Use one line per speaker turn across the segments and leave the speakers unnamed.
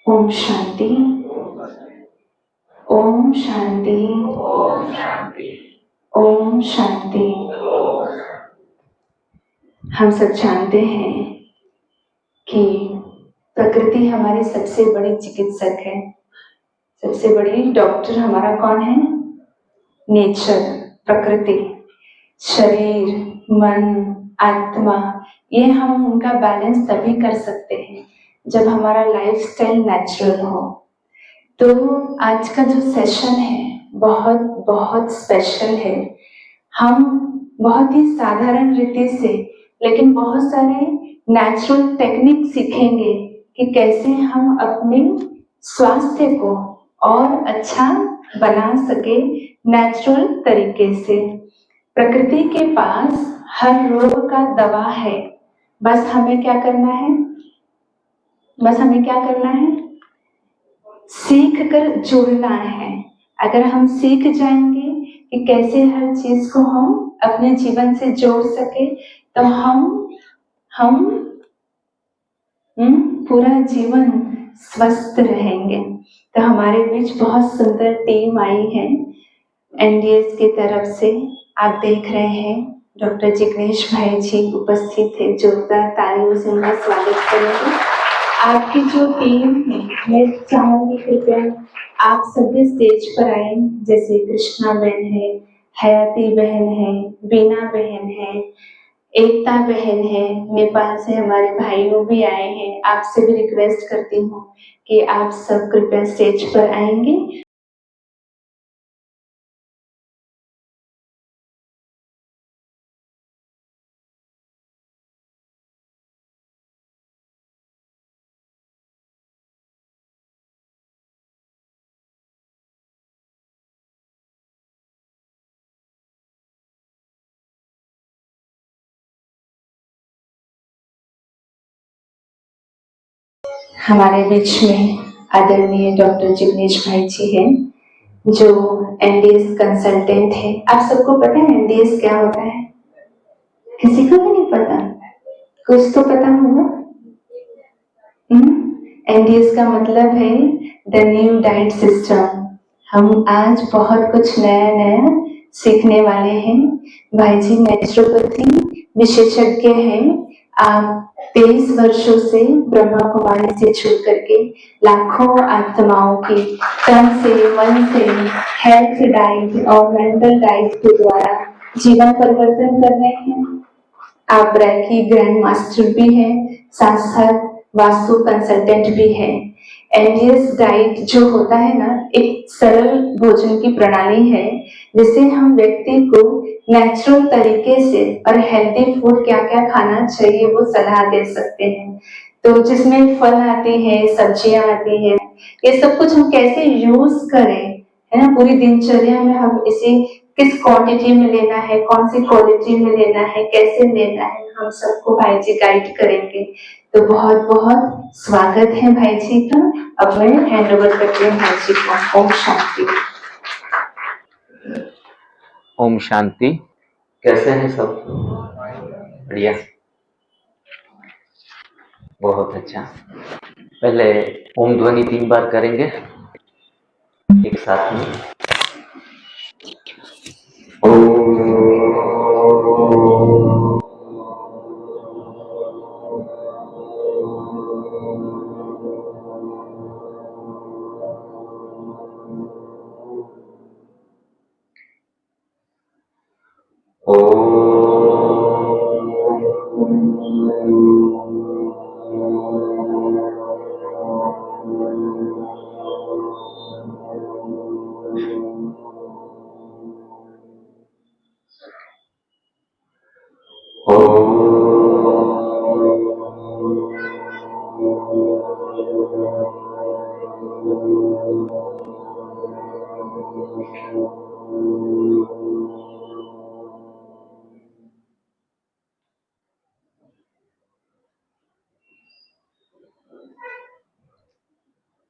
ओम शांति। ओम शांति। ओम शांति। हम सब जानते हैं कि प्रकृति हमारी सबसे बड़ी चिकित्सक है। सबसे बड़ी डॉक्टर हमारा कौन है? नेचर, प्रकृति। शरीर, मन, आत्मा, ये हम उनका बैलेंस तभी कर सकते हैं जब हमारा लाइफस्टाइल नेचुरल हो। तो आज का जो सेशन है बहुत बहुत स्पेशल है। हम बहुत ही साधारण रीति से लेकिन बहुत सारे नेचुरल टेक्निक सीखेंगे कि कैसे हम अपने स्वास्थ्य को और अच्छा बना सके नेचुरल तरीके से। प्रकृति के पास हर रोग का दवा है। बस हमें क्या करना है? सीख कर जुड़ना है। अगर हम सीख जाएंगे कि कैसे हर चीज को हम अपने जीवन से जोड़ सके तो हम पूरा जीवन स्वस्थ रहेंगे। तो हमारे बीच बहुत सुंदर टीम आई है एनडीएस की तरफ से। आप देख रहे हैं डॉक्टर जिग्नेश भाई जी उपस्थित है। जोरदार तालियों से उनका स्वागत करेंगे। आपकी जो टीम है, मैं चाहूंगी कृपया आप सभी स्टेज पर आए। जैसे कृष्णा बहन है, हयाती बहन है, बीना बहन है, एकता बहन है, नेपाल से हमारे भाइयों भी आए हैं। आपसे भी रिक्वेस्ट करती हूँ कि आप सब कृपया स्टेज पर आएंगे। हमारे बीच में आदरणीय डॉक्टर जिग्नेश भाई जी हैं जो एनडीएस कंसल्टेंट है। आप सबको पता है एनडीएस क्या होता है? किसी को भी नहीं पता? कुछ तो पता होगा। एनडीएस का मतलब है द न्यू डाइट सिस्टम। हम आज बहुत कुछ नया नया सीखने वाले हैं। भाई जी नेचुरोपैथी विशेषज्ञ हैं। आप 23 वर्षों से ब्रह्मा कुमारी से छूट करके लाखों आत्माओं की तन से, मन से, हेल्थ डाइट और मेंटल डाइट के द्वारा जीवन परिवर्तन कर रहे हैं। आप रैकी ग्रैंड मास्टर भी हैं, साथ साथ वास्तु कंसल्टेंट भी हैं। एनडीएस डाइट जो होता है ना, एक सरल भोजन की प्रणाली है जिससे हम व्यक्ति को नेचुरल तरीके से और हेल्दी फूड क्या क्या खाना चाहिए वो सलाह दे सकते हैं। तो जिसमें फल आते हैं, सब्जियां आती हैं, ये सब कुछ हम कैसे यूज करें, है ना, पूरी दिनचर्या में हम इसे किस क्वांटिटी में लेना है, कौन सी क्वालिटी में लेना है, कैसे लेना है, हम सबको भाई जी गाइड करेंगे। तो बहुत बहुत स्वागत है भाई जी का। अब मैं हैंड ओवर करती हूँ भाई जी को। ओम शांति।
ओम शांति। कैसे हैं सब? बढ़िया, बहुत अच्छा। पहले ओम ध्वनि 3 बार करेंगे एक साथ में।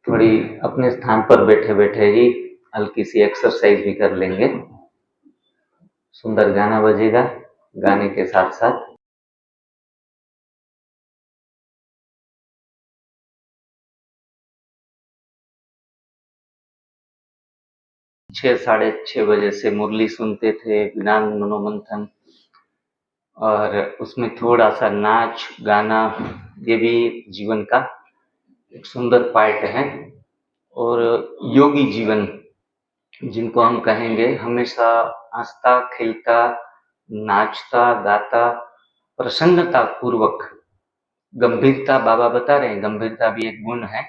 थोड़ी अपने स्थान पर बैठे बैठे ही हल्की सी एक्सरसाइज भी कर लेंगे। सुंदर गाना बजेगा, गाने के साथ साथ 6 साढ़े 6 बजे से मुरली सुनते थे, ज्ञान मनोमंथन, और उसमें थोड़ा सा नाच गाना, ये भी जीवन का एक सुंदर पार्ट है। और योगी जीवन जिनको हम कहेंगे, हमेशा हंसता खेलता नाचता गाता प्रसन्नता पूर्वक, गंभीरता, बाबा बता रहे हैं गंभीरता भी एक गुण है,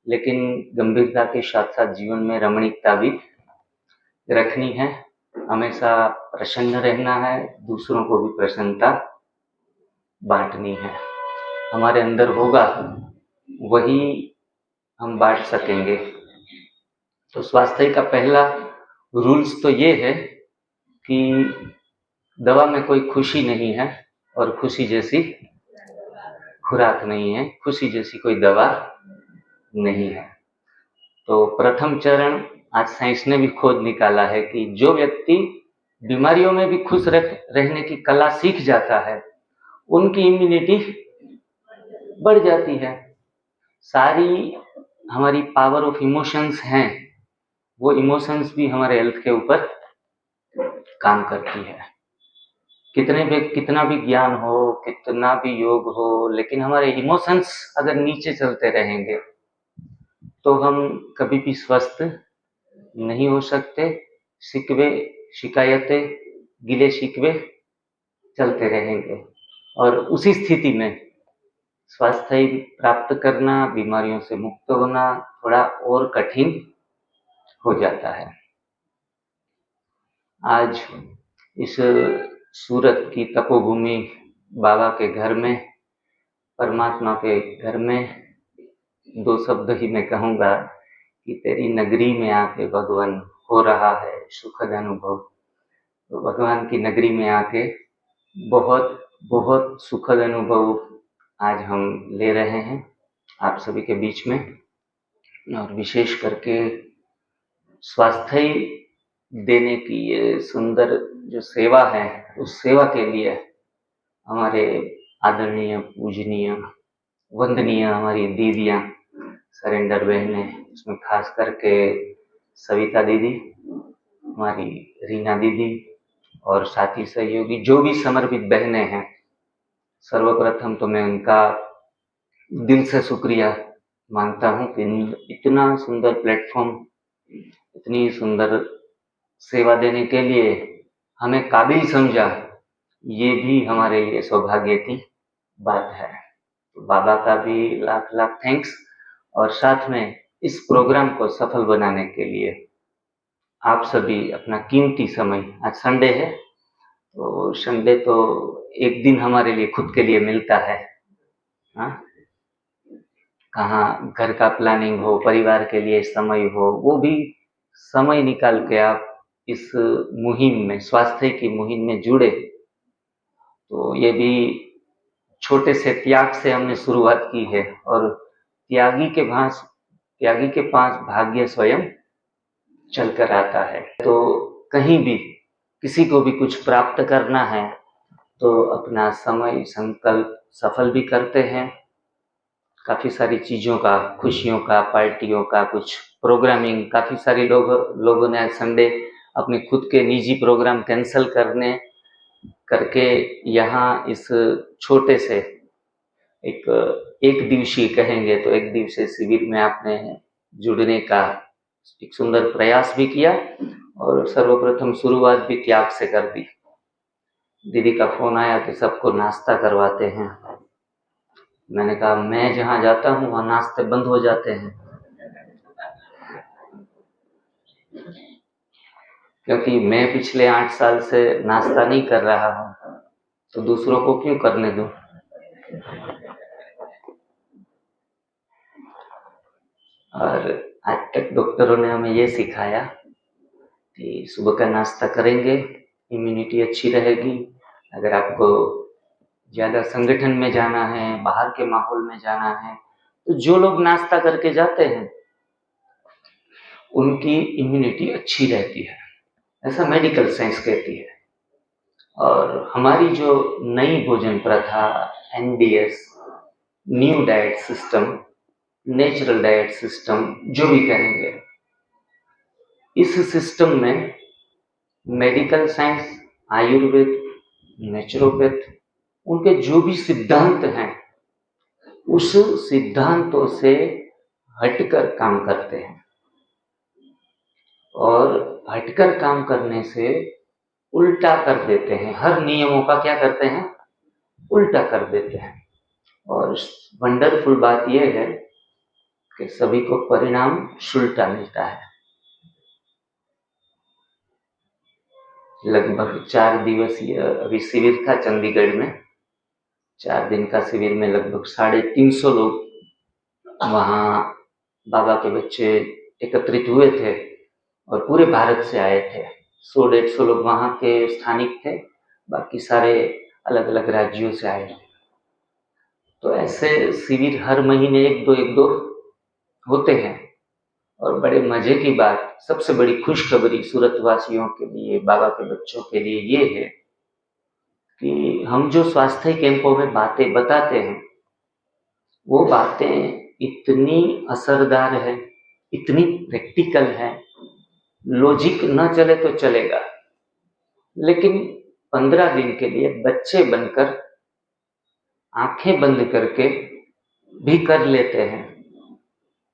लेकिन गंभीरता के साथ साथ जीवन में रमणीकता भी रखनी है। हमेशा प्रसन्न रहना है, दूसरों को भी प्रसन्नता बांटनी है। हमारे अंदर होगा वही हम बांट सकेंगे। तो स्वास्थ्य का पहला रूल्स तो ये है कि दवा में कोई खुशी नहीं है और खुशी जैसी खुराक नहीं है, खुशी जैसी कोई दवा नहीं है। तो प्रथम चरण आज साइंस ने भी खोज निकाला है कि जो व्यक्ति बीमारियों में भी खुश रहने की कला सीख जाता है, उनकी इम्यूनिटी बढ़ जाती है। सारी हमारी पावर ऑफ इमोशंस हैं, वो इमोशंस भी हमारे हेल्थ के ऊपर काम करती है। कितना भी ज्ञान हो, कितना भी योग हो, लेकिन हमारे इमोशंस अगर नीचे चलते रहेंगे तो हम कभी भी स्वस्थ नहीं हो सकते। शिकवे शिकायतें गिले शिकवे चलते रहेंगे और उसी स्थिति में स्वास्थ्य प्राप्त करना, बीमारियों से मुक्त होना थोड़ा और कठिन हो जाता है। आज इस सूरत की तपोभूमि बाबा के घर में, परमात्मा के घर में, दो शब्द ही मैं कहूँगा कि तेरी नगरी में आके भगवान हो रहा है सुखद अनुभव। तो भगवान की नगरी में आके बहुत बहुत सुखद अनुभव आज हम ले रहे हैं आप सभी के बीच में। और विशेष करके स्वास्थ्य देने की ये सुंदर जो सेवा है, उस सेवा के लिए हमारे आदरणीय, पूजनीय, वंदनीय हमारी दीदियाँ, सरेंडर बहनें, उसमें खास करके सविता दीदी, हमारी रीना दीदी और साथी सहयोगी जो भी समर्पित बहनें हैं, सर्वप्रथम तो मैं उनका दिल से शुक्रिया मानता हूँ कि इतना सुंदर प्लेटफॉर्म, इतनी सुंदर सेवा देने के लिए हमें काबिल समझा, ये भी हमारे लिए सौभाग्य की बात है। तो बाबा का भी लाख लाख थैंक्स। और साथ में इस प्रोग्राम को सफल बनाने के लिए आप सभी अपना कीमती समय, आज संडे है तो संडे तो एक दिन हमारे लिए खुद के लिए मिलता है, कहाँ घर का प्लानिंग हो, परिवार के लिए समय हो, वो भी समय निकाल के आप इस मुहिम में, स्वास्थ्य की मुहिम में जुड़े। तो ये भी छोटे से त्याग से हमने शुरुआत की है और त्यागी के पास भाग्य स्वयं चलकर आता है। तो कहीं भी किसी को भी कुछ प्राप्त करना है तो अपना समय संकल्प सफल भी करते हैं। काफ़ी सारी चीज़ों का, खुशियों का, पार्टियों का, कुछ प्रोग्रामिंग, काफ़ी सारे लोगों ने आज संडे अपने खुद के निजी प्रोग्राम कैंसिल करके यहाँ इस छोटे से एक दिवसीय कहेंगे तो एक दिवसीय शिविर में आपने जुड़ने का एक सुंदर प्रयास भी किया और सर्वप्रथम शुरुआत भी त्याग से कर दी। दीदी का फोन आया कि सबको नाश्ता करवाते हैं। मैंने कहा मैं जहाँ जाता हूँ वहाँ नाश्ते बंद हो जाते हैं, क्योंकि मैं पिछले 8 साल से नाश्ता नहीं कर रहा हूँ, तो दूसरों को क्यों करने दूं। और आज तक डॉक्टरों ने हमें ये सिखाया कि सुबह का नाश्ता करेंगे, इम्यूनिटी अच्छी रहेगी। अगर आपको ज़्यादा संगठन में जाना है, बाहर के माहौल में जाना है, तो जो लोग नाश्ता करके जाते हैं उनकी इम्यूनिटी अच्छी रहती है, ऐसा मेडिकल साइंस कहती है। और हमारी जो नई भोजन प्रथा, NDS, new diet system, natural diet system, जो भी कहेंगे, इस सिस्टम में मेडिकल साइंस, आयुर्वेद, नेचुरोपैथ, उनके जो भी सिद्धांत हैं उस सिद्धांतों से हटकर काम करते हैं, और हटकर काम करने से उल्टा कर देते हैं। हर नियमों का क्या करते हैं? उल्टा कर देते हैं। और वंडरफुल बात यह है कि सभी को परिणाम उल्टा मिलता है। लगभग 4 दिवसीय अभी शिविर था चंडीगढ़ में। 4 दिन का शिविर में लगभग 350 लोग वहाँ बाबा के बच्चे एकत्रित हुए थे और पूरे भारत से आए थे। 100-150 लोग वहाँ के स्थानिक थे, बाकी सारे अलग अलग राज्यों से आए थे। तो ऐसे शिविर हर महीने एक दो होते हैं। और बड़े मजे की बात, सबसे बड़ी खुशखबरी सूरत वासियों के लिए, बाबा के बच्चों के लिए ये है कि हम जो स्वास्थ्य कैंपों में बातें बताते हैं वो बातें इतनी असरदार है, इतनी प्रैक्टिकल है, लॉजिक न चले तो चलेगा, लेकिन 15 दिन के लिए बच्चे बनकर आंखें बंद करके भी कर लेते हैं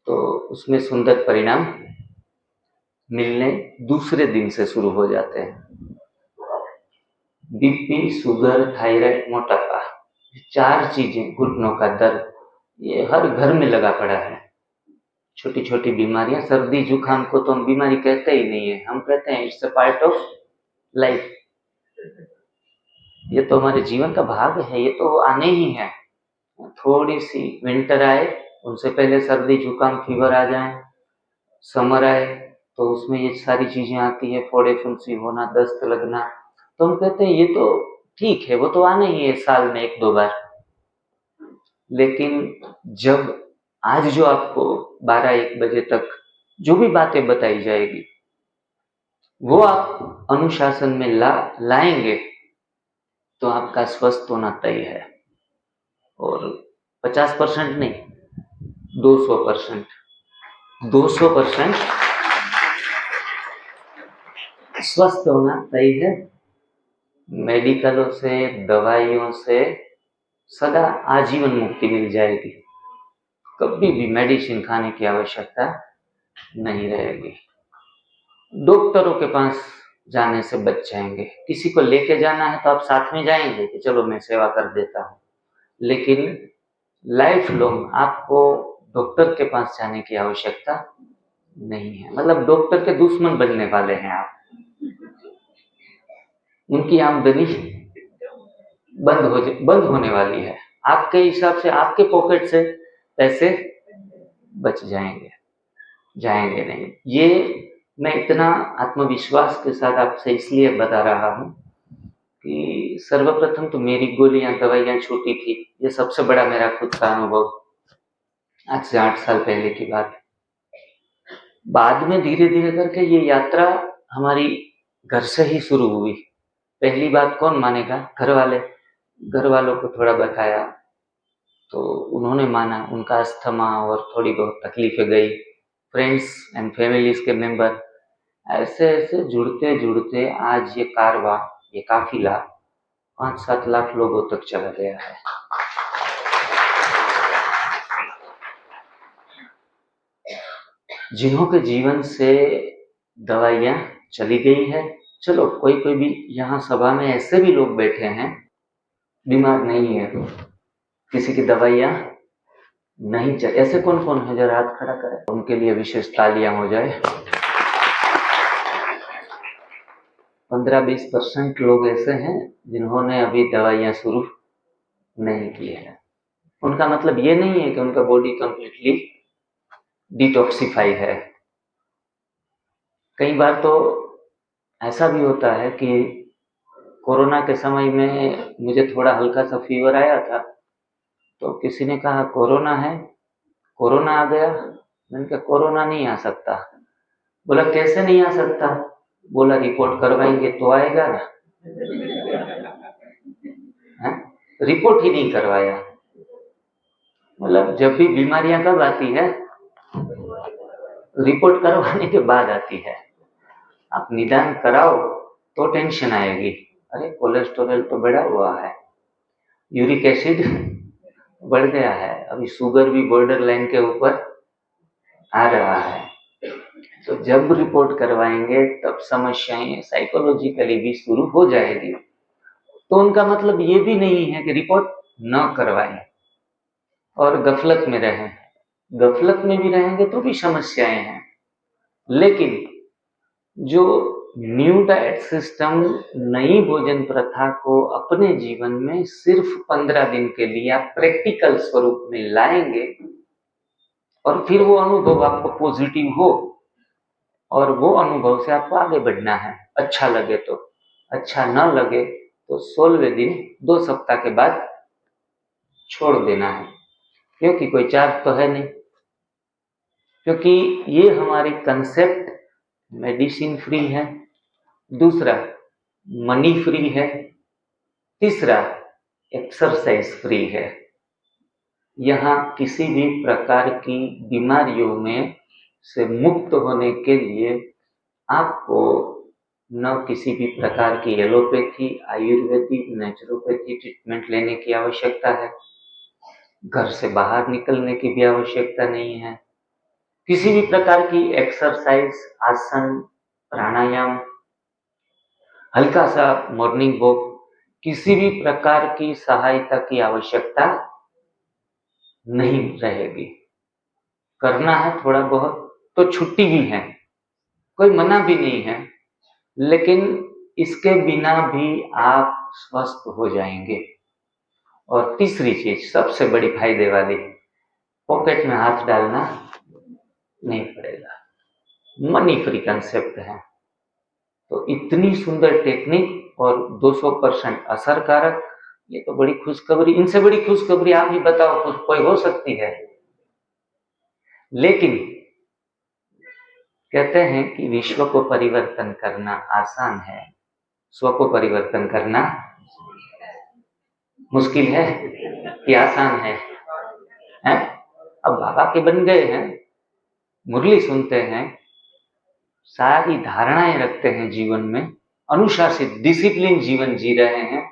तो उसमें सुंदर परिणाम मिलने दूसरे दिन से शुरू हो जाते हैं। बीपी, शुगर, थायराइड, मोटापा, 4 चीजें, घुटनों का दर्द, ये हर घर में लगा पड़ा है। छोटी छोटी बीमारियां, सर्दी जुकाम को तो हम बीमारी कहते ही नहीं है, हम कहते हैं it's a part of life, ये तो हमारे जीवन का भाग है, ये तो आने ही है। थोड़ी सी विंटर आए, उनसे पहले सर्दी जुकाम फीवर आ जाए, समर आए तो उसमें ये सारी चीजें आती है, फोड़े फुंसी होना, दस्त लगना, तो हम कहते हैं ये तो ठीक है, वो तो आना ही है साल में 1-2 बार। लेकिन जब आज जो आपको 12-1 बजे तक जो भी बातें बताई जाएगी वो आप अनुशासन में लाएंगे तो आपका स्वस्थ होना तय है। और 50% नहीं, 200%, 200% स्वस्थ होना तय है। मेडिकलों से, दवाइयों से सदा आजीवन मुक्ति मिल जाएगी, कभी भी मेडिसिन खाने की आवश्यकता नहीं रहेगी। डॉक्टरों के पास जाने से बच जाएंगे। किसी को लेके जाना है तो आप साथ में जाएंगे कि चलो मैं सेवा कर देता हूँ, लेकिन लाइफ लॉन्ग आपको डॉक्टर के पास जाने की आवश्यकता नहीं है। मतलब डॉक्टर के दुश्मन बनने वाले हैं आप, उनकी आमदनी बंद होने वाली है, आपके हिसाब से आपके पॉकेट से पैसे बच जाएंगे नहीं। ये मैं इतना आत्मविश्वास के साथ आपसे इसलिए बता रहा हूँ कि सर्वप्रथम तो मेरी गोलियां दवाइयां छूटी थी, ये सबसे बड़ा मेरा खुद का अनुभव, आज से 8 साल पहले की बात। बाद में धीरे धीरे करके ये यात्रा हमारी घर से ही शुरू हुई। पहली बात कौन मानेगा? घर वालों को थोड़ा बताया तो उन्होंने माना, उनका अस्थमा और थोड़ी बहुत तकलीफें गई। फ्रेंड्स एंड फैमिलीज के मेंबर, ऐसे ऐसे जुड़ते जुड़ते आज ये कारवां, ये काफिला 5-7 लाख लोगों तक चला गया है। जिन्हों के जीवन से दवाइयां चली गई है, चलो कोई भी यहाँ सभा में ऐसे भी लोग बैठे हैं बीमार नहीं है, किसी की दवाइयां नहीं चल, ऐसे कौन कौन है जरा हाथ खड़ा करें, उनके लिए विशेष तालियां हो जाए। 15-20% लोग ऐसे हैं जिन्होंने अभी दवाइयां शुरू नहीं की है। उनका मतलब ये नहीं है कि उनका बॉडी कंप्लीटली डिटॉक्सिफाई है। कई बार तो ऐसा भी होता है कि कोरोना के समय में मुझे थोड़ा हल्का सा फीवर आया था, तो किसी ने कहा कोरोना है, कोरोना आ गया। मैंने कहा कोरोना नहीं आ सकता। बोला कैसे नहीं आ सकता? बोला रिपोर्ट करवाएंगे तो आएगा ना। रिपोर्ट ही नहीं करवाया। मतलब जब भी बीमारियां कब आती है? रिपोर्ट करवाने के बाद आती है। आप निदान कराओ तो टेंशन आएगी, अरे कोलेस्ट्रॉल तो बढ़ा हुआ है, यूरिक एसिड बढ़ गया है, अभी शुगर भी बॉर्डर लाइन के ऊपर आ रहा है। तो जब रिपोर्ट करवाएंगे तब समस्याएं साइकोलॉजिकली भी शुरू हो जाएगी। तो उनका मतलब ये भी नहीं है कि रिपोर्ट न करवाएं और गफलत में रहें। गफलत में भी रहेंगे तो भी समस्याएं हैं, लेकिन जो न्यू डाइट सिस्टम, नई भोजन प्रथा को अपने जीवन में सिर्फ 15 दिन के लिए आप प्रैक्टिकल स्वरूप में लाएंगे और फिर वो अनुभव आपको पॉजिटिव हो और वो अनुभव से आपको आगे बढ़ना है। अच्छा लगे तो, अच्छा न लगे तो 16वें दिन 2 सप्ताह के बाद छोड़ देना है, क्योंकि कोई चार्ज तो है नहीं, क्योंकि ये हमारी कंसेप्ट मेडिसिन फ्री है, दूसरा मनी फ्री है, तीसरा एक्सरसाइज फ्री है। यहाँ किसी भी प्रकार की बीमारियों में से मुक्त होने के लिए आपको न किसी भी प्रकार की एलोपैथी, आयुर्वेदिक, नेचुरोपैथी ट्रीटमेंट लेने की आवश्यकता है, घर से बाहर निकलने की भी आवश्यकता नहीं है, किसी भी प्रकार की एक्सरसाइज, आसन, प्राणायाम, हल्का सा मॉर्निंग वॉक, किसी भी प्रकार की सहायता की आवश्यकता नहीं रहेगी। करना है थोड़ा बहुत तो छुट्टी भी है, कोई मना भी नहीं है, लेकिन इसके बिना भी आप स्वस्थ हो जाएंगे। और तीसरी चीज सबसे बड़ी फायदे वाली, पॉकेट में हाथ डालना नहीं पड़ेगा, मनी फ्री कंसेप्ट है। तो इतनी सुंदर टेक्निक और 200% असरकारक, ये तो बड़ी खुशखबरी, इनसे बड़ी खुशखबरी आप ही बताओ कुछ कोई हो सकती है। लेकिन कहते हैं कि विश्व को परिवर्तन करना आसान है, स्व को परिवर्तन करना मुश्किल है कि आसान है, हैं? अब बाबा के बन गए हैं, मुरली सुनते हैं, सारी धारणाएं रखते हैं जीवन में, अनुशासित डिसिप्लिन जीवन जी रहे हैं,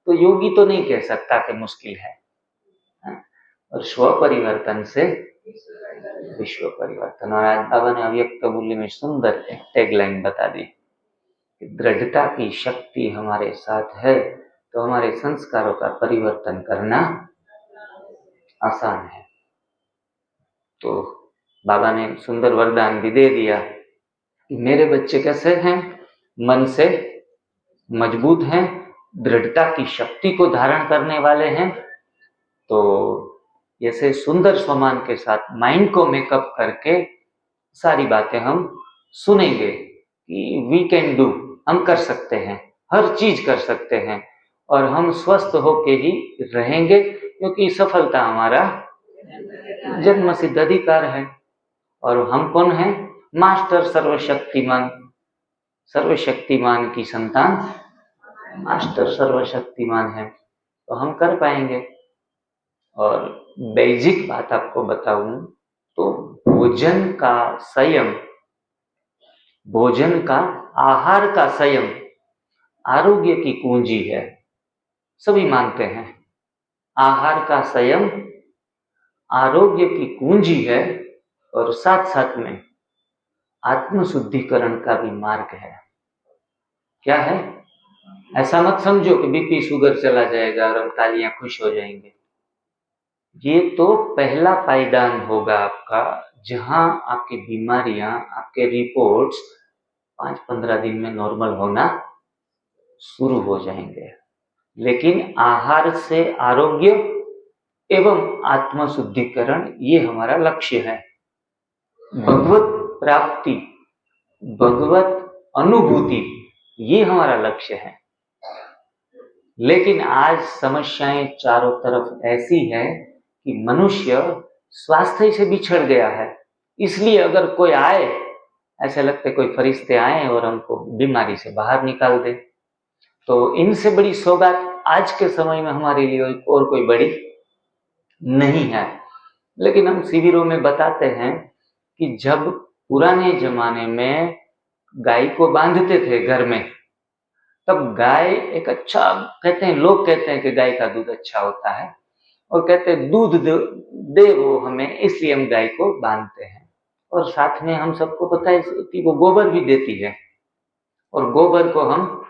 तो योगी तो नहीं कह सकता कि मुश्किल है। और स्व परिवर्तन से विश्व परिवर्तन। और आज बाबा ने अव्यक्त मूल्य में सुंदर एक टैगलाइन बता दी कि दृढ़ता की शक्ति हमारे साथ है तो हमारे संस्कारों का परिवर्तन करना आसान है। तो बाबा ने सुंदर वरदान भी दे दिया कि मेरे बच्चे कैसे हैं, मन से मजबूत हैं, दृढ़ता की शक्ति को धारण करने वाले हैं। तो जैसे सुंदर स्वमान के साथ माइंड को मेकअप करके सारी बातें हम सुनेंगे कि वी कैन डू, हम कर सकते हैं, हर चीज कर सकते हैं और हम स्वस्थ होके ही रहेंगे, क्योंकि सफलता हमारा जन्म सिद्ध अधिकार है। और हम कौन हैं? मास्टर सर्वशक्तिमान, सर्वशक्तिमान की संतान मास्टर सर्वशक्तिमान है, तो हम कर पाएंगे। और बेसिक बात आपको बताऊं तो भोजन का संयम, भोजन का, आहार का संयम आरोग्य की कुंजी है। सभी मानते हैं आहार का संयम आरोग्य की कुंजी है और साथ साथ में आत्मशुद्धिकरण का भी मार्ग है। क्या है? ऐसा मत समझो कि बीपी शुगर चला जाएगा और हम तालियां खुश हो जाएंगे। ये तो पहला पायदान होगा आपका, जहां आपकी बीमारियां, आपके रिपोर्ट्स 5-15 दिन में नॉर्मल होना शुरू हो जाएंगे। लेकिन आहार से आरोग्य एवं आत्मशुद्धिकरण, ये हमारा लक्ष्य है। भगवत प्राप्ति, भगवत अनुभूति, ये हमारा लक्ष्य है। लेकिन आज समस्याएं चारों तरफ ऐसी है कि मनुष्य स्वास्थ्य से बिछड़ गया है। इसलिए अगर कोई आए, ऐसे लगते कोई फरिश्ते आए और हमको बीमारी से बाहर निकाल दे। तो इनसे बड़ी सौगात आज के समय में हमारे लिए और कोई बड़ी नहीं है। लेकिन हम शिविरों में बताते हैं कि जब पुराने जमाने में गाय को बांधते थे घर में, तब गाय एक अच्छा, कहते हैं, लोग कहते हैं कि गाय का दूध अच्छा होता है, और कहते हैं दूध दे वो हमें, इसलिए हम गाय को बांधते हैं। और साथ में हम सबको पता है कि वो गोबर भी देती है, और गोबर को हम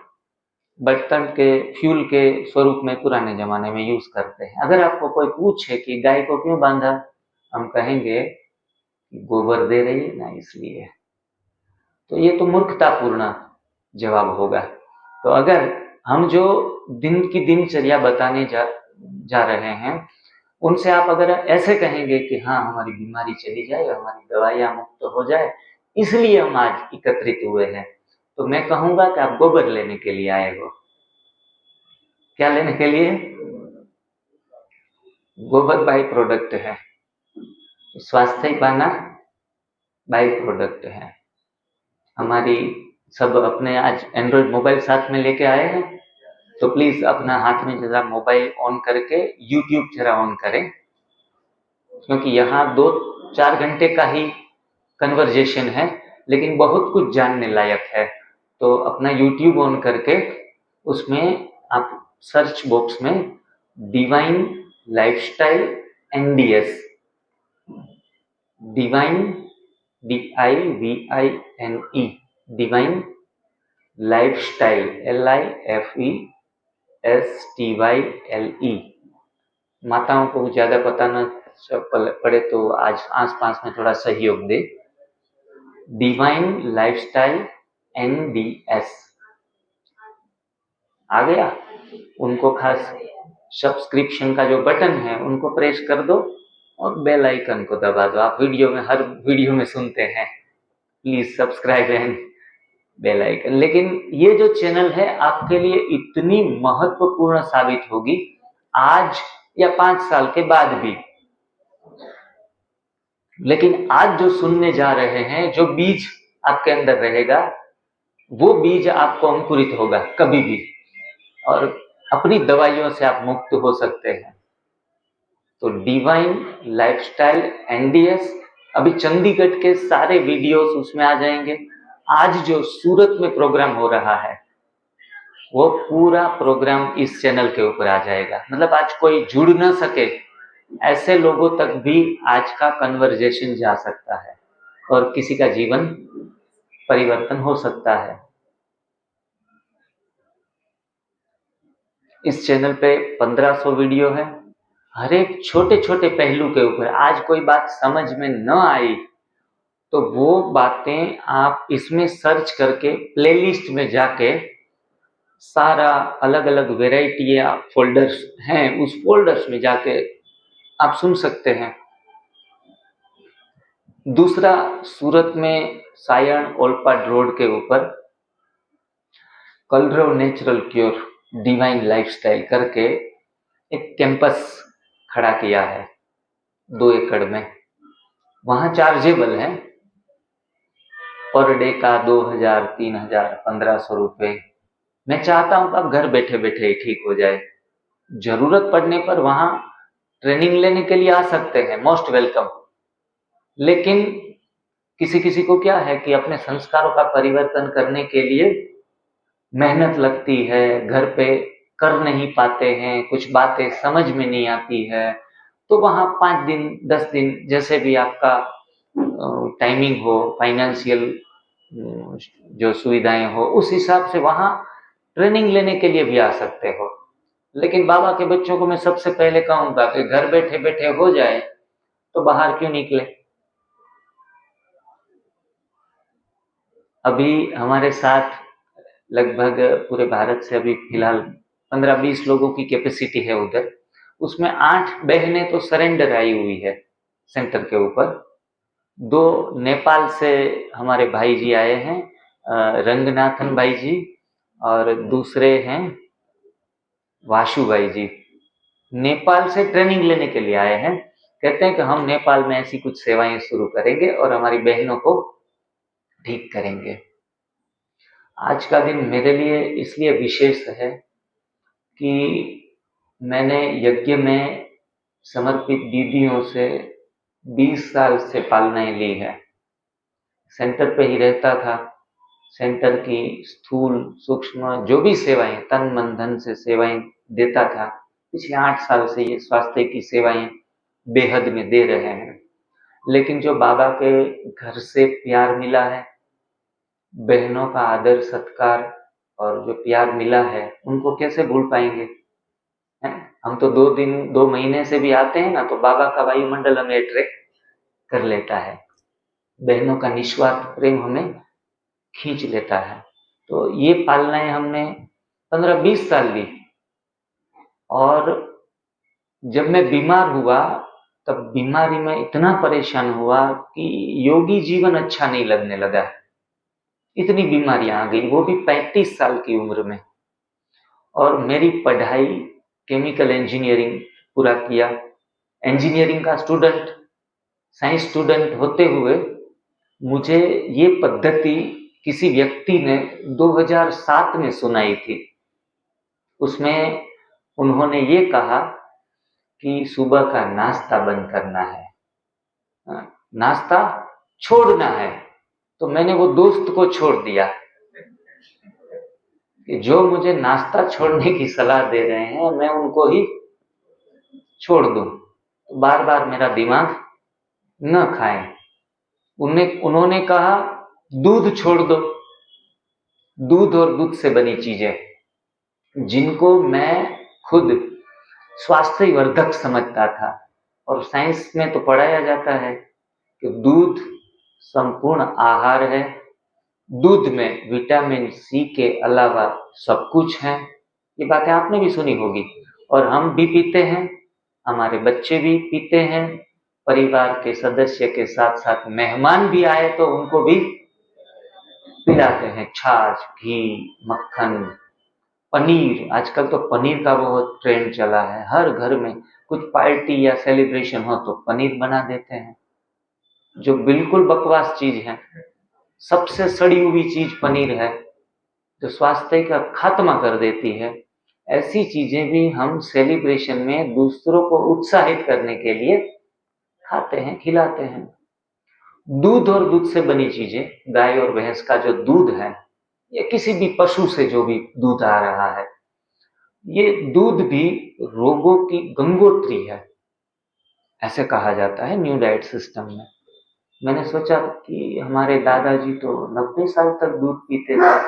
बर्तन के फ्यूल के स्वरूप में पुराने जमाने में यूज करते हैं। अगर आपको कोई पूछे कि गाय को क्यों बांधा, हम कहेंगे कि गोबर दे रही है ना, इसलिए। तो ये तो मूर्खतापूर्ण जवाब होगा। तो अगर हम जो दिन की दिनचर्या बताने जा रहे हैं, उनसे आप अगर ऐसे कहेंगे कि हाँ, हमारी बीमारी चली जाए, हमारी दवाइयाँ मुक्त हो जाए, इसलिए हम आज एकत्रित हुए हैं, तो मैं कहूँगा कि आप गोबर लेने के लिए आए हो। क्या लेने के लिए? गोबर बाई प्रोडक्ट है, स्वास्थ्य पाना बाई प्रोडक्ट है। हमारी सब अपने आज एंड्रॉइड मोबाइल साथ में लेके आए हैं, तो प्लीज अपना हाथ में जरा मोबाइल ऑन करके यूट्यूब जरा ऑन करें, क्योंकि यहाँ 2-4 घंटे का ही कन्वर्जेशन है, लेकिन बहुत कुछ जानने लायक है। तो अपना यूट्यूब ऑन करके उसमें आप सर्च बॉक्स में divine lifestyle NDS, divine DIVINE, divine lifestyle LIFESTYLE। माताओं को ज्यादा पता न पड़े तो आज आसपास में थोड़ा सहयोग दे। डिवाइन लाइफस्टाइल NDS आ गया? उनको खास सब्सक्रिप्शन का जो बटन है उनको प्रेस कर दो और बेल आइकन को दबा दो। आप हर वीडियो में सुनते हैं, please subscribe and bell icon. लेकिन ये जो चैनल है आपके लिए इतनी महत्वपूर्ण साबित होगी आज या 5 साल के बाद भी। लेकिन आज जो सुनने जा रहे हैं, जो बीज आपके अंदर रहेगा, वो बीज आपको अंकुरित होगा कभी भी, और अपनी दवाइयों से आप मुक्त हो सकते हैं। तो डिवाइन लाइफस्टाइल NDS, अभी चंडीगढ़ के सारे वीडियोस उसमें आ जाएंगे। आज जो सूरत में प्रोग्राम हो रहा है, वो पूरा प्रोग्राम इस चैनल के ऊपर आ जाएगा। मतलब आज कोई जुड़ ना सके ऐसे लोगों तक भी आज का कन्वर्जेशन जा सकता है और किसी का जीवन परिवर्तन हो सकता है। इस चैनल पे 1500 वीडियो है, हर एक छोटे छोटे पहलू के ऊपर। आज कोई बात समझ में न आई तो वो बातें आप इसमें सर्च करके प्लेलिस्ट में जाके सारा अलग अलग वेराइटी या फोल्डर्स हैं, उस फोल्डर्स में जाके आप सुन सकते हैं। दूसरा, सूरत में सायण ओलपाड रोड के ऊपर कलरव नेचुरल क्योर डिवाइन लाइफस्टाइल करके एक कैंपस खड़ा किया है 2 एकड़ में। वहां चार्जेबल है, पर डे का 2000, 3000, 1500 रुपए। मैं चाहता हूं कि आप घर बैठे बैठे ही ठीक हो जाए। जरूरत पड़ने पर वहां ट्रेनिंग लेने के लिए आ सकते हैं, मोस्ट वेलकम। लेकिन किसी किसी को क्या है कि अपने संस्कारों का परिवर्तन करने के लिए मेहनत लगती है, घर पे कर नहीं पाते हैं, कुछ बातें समझ में नहीं आती है, तो वहां 5 दिन 10 दिन जैसे भी आपका टाइमिंग हो, फाइनेंशियल जो सुविधाएं हो, उस हिसाब से वहां ट्रेनिंग लेने के लिए भी आ सकते हो। लेकिन बाबा के बच्चों को मैं सबसे पहले कहूंगा कि घर बैठे बैठे हो जाए तो बाहर क्यों निकले। अभी हमारे साथ लगभग पूरे भारत से अभी फिलहाल 15-20 लोगों की कैपेसिटी है उधर। उसमें 8 बहनें तो सरेंडर आई हुई है सेंटर के ऊपर। 2 नेपाल से हमारे भाई जी आए हैं, रंगनाथन भाई जी, और दूसरे हैं वाशु भाई जी। नेपाल से ट्रेनिंग लेने के लिए आए हैं। कहते हैं कि हम नेपाल में ऐसी कुछ सेवाएं शुरू करेंगे और हमारी बहनों को ठीक करेंगे। आज का दिन मेरे लिए इसलिए विशेष है कि मैंने यज्ञ में समर्पित दीदियों से 20 साल से पालनाएं ली है। सेंटर पे ही रहता था, सेंटर की स्थूल सूक्ष्म जो भी सेवाएं तन मन धन से सेवाएं देता था, पिछले 8 साल से ये स्वास्थ्य की सेवाएं बेहद में दे रहे हैं। लेकिन जो बाबा के घर से प्यार मिला है, बहनों का आदर सत्कार और जो प्यार मिला है, उनको कैसे भूल पाएंगे? हैं? हम तो 2 महीने से भी आते हैं ना, तो बाबा का वायुमंडल हमें अट्रैक्ट कर लेता है, बहनों का निस्वार्थ प्रेम हमें खींच लेता है। तो ये पालनाएं हमने 15-20 साल ली, और जब मैं बीमार हुआ तब बीमारी में इतना परेशान हुआ कि योगी जीवन अच्छा नहीं लगने लगा। इतनी बीमारियां आ गई, वो भी 35 साल की उम्र में। और मेरी पढ़ाई केमिकल इंजीनियरिंग पूरा किया, इंजीनियरिंग का स्टूडेंट, साइंस स्टूडेंट होते हुए मुझे ये पद्धति किसी व्यक्ति ने 2007 में सुनाई थी। उसमें उन्होंने ये कहा कि सुबह का नाश्ता बंद करना है, नाश्ता छोड़ना है। तो मैंने वो दोस्त को छोड़ दिया कि जो मुझे नाश्ता छोड़ने की सलाह दे रहे हैं, मैं उनको ही छोड़ दूं। तो बार बार मेरा दिमाग न खाए। उन्होंने कहा दूध छोड़ दो, दूध और दूध से बनी चीजें, जिनको मैं खुद स्वास्थ्यवर्धक समझता था। और साइंस में तो पढ़ाया जाता है कि दूध संपूर्ण आहार है, दूध में विटामिन सी के अलावा सब कुछ है। ये बातें आपने भी सुनी होगी, और हम भी पीते हैं, हमारे बच्चे भी पीते हैं, परिवार के सदस्य के साथ साथ मेहमान भी आए तो उनको भी पिलाते हैं। छाछ, घी, मक्खन, पनीर, आजकल तो पनीर का बहुत ट्रेंड चला है। हर घर में कुछ पार्टी या सेलिब्रेशन हो तो पनीर बना देते हैं, जो बिल्कुल बकवास चीज है। सबसे सड़ी हुई चीज पनीर है, जो स्वास्थ्य का खात्मा कर देती है। ऐसी चीजें भी हम सेलिब्रेशन में दूसरों को उत्साहित करने के लिए खाते हैं, खिलाते हैं। दूध और दूध से बनी चीजें, गाय और भैंस का जो दूध है, या किसी भी पशु से जो भी दूध आ रहा है, ये दूध भी रोगों की गंगोत्री है, ऐसे कहा जाता है न्यू डाइट सिस्टम में। मैंने सोचा कि हमारे दादाजी तो 90 साल तक दूध पीते थे,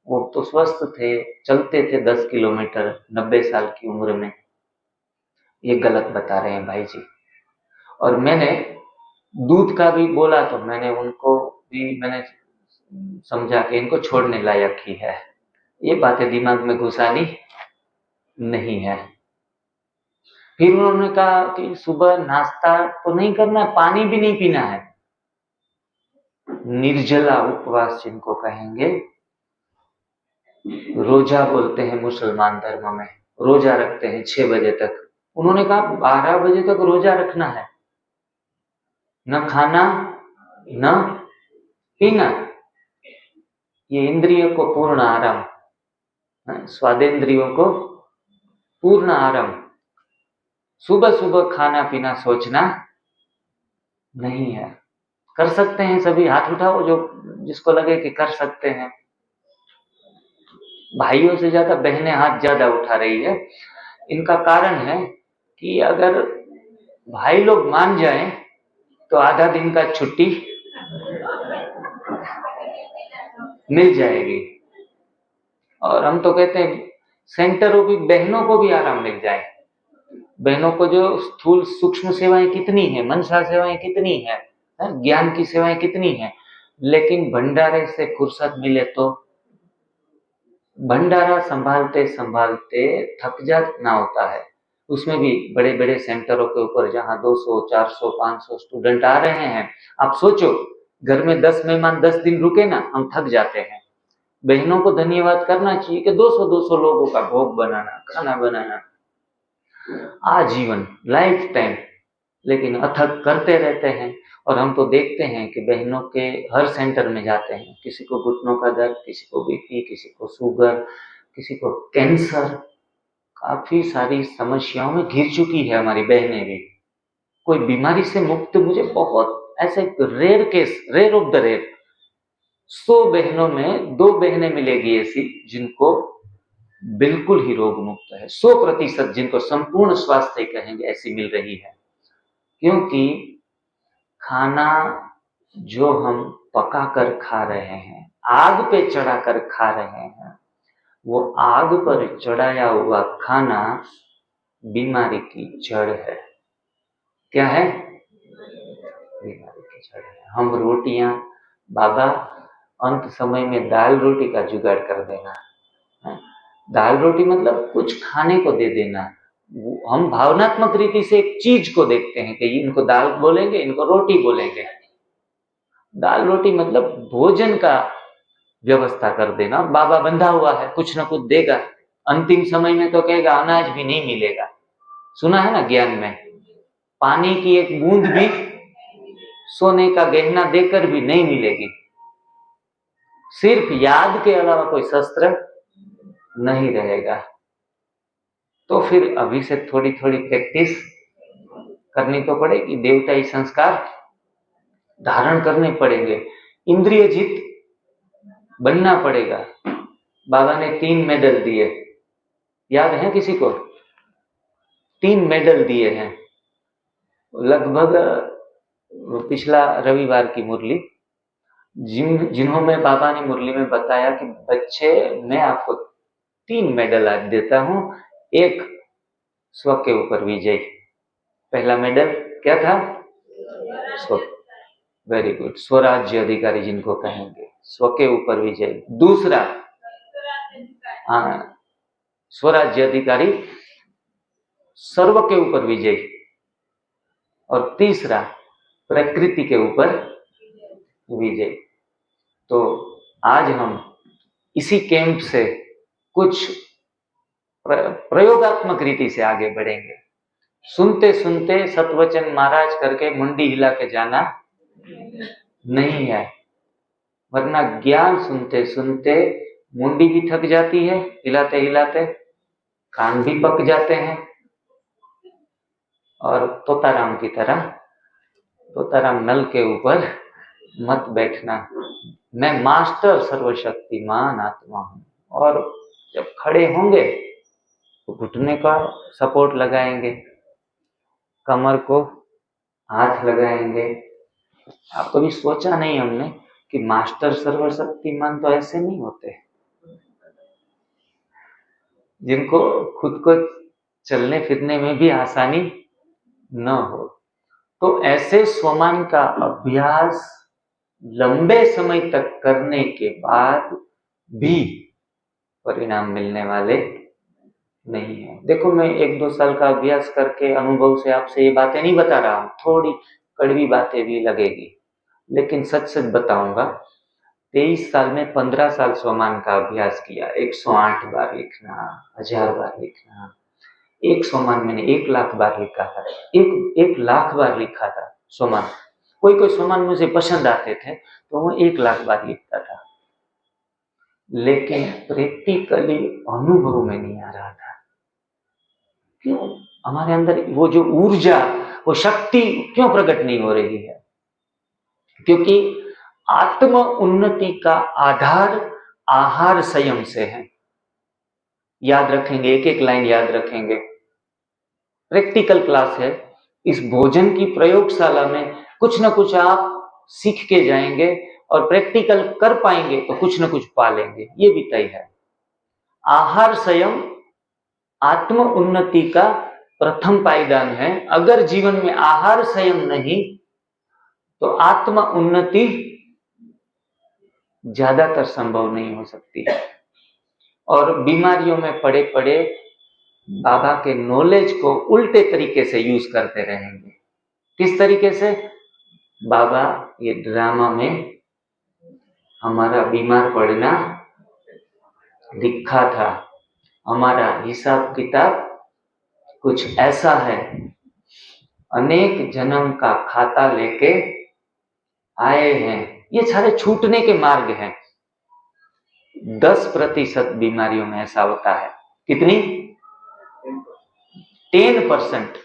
वो तो स्वस्थ थे, चलते थे 10 किलोमीटर 90 साल की उम्र में। ये गलत बता रहे हैं भाई जी। और मैंने दूध का भी बोला तो मैंने समझा कि इनको छोड़ने लायक ही है, ये बातें दिमाग में घुसानी नहीं है। फिर उन्होंने कहा कि सुबह नाश्ता तो नहीं करना है, पानी भी नहीं पीना है। निर्जला उपवास जिनको कहेंगे, रोजा बोलते हैं मुसलमान धर्म में, रोजा रखते हैं 6 बजे तक। उन्होंने कहा 12 बजे तक रोजा रखना है, न खाना न पीना। ये इंद्रियों को पूर्ण आराम, स्वादेंद्रियों को पूर्ण आराम। सुबह सुबह खाना पीना सोचना नहीं है। कर सकते हैं सभी, हाथ उठाओ जो जिसको लगे कि कर सकते हैं। भाइयों से ज्यादा बहनें हाथ ज्यादा उठा रही है। इनका कारण है कि अगर भाई लोग मान जाएं तो आधा दिन का छुट्टी मिल जाएगी। और हम तो कहते हैं सेंटरों की बहनों को भी आराम मिल जाए। बहनों को जो स्थूल सूक्ष्म सेवाएं कितनी है, मनसा सेवाएं कितनी है, ज्ञान की सेवाएं कितनी है, लेकिन भंडारे से फुर्सत मिले तो भंडारा संभालते संभालते थक जाना होता है। उसमें भी बड़े बड़े सेंटरों के ऊपर जहां 200, 400, 500 स्टूडेंट आ रहे हैं, आप सोचो घर में 10 मेहमान 10 दिन रुके ना, हम थक जाते हैं। बहनों को धन्यवाद करना चाहिए कि 200 लोगों का भोग बनाना, खाना बनाना, आजीवन लाइफ टाइम, लेकिन अथक करते रहते हैं। और हम तो देखते हैं कि बहनों के हर सेंटर में जाते हैं, किसी को घुटनों का दर्द, किसी को बीपी, किसी को शुगर, किसी को कैंसर, काफी सारी समस्याओं में घिर चुकी है हमारी बहनें भी। कोई बीमारी से मुक्त मुझे बहुत ऐसे rare case, rare of the rare 100 बहनों में 2 बहनें मिलेगी ऐसी जिनको बिल्कुल ही रोग मुक्त है। 100% जिनको संपूर्ण स्वास्थ्य कहेंगे ऐसी मिल रही है। क्योंकि खाना जो हम पकाकर खा रहे हैं, आग पे चढ़ाकर खा रहे हैं, वो आग पर चढ़ाया हुआ खाना बीमारी की जड़ है। क्या है? बीमारी की जड़ है। हम रोटियां, बाबा अंत समय में दाल रोटी का जुगाड़ कर देना है। दाल रोटी मतलब कुछ खाने को दे देना। हम भावनात्मक रीति से एक चीज को देखते हैं कि इनको दाल बोलेंगे, इनको रोटी बोलेंगे। दाल रोटी मतलब भोजन का व्यवस्था कर देना। बाबा बंधा हुआ है, कुछ ना कुछ देगा। अंतिम समय में तो कहेगा अनाज भी नहीं मिलेगा। सुना है ना ज्ञान में, पानी की एक बूंद भी सोने का गहना देकर भी नहीं मिलेगी। सिर्फ याद के अलावा कोई शस्त्र नहीं रहेगा। तो फिर अभी से थोड़ी थोड़ी प्रैक्टिस करनी तो पड़ेगी। देवताई संस्कार धारण करने पड़ेंगे। इंद्रिय जीत बनना पड़ेगा। बाबा ने 3 मेडल दिए, याद है किसी को? 3 मेडल दिए हैं। लगभग पिछला रविवार की मुरली, जिन्हों में बाबा ने मुरली में बताया कि बच्चे मैं आपको 3 मेडल आज देता हूं। एक स्व के ऊपर विजय। पहला मेडल क्या था? स्व, वेरी गुड, स्वराज्य अधिकारी जिनको कहेंगे, स्व के ऊपर विजय। दूसरा स्वराज्य अधिकारी, सर्व के ऊपर विजय। और तीसरा प्रकृति के ऊपर विजय। तो आज हम इसी कैंप से कुछ प्रयोगात्मक रीति से आगे बढ़ेंगे। सुनते सुनते सतवचन महाराज करके मुंडी हिला के जाना नहीं है, वरना ज्ञान सुनते सुनते मुंडी भी थक जाती है, हिलाते हिलाते कान भी पक जाते हैं। और तोताराम की तरह, तोताराम नल के ऊपर मत बैठना। मैं मास्टर सर्वशक्तिमान आत्मा हूं। और जब खड़े होंगे तो घुटने का सपोर्ट लगाएंगे, कमर को हाथ लगाएंगे। आप कभी सोचा नहीं हमने कि मास्टर सर्वशक्तिमान तो ऐसे नहीं होते, जिनको खुद को चलने फिरने में भी आसानी न हो। तो ऐसे स्वमान का अभ्यास लंबे समय तक करने के बाद भी परिणाम मिलने वाले नहीं है। देखो, मैं 1-2 साल का अभ्यास करके अनुभव से आपसे ये बातें नहीं बता रहा हूं, थोड़ी कड़वी बातें भी लगेगी, लेकिन सच सच बताऊंगा। 23 साल में 15 साल स्वमान का अभ्यास किया। 108 बार लिखना, 1000 बार लिखना। एक स्वमान मैंने 1 लाख बार लिखा था। 1 लाख बार लिखा था स्वमान। कोई कोई स्वमान मुझे पसंद आते थे तो वो 1 लाख बार लिखता था, लेकिन प्रैक्टिकली अनुभव में नहीं आ रहा था। क्यों? हमारे अंदर वो जो ऊर्जा, वो शक्ति क्यों प्रकट नहीं हो रही है? क्योंकि आत्म उन्नति का आधार आहार संयम से है। याद रखेंगे, एक एक लाइन याद रखेंगे। प्रैक्टिकल क्लास है। इस भोजन की प्रयोगशाला में कुछ ना कुछ आप सीख के जाएंगे और प्रैक्टिकल कर पाएंगे तो कुछ ना कुछ पा लेंगे, ये भी तय है। आहार संयम आत्म उन्नति का प्रथम पायदान है। अगर जीवन में आहार संयम नहीं तो आत्म उन्नति ज्यादातर संभव नहीं हो सकती है। और बीमारियों में पड़े पड़े बाबा के नॉलेज को उल्टे तरीके से यूज करते रहेंगे। किस तरीके से? बाबा ये ड्रामा में हमारा बीमार पड़ना लिखा था, हमारा हिसाब किताब कुछ ऐसा है, अनेक जन्म का खाता लेके आए हैं। ये सारे छूटने के मार्ग हैं। 10% बीमारियों में ऐसा होता है। कितनी? 10%।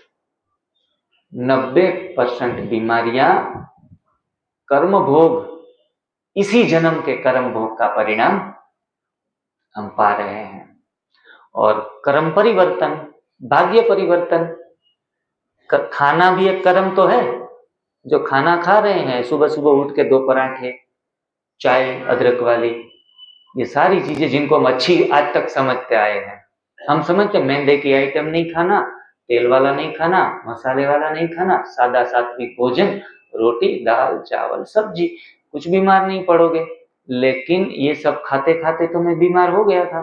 90% बीमारियां कर्म भोग इसी जन्म के कर्म भोग का परिणाम हम पा रहे हैं। और कर्म परिवर्तन, भाग्य परिवर्तन, खाना भी एक कर्म तो है। जो खाना खा रहे हैं, सुबह सुबह उठ के 2 पराठे, चाय अदरक वाली, ये सारी चीजें जिनको हम अच्छी आज तक समझते आए हैं। हम समझते मैदे की आइटम नहीं खाना, तेल वाला नहीं खाना, मसाले वाला नहीं खाना, सादा सात्विक भोजन, रोटी दाल चावल सब्जी, कुछ बीमार नहीं पड़ोगे। लेकिन ये सब खाते खाते तो मैं बीमार हो गया था।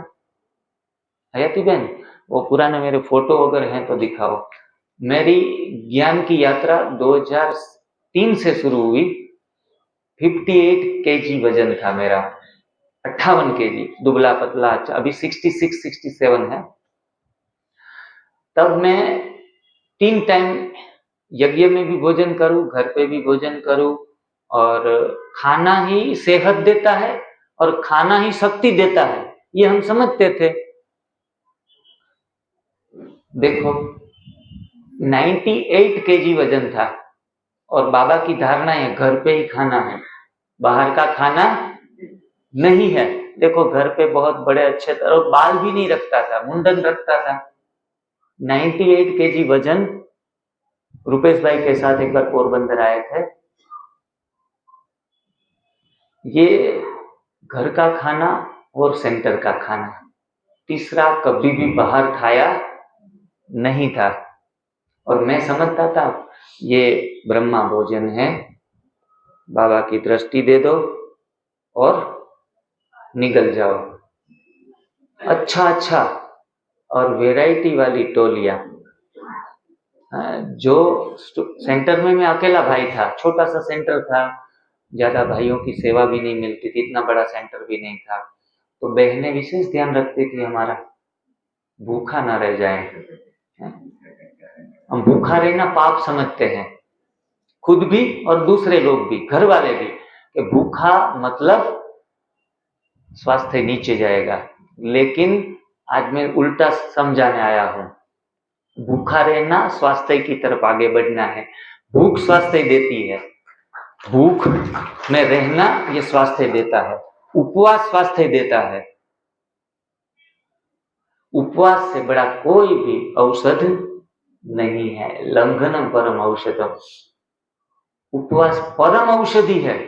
हयाती बहन, वो पुराने मेरे फोटो अगर हैं तो दिखाओ। मेरी ज्ञान की यात्रा 2003 से शुरू हुई। 58 केजी वजन था मेरा, 58 केजी, दुबला पतला, अभी 66 67 है। तब मैं 3 टाइम यज्ञ में भी भोजन करूं, घर पे भी भोजन करूं, और खाना ही सेहत देता है और खाना ही शक्ति देता है, ये हम समझते थे। देखो 98 केजी वजन था और बाबा की धारणा है घर पे ही खाना है, बाहर का खाना नहीं है। देखो घर पे बहुत बड़े अच्छे तरह बाल भी नहीं रखता था, मुंडन रखता था। 98 केजी वजन, रुपेश भाई के साथ एक बार पोरबंदर आए थे। ये घर का खाना और सेंटर का खाना, तीसरा कभी भी बाहर खाया नहीं था। और मैं समझता था ये ब्रह्मा भोजन है, बाबा की दृष्टि दे दो और निकल जाओ। अच्छा और वैरायटी वाली टोलियां। जो सेंटर में मैं अकेला भाई था, छोटा सा सेंटर था, ज्यादा भाइयों की सेवा भी नहीं मिलती थी, इतना बड़ा सेंटर भी नहीं था। तो बहनें विशेष ध्यान रखती थी हमारा, भूखा ना रह जाए। हम भूखा रहना पाप समझते हैं, खुद भी और दूसरे लोग भी, घर वाले भी, कि भूखा मतलब स्वास्थ्य नीचे जाएगा। लेकिन आज मैं उल्टा समझाने आया हूं, भूखा रहना स्वास्थ्य की तरफ आगे बढ़ना है। भूख स्वास्थ्य देती है, भूख में रहना ये स्वास्थ्य देता है, उपवास स्वास्थ्य देता है। उपवास से बड़ा कोई भी औषध नहीं है। लंघनम परम औषधम, उपवास परम औषधि है।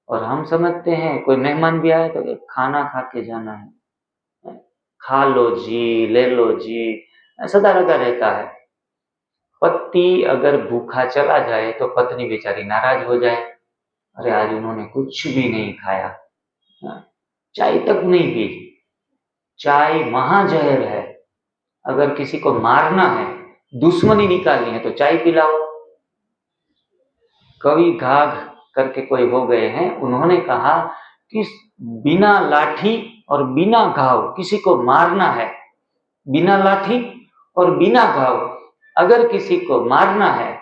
और हम समझते हैं कोई मेहमान भी आए तो खाना खा के जाना है, खा लो जी, ले लो जी, सदा लगा रहता है। पति अगर भूखा चला जाए तो पत्नी बेचारी नाराज हो जाए, अरे आज उन्होंने कुछ भी नहीं खाया, चाय तक नहीं पी। चाय महाजहर है। अगर किसी को मारना है, दुश्मनी निकालनी है तो चाय पिलाओ। कवि घाघ करके कोई हो गए हैं, उन्होंने कहा कि बिना लाठी और बिना घाव किसी को मारना है, बिना लाठी और बिना घाव अगर किसी को मारना है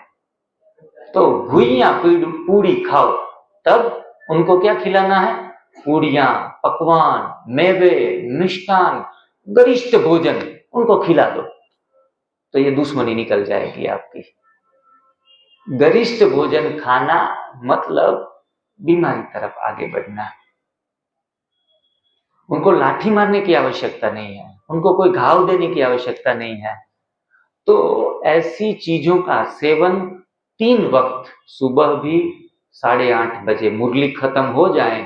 तो भुइयां पूड़ी खाओ। तब उनको क्या खिलाना है? पूड़ियां, पकवान, मेवे, मिष्टान, गरिष्ठ भोजन उनको खिला दो, तो ये दुश्मनी निकल जाएगी आपकी। गरिष्ठ भोजन खाना मतलब बीमारी तरफ आगे बढ़ना। उनको लाठी मारने की आवश्यकता नहीं है, उनको कोई घाव देने की आवश्यकता नहीं है। तो ऐसी चीजों का सेवन 3 वक्त, सुबह भी 8:30 बजे मुरली खत्म हो जाए,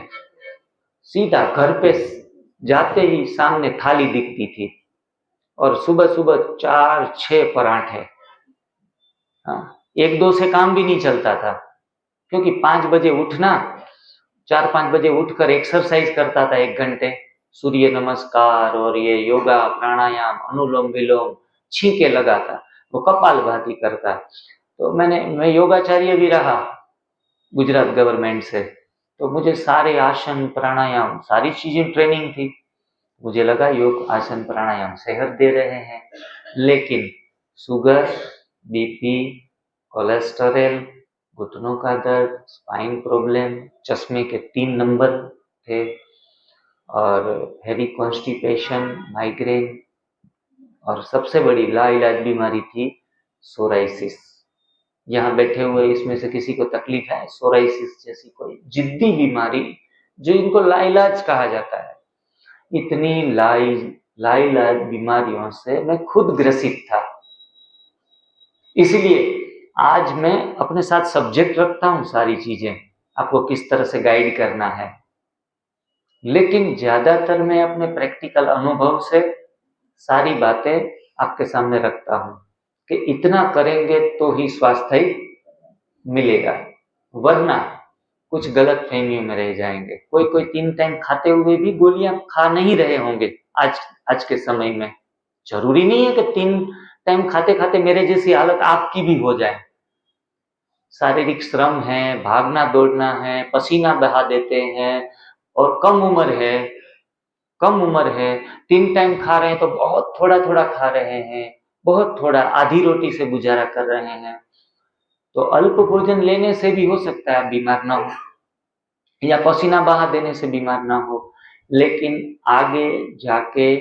सीधा घर पे जाते ही सामने थाली दिखती थी और सुबह सुबह 4-6 पराठे। हाँ, 1-2 से काम भी नहीं चलता था, क्योंकि 5 बजे उठना, 4-5 बजे उठकर एक्सरसाइज करता था 1 घंटे, सूर्य नमस्कार और ये योगा प्राणायाम अनुलोम विलोम छींके लगाता, वो कपालभाति करता। तो मैं योगाचार्य भी रहा गुजरात गवर्नमेंट से, तो मुझे सारे आसन प्राणायाम सारी चीजें ट्रेनिंग थी। मुझे लगा योग आसन प्राणायाम सेहत दे रहे हैं, लेकिन शुगर, बीपी, कोलेस्टेरॉल, घुटनों का दर्द, स्पाइन प्रॉब्लम, चश्मे के 3 नंबर थे, और हेवी कॉन्स्टिपेशन, माइग्रेन, और सबसे बड़ी लाइलाज बीमारी थी सोराइसिस। यहाँ बैठे हुए इसमें से किसी को तकलीफ है सोराइसिस जैसी कोई जिद्दी बीमारी जो इनको लाइलाज कहा जाता है। इतनी लाइलाज बीमारियों से मैं खुद ग्रसित था, इसलिए आज मैं अपने साथ सब्जेक्ट रखता हूं, सारी चीजें आपको किस तरह से गाइड करना है, लेकिन ज्यादातर मैं अपने प्रैक्टिकल अनुभव से सारी बातें आपके सामने रखता हूं कि इतना करेंगे तो ही स्वास्थ्य मिलेगा, वरना कुछ गलत फहमियों में रह जाएंगे। कोई कोई 3 टाइम खाते हुए भी गोलियां खा नहीं रहे होंगे आज के समय में। जरूरी नहीं है कि 3 टाइम खाते खाते मेरे जैसी हालत आपकी भी हो जाए। शारीरिक श्रम है, भागना दौड़ना है, पसीना बहा देते हैं, और कम उम्र है, 3 टाइम खा रहे हैं तो बहुत थोड़ा थोड़ा खा रहे हैं, बहुत थोड़ा, आधी रोटी से गुजारा कर रहे हैं। तो अल्प भोजन लेने से भी हो सकता है आप बीमार ना हो, या पसीना बहा देने से बीमार ना हो, लेकिन आगे जाके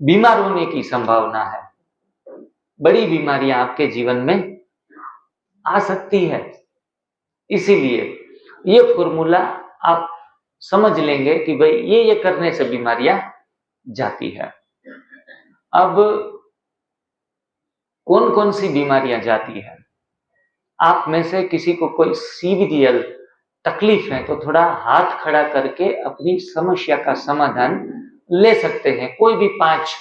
बीमार होने की संभावना है। बड़ी बीमारियां आपके जीवन में आ सकती है। इसीलिए ये फॉर्मूला आप समझ लेंगे कि भाई ये करने से बीमारियां जाती है। अब कौन कौन सी बीमारियां जाती है? आप में से किसी को कोई सीवियर तकलीफ है तो थोड़ा हाथ खड़ा करके अपनी समस्या का समाधान ले सकते हैं। कोई भी 5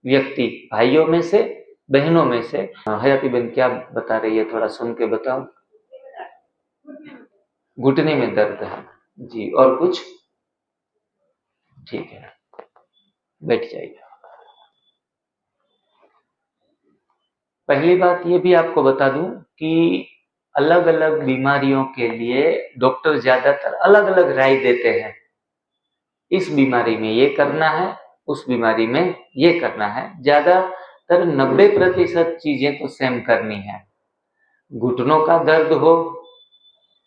व्यक्ति, भाइयों में से, बहनों में से। हयाती बहन क्या बता रही है, थोड़ा सुन के बताओ। घुटने में दर्द है जी, और कुछ? ठीक है, बैठ जाइए। पहली बात ये भी आपको बता दूं कि अलग अलग बीमारियों के लिए डॉक्टर ज्यादातर अलग अलग राय देते हैं। इस बीमारी में ये करना है, उस बीमारी में ये करना है। ज्यादातर 90% चीजें तो सेम करनी है। घुटनों का दर्द हो,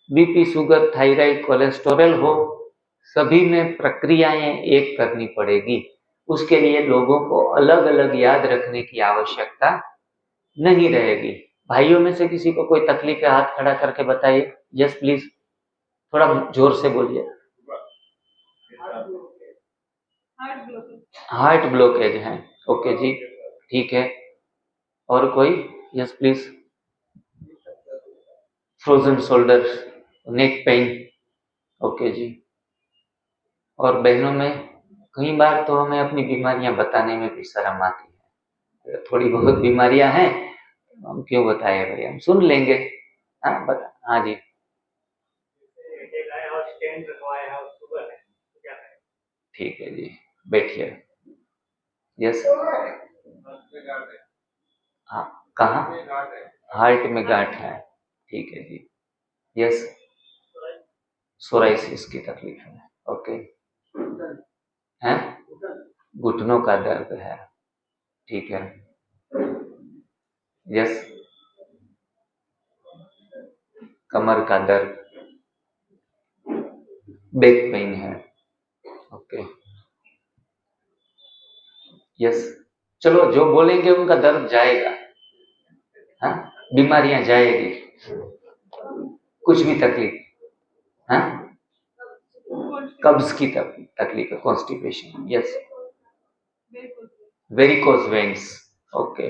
बीपी, शुगर, थायराइड, कोलेस्टेरॉल हो, सभी में प्रक्रियाएं एक करनी पड़ेगी। उसके लिए लोगों को अलग अलग याद रखने की आवश्यकता नहीं रहेगी। भाइयों में से किसी को कोई तकलीफ है, हाथ खड़ा करके बताइए। यस प्लीज, थोड़ा जोर से बोलिए। हार्ट ब्लॉकेज है, ओके जी, ठीक है। और कोई? Yes please. Frozen shoulder, neck pain, okay ji. और बहनों में कई बार तो हमें अपनी बीमारियां बताने में भी शर्म आती है। थोड़ी बहुत बीमारियां हैं, हम क्यों बताए भाई, हम सुन लेंगे। हाँ बता, हाँ जी। ठीक है जी, बैठिए। यस, हाँ, कहाँ? हार्ट में गांठ है, ठीक है जी। यस, सोराइसिस की तकलीफ है, ओके। हैं? घुटनों का दर्द है, ठीक है। यस, कमर का दर्द, बैक पेन है, ओके। यस, चलो जो बोलेंगे उनका दर्द जाएगा, हाँ, बीमारियां जाएगी। कुछ भी तकलीफ, हाँ, कब्ज की तकलीफ है, constipation, yes, varicose veins, okay.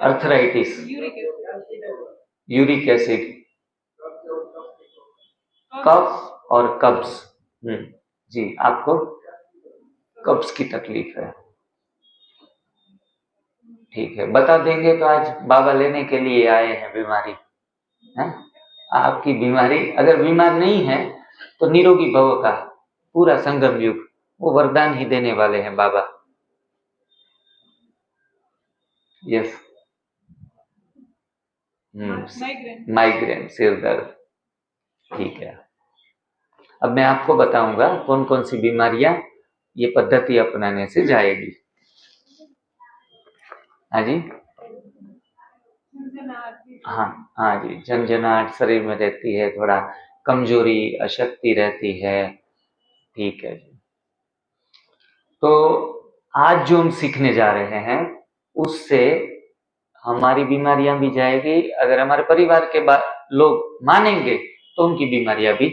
Arthritis, uric acid, कफ और कब्ज, जी, आपको कब्ज की तकलीफ है, ठीक है। बता देंगे तो आज बाबा लेने के लिए आए हैं बीमारी, है? आपकी बीमारी, अगर बीमार नहीं है तो निरोगी भव का पूरा संगम युग, वो वरदान ही देने वाले हैं बाबा। यस, माइग्रेन, सिर दर्द, ठीक है। अब मैं आपको बताऊंगा कौन कौन सी बीमारियां ये पद्धति अपनाने से जाएगी। हाँ जी, हाँ जी, झंझनाहट शरीर में रहती है, थोड़ा कमजोरी, अशक्ति रहती है, ठीक है जी। तो आज जो हम सीखने जा रहे हैं उससे हमारी बीमारियां भी जाएगी। अगर हमारे परिवार के लोग मानेंगे तो उनकी बीमारियां भी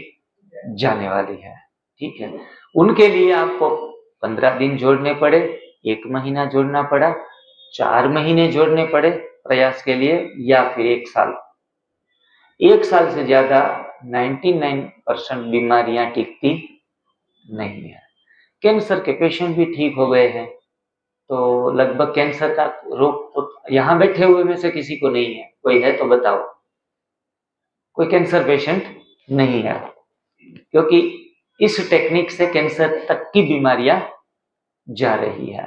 जाने वाली है। ठीक है, उनके लिए आपको 15 दिन जोड़ने पड़े, 1 महीना जोड़ना पड़ा, 4 महीने जोड़ने पड़े प्रयास के लिए, या फिर 1 साल। 1 साल से ज्यादा 99% बीमारियां टिकती नहीं है। कैंसर के पेशेंट भी ठीक हो गए हैं, तो लगभग कैंसर का रोग तो यहाँ बैठे हुए में से किसी को नहीं है। कोई है तो बताओ, कोई कैंसर पेशेंट नहीं है, क्योंकि इस टेक्निक से कैंसर तक की बीमारियां जा रही है।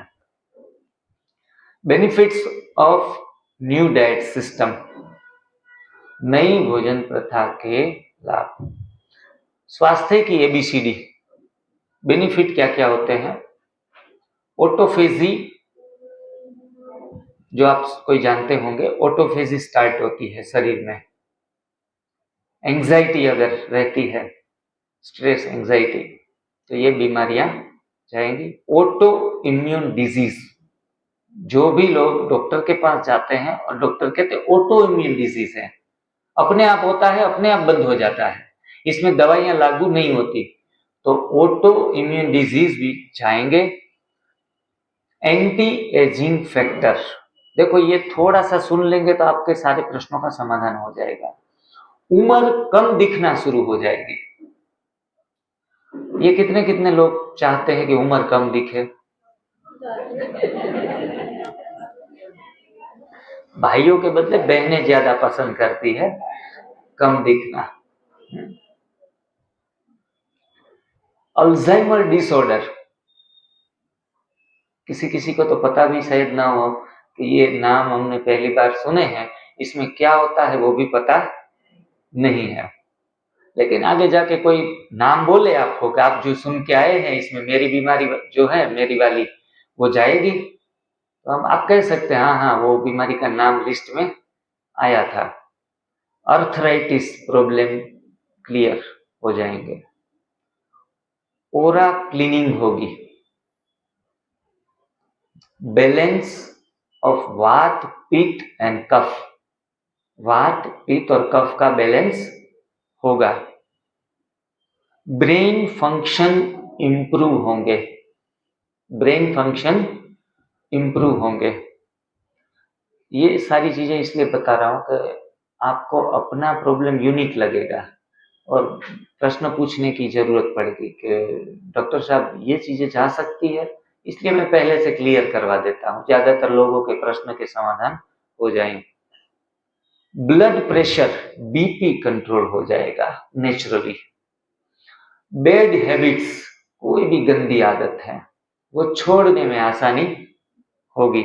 Benefits of new diet system, नई भोजन प्रथा के लाभ। स्वास्थ्य की ABCD बेनिफिट क्या क्या होते हैं? ऑटोफेजी, जो आप कोई जानते होंगे, ऑटोफेजी स्टार्ट होती है शरीर में। एंजाइटी अगर रहती है, स्ट्रेस, एंजाइटी, तो ये बीमारियां जाएंगी। ऑटो इम्यून डिजीज, जो भी लोग डॉक्टर के पास जाते हैं और डॉक्टर कहते हैं ऑटो इम्यून डिजीज है, अपने आप होता है, अपने आप बंद हो जाता है, इसमें दवाइयां लागू नहीं होती, तो ऑटो इम्यून डिजीज भी जाएंगे। एंटी एजिंग फैक्टर, देखो ये थोड़ा सा सुन लेंगे तो आपके सारे प्रश्नों का समाधान हो जाएगा। उम्र कम दिखना शुरू हो जाएगी। ये कितने कितने लोग चाहते हैं कि उम्र कम दिखे? भाइयों के बदले बहनें ज्यादा पसंद करती है कम दिखना। अल्जाइमर डिसऑर्डर, किसी किसी को तो पता भी शायद ना हो कि ये नाम हमने पहली बार सुने हैं, इसमें क्या होता है वो भी पता नहीं है, लेकिन आगे जाके कोई नाम बोले आपको कि आप जो सुन के आए हैं इसमें मेरी बीमारी जो है, मेरी वाली, वो जाएगी, तो हम आप कह सकते हैं हाँ हाँ वो बीमारी का नाम लिस्ट में आया था। अर्थराइटिस प्रॉब्लम क्लियर हो जाएंगे। ओरा क्लीनिंग होगी। बैलेंस ऑफ वात, पित्त एंड कफ, वात, पित्त और कफ का बैलेंस होगा। ब्रेन फंक्शन इंप्रूव होंगे, ब्रेन फंक्शन इंप्रूव होंगे। ये सारी चीजें इसलिए बता रहा हूं कि आपको अपना प्रॉब्लम यूनिक लगेगा और प्रश्न पूछने की जरूरत पड़ेगी कि डॉक्टर साहब ये चीजें जा सकती है, इसलिए मैं पहले से क्लियर करवा देता हूं, ज्यादातर लोगों के प्रश्न के समाधान हो जाएंगे। ब्लड प्रेशर, BP कंट्रोल हो जाएगा नेचुरली। बैड हैबिट्स, कोई भी गंदी आदत है वो छोड़ने में आसानी होगी।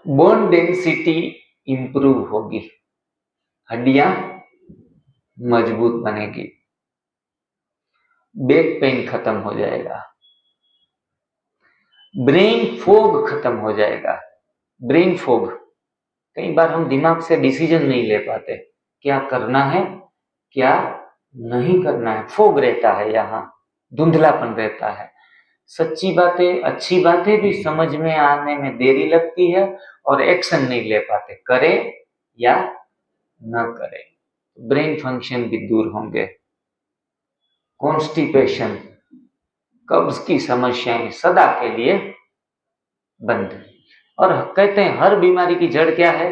बोन डेंसिटी इंप्रूव होगी, हड्डियां मजबूत बनेगी। बैक पेन खत्म हो जाएगा। ब्रेन फोग खत्म हो जाएगा। ब्रेन फोग, कई बार हम दिमाग से डिसीजन नहीं ले पाते, क्या करना है क्या नहीं करना है, फोग रहता है, यहाँ धुंधलापन रहता है। सच्ची बातें, अच्छी बातें भी समझ में आने में देरी लगती है और एक्शन नहीं ले पाते, करें या न करें। ब्रेन फंक्शन भी दूर होंगे। कॉन्स्टिपेशन, कब्ज की समस्याएं सदा के लिए बंद। और कहते हैं हर बीमारी की जड़ क्या है?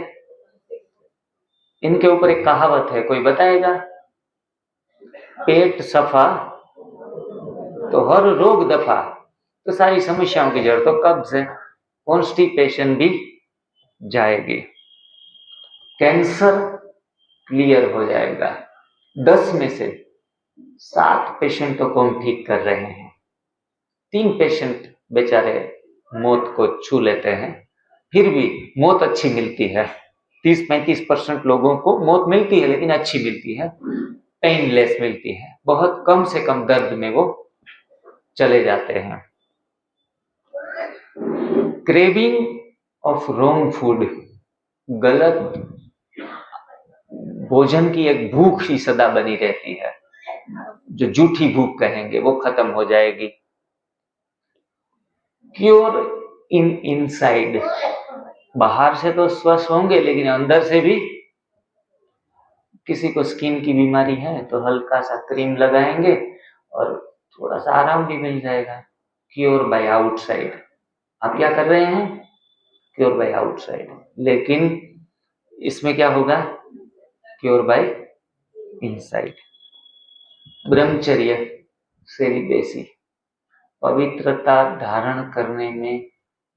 इनके ऊपर एक कहावत है, कोई बताएगा? पेट सफा तो हर रोग दफा, तो सारी समस्याओं की जड़ तो कब्ज है, कॉन्स्टिपेशन भी जाएगी। कैंसर क्लियर हो जाएगा। 10 में से 7 पेशेंटों को हम ठीक कर रहे हैं, 3 पेशेंट बेचारे मौत को छू लेते हैं, फिर भी मौत अच्छी मिलती है। 30-35% लोगों को मौत मिलती है लेकिन अच्छी मिलती है, पेनलेस मिलती है, बहुत कम से कम दर्द में वो चले जाते हैं। क्रेविंग ऑफ रॉन्ग फूड, गलत भोजन की एक भूख ही सदा बनी रहती है, जो झूठी भूख कहेंगे, वो खत्म हो जाएगी। क्योर इन इनसाइड, बाहर से तो स्वस्थ होंगे लेकिन अंदर से भी किसी को स्किन की बीमारी है तो हल्का सा क्रीम लगाएंगे और थोड़ा सा आराम भी मिल जाएगा। क्योर बाय आउटसाइड, आप क्या कर रहे हैं? Cure by outside. लेकिन इसमें क्या होगा? Cure by inside. ब्रह्मचर्य, सेलिबेसी, पवित्रता धारण करने में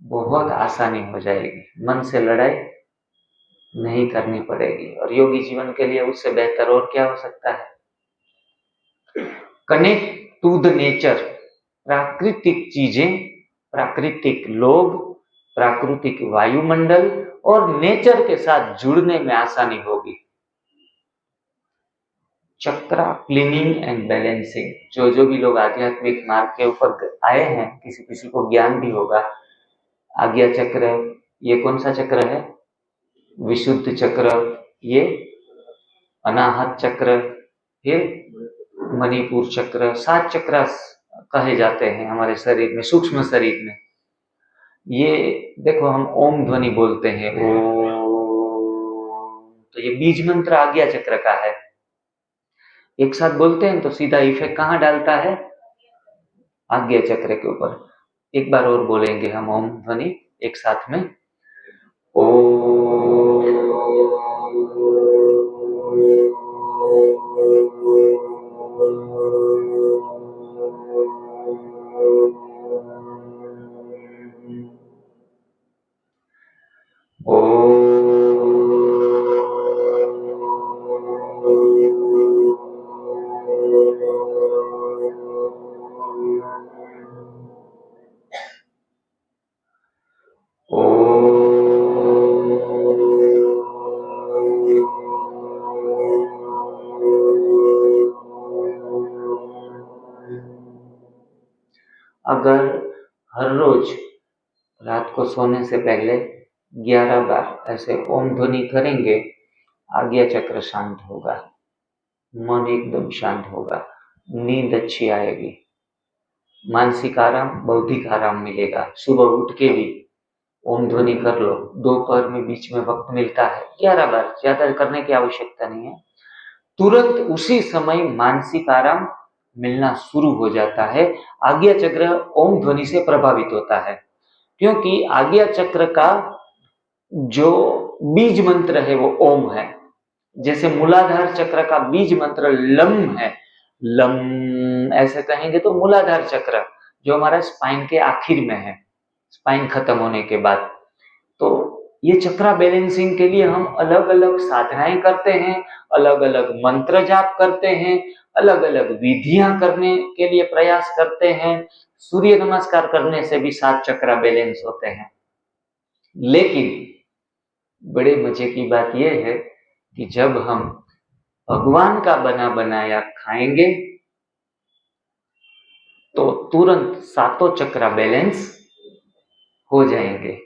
बहुत आसानी हो जाएगी। मन से लड़ाई नहीं करनी पड़ेगी और योगी जीवन के लिए उससे बेहतर और क्या हो सकता है? कनेक्ट टू द नेचर, प्राकृतिक चीजें, प्राकृतिक लोग, प्राकृतिक वायुमंडल और नेचर के साथ जुड़ने में आसानी होगी। चक्रा क्लीनिंग एंड बैलेंसिंग, जो भी लोग आध्यात्मिक मार्ग के ऊपर आए हैं, किसी किसी को ज्ञान भी होगा। आज्ञा चक्र, ये कौन सा चक्र है? विशुद्ध चक्र, ये अनाहत चक्र, फिर मणिपुर चक्र। 7 चक्र कहे जाते हैं हमारे शरीर में, सूक्ष्म शरीर में। ये देखो, हम ओम ध्वनि बोलते हैं, ओ, तो ये बीज मंत्र आज्ञा चक्र का है। एक साथ बोलते हैं तो सीधा इफेक्ट कहाँ डालता है? आज्ञा चक्र के ऊपर। एक बार और बोलेंगे हम ओम ध्वनि एक साथ में, ओ। अगर हर रोज रात को सोने से पहले 11 बार ऐसे ओम ध्वनि करेंगे, आज्ञा चक्र शांत होगा, मन एकदम शांत होगा, नींद अच्छी आएगी, मानसिक आराम, बौद्धिक आराम मिलेगा। सुबह उठ के भी ओम ध्वनि कर लो, दोपहर में बीच में वक्त मिलता है 11 बार, ज्यादा करने की आवश्यकता नहीं है। तुरंत उसी समय मानसिक आराम मिलना शुरू हो जाता है। आज्ञा चक्र ओम ध्वनि से प्रभावित होता है, क्योंकि आज्ञा चक्र का जो बीज मंत्र है वो ओम है। जैसे मूलाधार चक्र का बीज मंत्र लम है, लम ऐसे कहेंगे तो मूलाधार चक्र जो हमारा स्पाइन के आखिर में है, स्पाइन खत्म होने के बाद। तो ये चक्रा बैलेंसिंग के लिए हम अलग अलग साधनाएं करते हैं, अलग अलग मंत्र जाप करते हैं, अलग अलग विधियां करने के लिए प्रयास करते हैं। सूर्य नमस्कार करने से भी 7 चक्रा बैलेंस होते हैं। लेकिन बड़े मजे की बात यह है कि जब हम भगवान का बना बनाया खाएंगे तो तुरंत 7 चक्रा बैलेंस हो जाएंगे।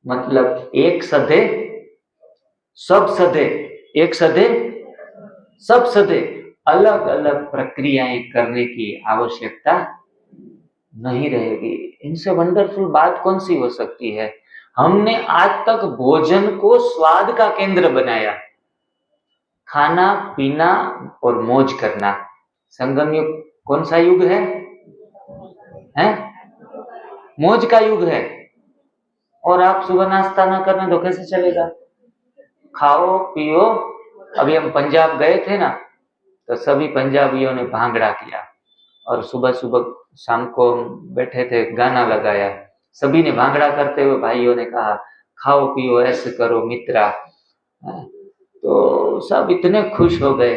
मतलब एक सधे सब सधे, एक सधे सब सधे, अलग अलग प्रक्रियाएं करने की आवश्यकता नहीं रहेगी। इनसे वंडरफुल बात कौन सी हो सकती है? हमने आज तक भोजन को स्वाद का केंद्र बनाया, खाना पीना और मौज करना। संगम युग कौन सा युग है? मौज का युग है। और आप सुबह नाश्ता ना करना तो कैसे चलेगा? खाओ पियो। अभी हम पंजाब गए थे ना, तो सभी पंजाबियों ने भांगड़ा किया और सुबह सुबह शाम को बैठे थे, गाना लगाया, सभी ने भांगड़ा करते हुए भाइयों ने कहा खाओ पियो ऐसे करो मित्रा। तो सब इतने खुश हो गए,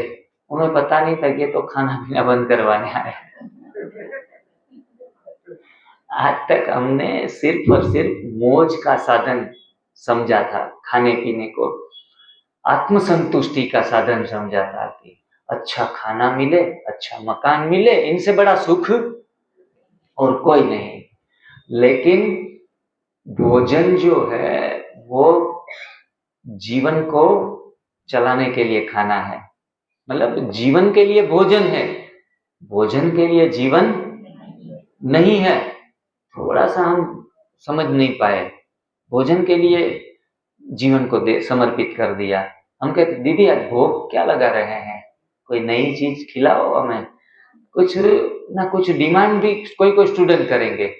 उन्हें पता नहीं था कि ये तो खाना पीना बंद करवाने आए। आज तक हमने सिर्फ और सिर्फ मौज का साधन समझा था, खाने पीने को आत्मसंतुष्टि का साधन समझा था कि अच्छा खाना मिले, अच्छा मकान मिले, इनसे बड़ा सुख और कोई नहीं। लेकिन भोजन जो है वो जीवन को चलाने के लिए खाना है, मतलब जीवन के लिए भोजन है, भोजन के लिए जीवन नहीं है। थोड़ा सा हम समझ नहीं पाए, भोजन के लिए जीवन को समर्पित कर दिया। हम कहते दीदी आज भोग क्या लगा रहे हैं, कोई नई चीज खिलाओ हमें। कुछ ना कुछ डिमांड भी कोई कोई स्टूडेंट करेंगे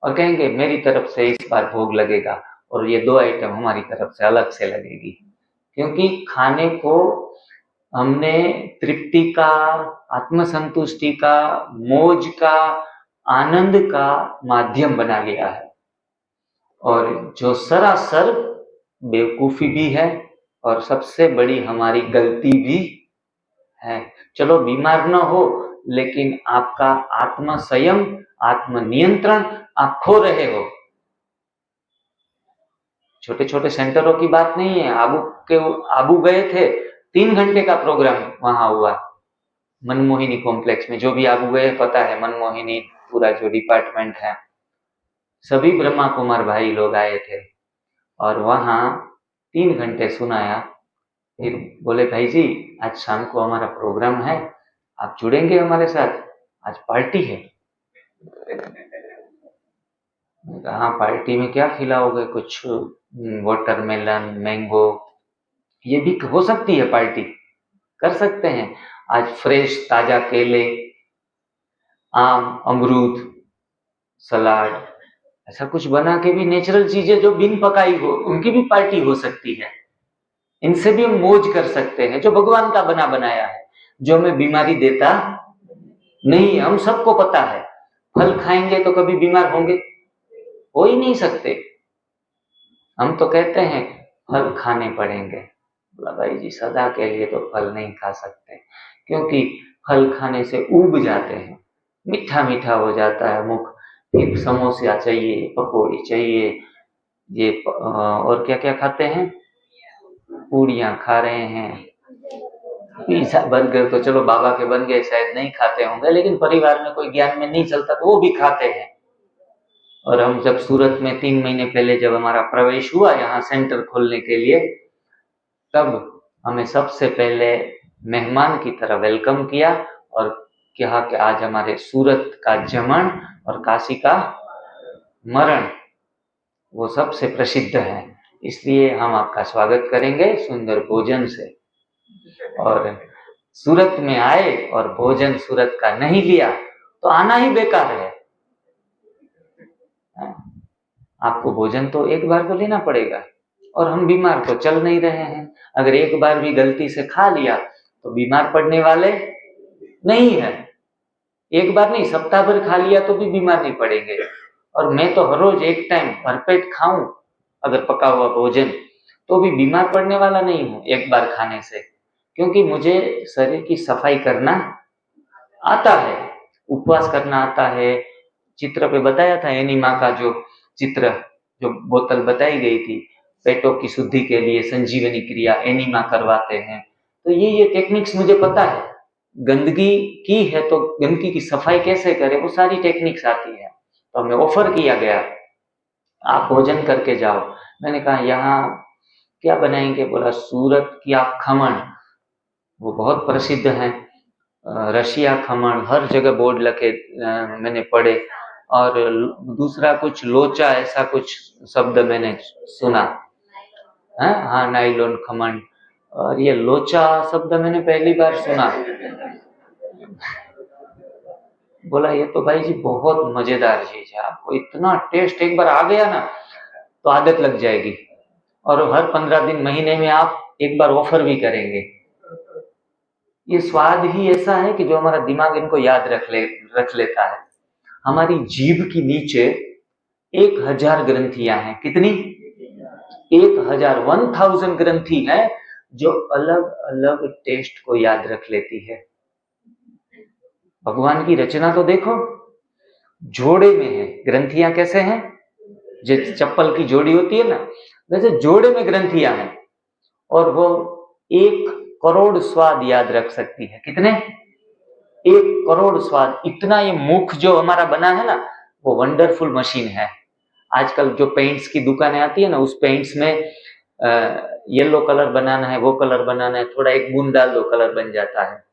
और कहेंगे मेरी तरफ से इस बार भोग लगेगा और ये 2 आइटम हमारी तरफ से अलग से लगेगी। क्योंकि खाने को हमने तृप्ति का, आत्मसंतुष्टि का, मौज का, आनंद का माध्यम बना लिया है, और जो सरासर बेवकूफी भी है और सबसे बड़ी हमारी गलती भी है। चलो बीमार न हो, लेकिन आपका आत्म संयम, आत्म नियंत्रण आप खो रहे हो। छोटे छोटे सेंटरों की बात नहीं है, आबू गए थे, 3 घंटे का प्रोग्राम वहां हुआ मनमोहिनी कॉम्प्लेक्स में। जो भी आबू गए पता है, मनमोहिनी पूरा जो डिपार्टमेंट है, सभी ब्रह्मा कुमार भाई लोग आए थे और वहां 3 घंटे सुनाया। फिर बोले भाई जी आज शाम को हमारा प्रोग्राम है, आप जुड़ेंगे हमारे साथ, आज पार्टी है। हाँ, पार्टी में क्या खिलाओगे, कुछ वाटरमेलन, मैंगो, ये भी हो सकती है पार्टी, कर सकते हैं। आज फ्रेश ताजा केले, आम, अमरूद, सलाद, ऐसा कुछ बना के भी, नेचुरल चीजें जो बिन पकाई हो उनकी भी पार्टी हो सकती है। इनसे भी हम मौज कर सकते हैं, जो भगवान का बना बनाया है, जो हमें बीमारी देता नहीं। हम सबको पता है फल खाएंगे तो कभी बीमार होंगे, हो ही नहीं सकते। हम तो कहते हैं फल खाने पड़ेंगे। बोला भाई जी सदा के लिए तो फल नहीं खा सकते, क्योंकि फल खाने से उब जाते हैं, मीठा मीठा हो जाता है मुख, फिर समोसा चाहिए, पकौड़ी चाहिए, ये और क्या क्या खाते हैं, पूड़ियाँ खा रहे हैं, पिज्जा बर्गर तो चलो बाबा के बन गए, शायद नहीं खाते होंगे, लेकिन परिवार में कोई ज्ञान में नहीं चलता तो वो भी खाते हैं। और हम जब सूरत में 3 महीने पहले जब हमारा प्रवेश हुआ यहाँ सेंटर खोलने के लिए, तब हमें सबसे पहले मेहमान की तरह वेलकम किया और कहा कि आज हमारे सूरत का जमन और काशी का मरण वो सबसे प्रसिद्ध है, इसलिए हम आपका स्वागत करेंगे सुंदर भोजन से। और सूरत में आए और भोजन सूरत का नहीं लिया तो आना ही बेकार है। आपको भोजन तो एक बार तो लेना पड़ेगा, और हम बीमार तो चल नहीं रहे हैं। अगर एक बार भी गलती से खा लिया तो बीमार पड़ने वाले नहीं है। एक बार नहीं, सप्ताह भर खा लिया तो भी बीमार नहीं पड़ेंगे। और मैं तो हर रोज एक टाइम भरपेट खाऊं अगर पका हुआ भोजन तो भी बीमार पड़ने वाला नहीं हूं एक बार खाने से, क्योंकि मुझे शरीर की सफाई करना आता है, उपवास करना आता है। चित्र पे बताया था एनीमा का जो चित्र, जो बोतल बताई गई थी, पेटों की शुद्धि के लिए संजीवनी क्रिया एनीमा करवाते हैं। तो ये टेक्निक्स मुझे पता है। गंदगी की है तो गंदगी की सफाई कैसे करें, वो सारी टेक्निक्स आती है। तो हमें ऑफर किया गया आप भोजन करके जाओ। मैंने कहा यहाँ क्या बनाएंगे, बोला सूरत की आप खमण, वो बहुत प्रसिद्ध है, रशिया खमण, हर जगह बोर्ड लगे मैंने पढ़े। और दूसरा कुछ लोचा, ऐसा कुछ शब्द मैंने सुना है, हाँ नाइलोन खमण, और ये लोचा शब्द मैंने पहली बार सुना। बोला ये तो भाई जी बहुत मजेदार चीज है, आपको इतना टेस्ट एक बार आ गया ना तो आदत लग जाएगी, और हर 15 दिन महीने में आप एक बार ऑफर भी करेंगे। ये स्वाद ही ऐसा है कि जो हमारा दिमाग इनको याद रख लेता है। हमारी जीभ की नीचे 1000 ग्रंथियां हैं। कितनी? 1000 ग्रंथि है जो अलग अलग टेस्ट को याद रख लेती है। भगवान की रचना तो देखो, जोड़े में है। ग्रंथियां कैसे हैं, जैसे चप्पल की जोड़ी होती है ना, वैसे जोड़े में ग्रंथियां हैं, और वो 1 करोड़ स्वाद याद रख सकती है। कितने? 1 करोड़ स्वाद। इतना ये मुख जो हमारा बना है ना, वो वंडरफुल मशीन है। आजकल जो पेंट्स की दुकानें आती है ना, उस पेंट्स में येलो कलर बनाना है, वो कलर बनाना है, थोड़ा एक बूंद डाल दो कलर बन जाता है।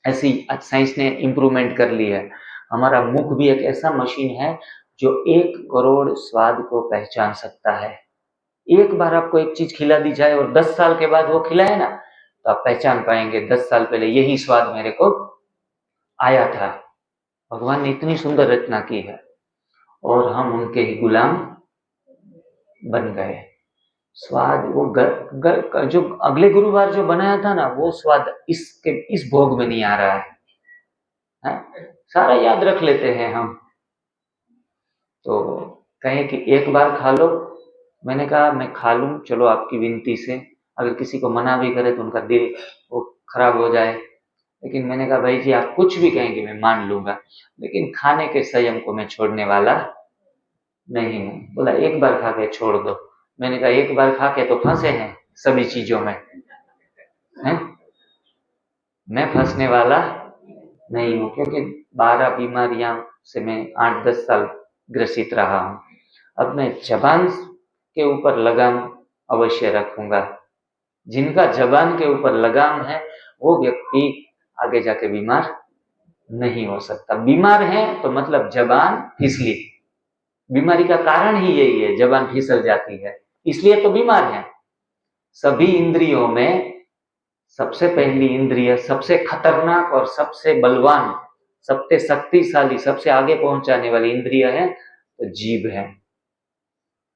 ऐसी आज साइंस ने इम्प्रूवमेंट कर ली है। हमारा मुख भी एक ऐसा मशीन है जो 1 करोड़ स्वाद को पहचान सकता है। एक बार आपको एक चीज खिला दी जाए और 10 साल के बाद वो खिलाए ना, तो आप पहचान पाएंगे 10 साल पहले यही स्वाद मेरे को आया था। भगवान ने इतनी सुंदर रचना की है और हम उनके ही गुलाम बन गए। स्वाद वो जो अगले गुरुवार जो बनाया था ना, वो स्वाद इस भोग में नहीं आ रहा है? सारा याद रख लेते हैं हम। तो कहें कि एक बार खा लो, मैंने कहा मैं खा लूं, चलो आपकी विनती से। अगर किसी को मना भी करे तो उनका दिल वो खराब हो जाए, लेकिन मैंने कहा भाई जी आप कुछ भी कहेंगे मैं मान लूंगा, लेकिन खाने के संयम को मैं छोड़ने वाला नहीं हूं। बोला एक बार खा के छोड़ दो। मैंने कहा एक बार खा के तो फंसे हैं सभी चीजों में, हैं? मैं फंसने वाला नहीं हूं, क्योंकि 12 बीमारियां से मैं 8-10 साल ग्रसित रहा हूं। अब मैं जबान के ऊपर लगाम अवश्य रखूंगा। जिनका जबान के ऊपर लगाम है वो व्यक्ति आगे जाके बीमार नहीं हो सकता। बीमार है तो मतलब जबान फिसली, बीमारी का कारण ही यही है, जबान फिसल जाती है, इसलिए तो बीमार है। सभी इंद्रियों में सबसे पहली इंद्रिय, सबसे खतरनाक और सबसे बलवान, सबसे शक्तिशाली, सबसे आगे पहुंचाने वाली इंद्रिय है तो जीभ है।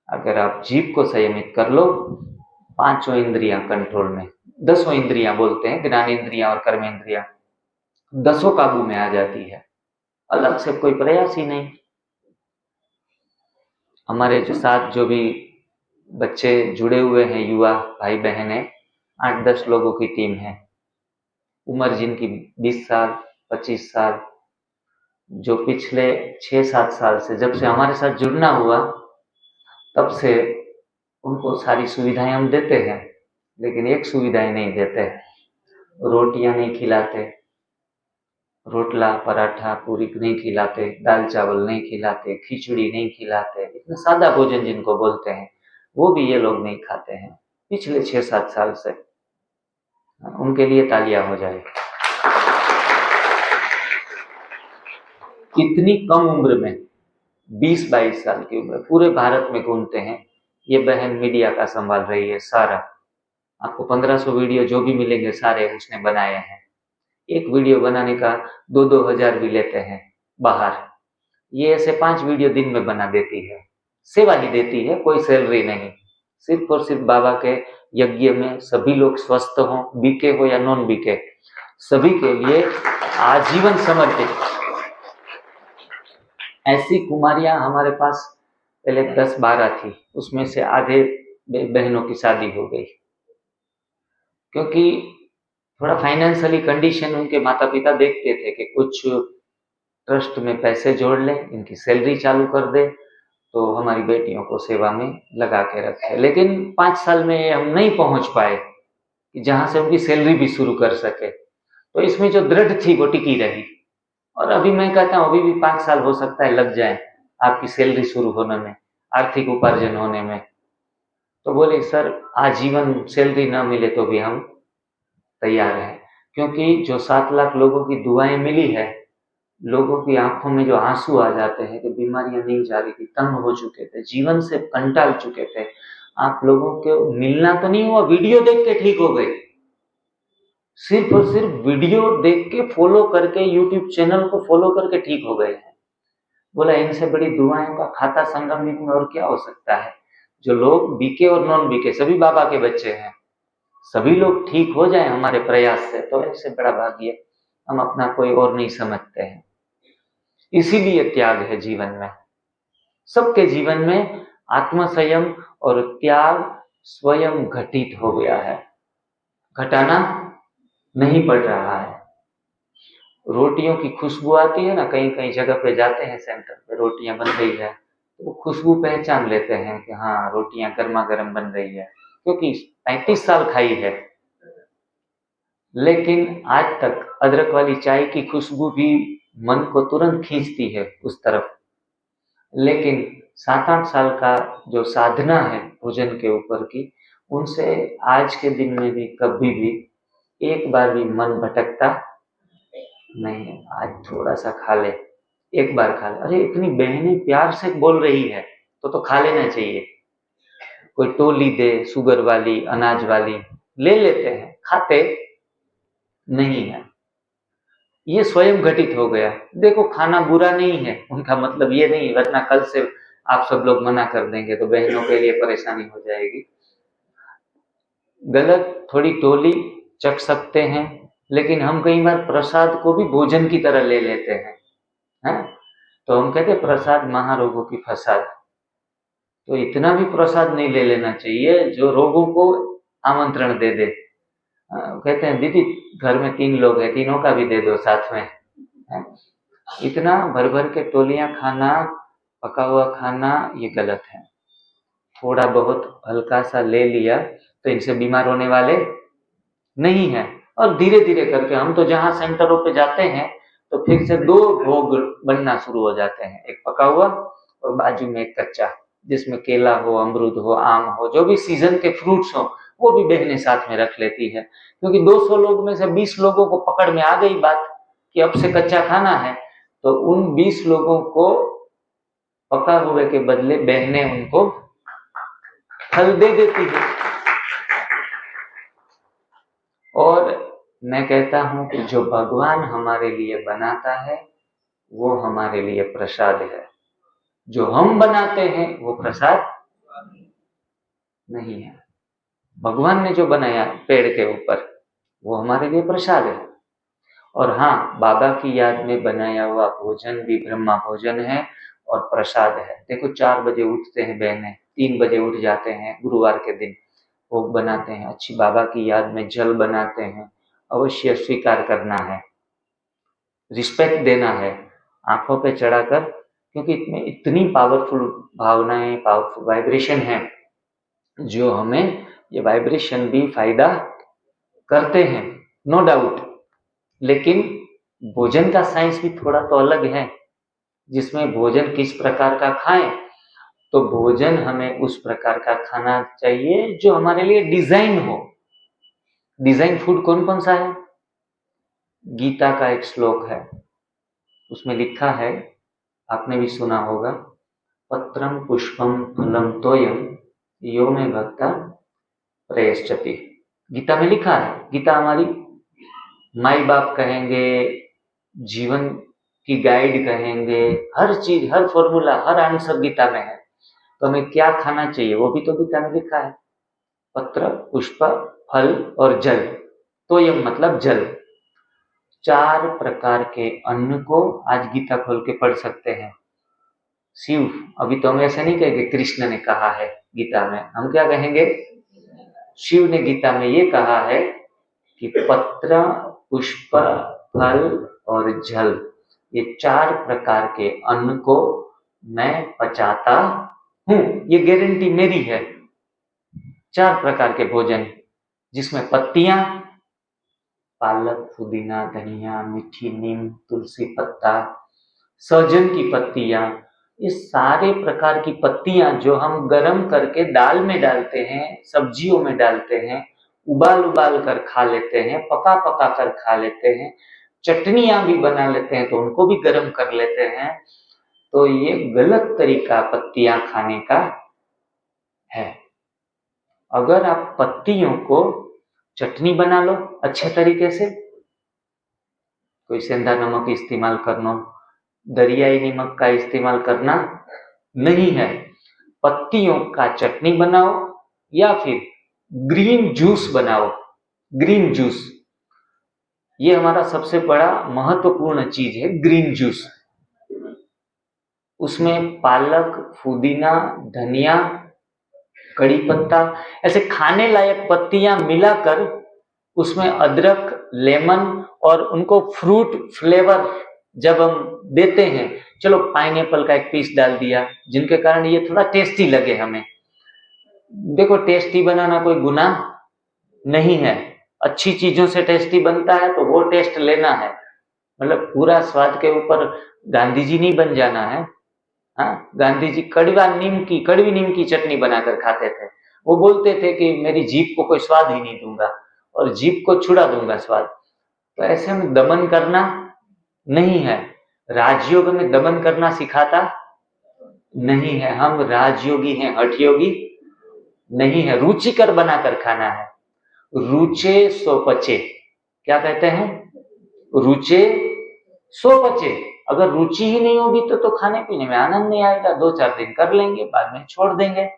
अगर आप जीभ को संयमित कर लो, 5 इंद्रियां कंट्रोल में, 10 इंद्रियां बोलते हैं, ज्ञान इंद्रियां और कर्म इंद्रियां, 10 काबू में आ जाती है। अलग से कोई प्रयास ही नहीं। हमारे जो साथ जो भी बच्चे जुड़े हुए हैं, युवा भाई बहन है, 8-10 लोगों की टीम है। उम्र जिनकी 20 साल 25 साल, जो पिछले 6-7 साल से जब से हमारे साथ जुड़ना हुआ तब से उनको सारी सुविधाएं हम देते हैं, लेकिन एक सुविधाएं नहीं देते, रोटियां नहीं खिलाते, रोटला पराठा पूरी नहीं खिलाते, दाल चावल नहीं खिलाते, खिचड़ी नहीं खिलाते, इतना सादा भोजन जिनको बोलते हैं वो भी ये लोग नहीं खाते हैं पिछले 6-7 साल से। उनके लिए तालियां हो जाए। इतनी कम उम्र में 20-22 साल की उम्र, पूरे भारत में घूमते हैं। ये बहन मीडिया का संभाल रही है सारा। आपको 1500 वीडियो जो भी मिलेंगे सारे उसने बनाए हैं। एक वीडियो बनाने का 2-2 हजार भी लेते हैं बाहर। ये ऐसे 5 वीडियो दिन में बना देती है, सेवा ही देती है, कोई सैलरी नहीं, सिर्फ और सिर्फ बाबा के यज्ञ में सभी लोग स्वस्थ हों, बीके हो या नॉन बीके, सभी के लिए आजीवन समर्पित। ऐसी कुमारियां हमारे पास पहले 10-12 थी, उसमें से आधे बहनों की शादी हो गई, क्योंकि थोड़ा फाइनेंशियली कंडीशन उनके माता पिता देखते थे कि कुछ ट्रस्ट में पैसे जोड़ लें, इनकी सैलरी चालू कर दे तो हमारी बेटियों को सेवा में लगा के रखे। लेकिन 5 साल में हम नहीं पहुंच पाए कि जहां से उनकी सैलरी भी शुरू कर सके, तो इसमें जो दृढ़ थी वो टिकी रही। और अभी मैं कहता हूं अभी भी 5 साल हो सकता है लग जाए आपकी सैलरी शुरू होने में, आर्थिक उपार्जन होने में। तो बोले सर आजीवन सैलरी ना मिले तो भी हम तैयार हैं, क्योंकि जो 7 लाख लोगों की दुआएं मिली है, लोगों की आंखों में जो आंसू आ जाते हैं कि बीमारियां नहीं जा रही थी, तंग हो चुके थे, जीवन से कंटाल चुके थे, आप लोगों के मिलना तो नहीं हुआ, वीडियो देख के ठीक हो गए, सिर्फ और सिर्फ वीडियो देख के फॉलो करके, यूट्यूब चैनल को फॉलो करके ठीक हो गए हैं। बोला इनसे बड़ी दुआओं का खाता संगम में और क्या हो सकता है। जो लोग बीके और नॉन बीके सभी बाबा के बच्चे हैं, सभी लोग ठीक हो जाए हमारे प्रयास से, तो ऐसे बड़ा भाग्य हम अपना कोई और नहीं समझते हैं। इसीलिए त्याग है जीवन में, सबके जीवन में आत्म संयम और त्याग स्वयं घटित हो गया है, घटाना नहीं पड़ रहा है। रोटियों की खुशबू आती है ना, कहीं कहीं जगह पे जाते हैं सेंटर पे, रोटियां बन रही है तो वो खुशबू पहचान लेते हैं कि हाँ रोटियां गर्मा गर्म बन रही है, क्योंकि 35 साल खाई है। लेकिन आज तक अदरक वाली चाय की खुशबू भी मन को तुरंत खींचती है उस तरफ। लेकिन 7-8 साल का जो साधना है भोजन के ऊपर की, उनसे आज के दिन में भी कभी भी एक बार भी मन भटकता नहीं है। आज थोड़ा सा खा ले, एक बार खा ले, अरे इतनी बहनें प्यार से बोल रही है तो खा लेना चाहिए। कोई टोली दे शुगर वाली, अनाज वाली, ले लेते हैं, खाते नहीं है। ये स्वयं घटित हो गया। देखो खाना बुरा नहीं है, उनका मतलब ये नहीं, वरना कल से आप सब लोग मना कर देंगे तो बहनों के लिए परेशानी हो जाएगी। गलत थोड़ी टोली चख सकते हैं, लेकिन हम कई बार प्रसाद को भी भोजन की तरह ले लेते हैं। तो हम कहते हैं प्रसाद महारोगों की फसाद। तो इतना भी प्रसाद नहीं ले लेना चाहिए जो रोगों को आमंत्रण दे दे। कहते हैं दीदी घर में 3 लोग हैं, तीनों का भी दे दो साथ में। इतना भर भर के टोलियां खाना, पका हुआ खाना, ये गलत है। थोड़ा बहुत हल्का सा ले लिया तो इनसे बीमार होने वाले नहीं है। और धीरे धीरे करके हम तो जहां सेंटरों पे जाते हैं तो फिर से 2 भोग बनना शुरू हो जाते हैं, एक पका हुआ और बाजू में एक कच्चा, जिसमें केला हो, अमरूद हो, आम हो, जो भी सीजन के फ्रूट्स हो वो भी बहनें साथ में रख लेती है। क्योंकि 200 लोग में से 20 लोगों को पकड़ में आ गई बात कि अब से कच्चा खाना है, तो उन 20 लोगों को पका हुए के बदले बहनें उनको फल दे देती है। और मैं कहता हूं कि जो भगवान हमारे लिए बनाता है वो हमारे लिए प्रसाद है, जो हम बनाते हैं वो प्रसाद नहीं है। भगवान ने जो बनाया पेड़ के ऊपर वो हमारे लिए प्रसाद है। और हाँ, बाबा की याद में बनाया हुआ भोजन भी ब्रह्मा भोजन है और प्रसाद है। देखो 4 बजे उठते हैं बहनें, 3 बजे उठ जाते हैं, गुरुवार के दिन भोग बनाते हैं, अच्छी बाबा की याद में जल बनाते हैं। अवश्य स्वीकार करना है, रिस्पेक्ट देना है, आंखों पे चढ़ाकर, क्योंकि इसमें इतनी पावरफुल भावनाएं, पावरफुल वाइब्रेशन है, जो हमें ये वाइब्रेशन भी फायदा करते हैं, नो डाउट। लेकिन भोजन का साइंस भी थोड़ा तो अलग है, जिसमें भोजन किस प्रकार का खाएं। तो भोजन हमें उस प्रकार का खाना चाहिए जो हमारे लिए डिजाइन हो। डिजाइन फूड कौन कौन सा है? गीता का एक श्लोक है, उसमें लिखा है, आपने भी सुना होगा, पत्रम पुष्पम फलम तोयम यो में भक्ता प्रयश्चति। गीता में लिखा है। गीता हमारी माई बाप कहेंगे, जीवन की गाइड कहेंगे, हर चीज, हर फॉर्मूला, हर आंसर गीता में है। तो हमें क्या खाना चाहिए वो भी तो गीता में लिखा है। पत्र, पुष्प, फल और जल। तो यह मतलब जल, 4 प्रकार के अन्न को आज गीता खोल के पढ़ सकते हैं। शिव, अभी तो हम ऐसे नहीं कहेंगे कृष्ण ने कहा है गीता में, हम क्या कहेंगे? शिव ने गीता में ये कहा है कि पत्र, पुष्प, फल और जल, ये 4 प्रकार के अन्न को मैं पचाता हूं। ये गारंटी मेरी है। 4 प्रकार के भोजन, जिसमें पत्तियां, पालक, पुदीना, धनिया, मीठी नीम, तुलसी पत्ता, सहजन की पत्तियां, ये सारे प्रकार की पत्तियां जो हम गरम करके दाल में डालते हैं, सब्जियों में डालते हैं, उबाल कर खा लेते हैं, पका कर खा लेते हैं, चटनियां भी बना लेते हैं तो उनको भी गरम कर लेते हैं। तो ये गलत तरीका पत्तियां खाने का है। अगर आप पत्तियों को चटनी बना लो अच्छे तरीके से, कोई सेंधा नमक इस्तेमाल करना, दरियाई नमक का इस्तेमाल करना नहीं है। पत्तियों का चटनी बनाओ या फिर ग्रीन जूस बनाओ। ग्रीन जूस, ये हमारा सबसे बड़ा महत्वपूर्ण चीज है, ग्रीन जूस। उसमें पालक, पुदीना, धनिया, कड़ी पत्ता, ऐसे खाने लायक पत्तियां मिलाकर उसमें अदरक, लेमन और उनको फ्रूट फ्लेवर जब हम देते हैं, चलो पाइनएप्पल का एक पीस डाल दिया, जिनके कारण ये थोड़ा टेस्टी लगे हमें। देखो टेस्टी बनाना कोई गुनाह नहीं है, अच्छी चीजों से टेस्टी बनता है तो वो टेस्ट लेना है। मतलब पूरा स्वाद के ऊपर गांधी जी नहीं बन जाना है। हाँ, गांधी जी कड़वी नीम की चटनी बनाकर खाते थे। वो बोलते थे कि मेरी जीभ को कोई स्वाद ही नहीं दूंगा और जीभ को छुड़ा दूंगा स्वाद। तो ऐसे में दमन करना नहीं है। राजयोग में दमन करना सिखाता नहीं है। हम राजयोगी हैं, हठ योगी नहीं है, रुचिकर बनाकर खाना है। रुचे सो पचे, क्या कहते हैं? रुचे सो पचे। अगर रुचि ही नहीं होगी तो खाने पीने में आनंद नहीं आएगा, 2-4 दिन कर लेंगे, बाद में छोड़ देंगे।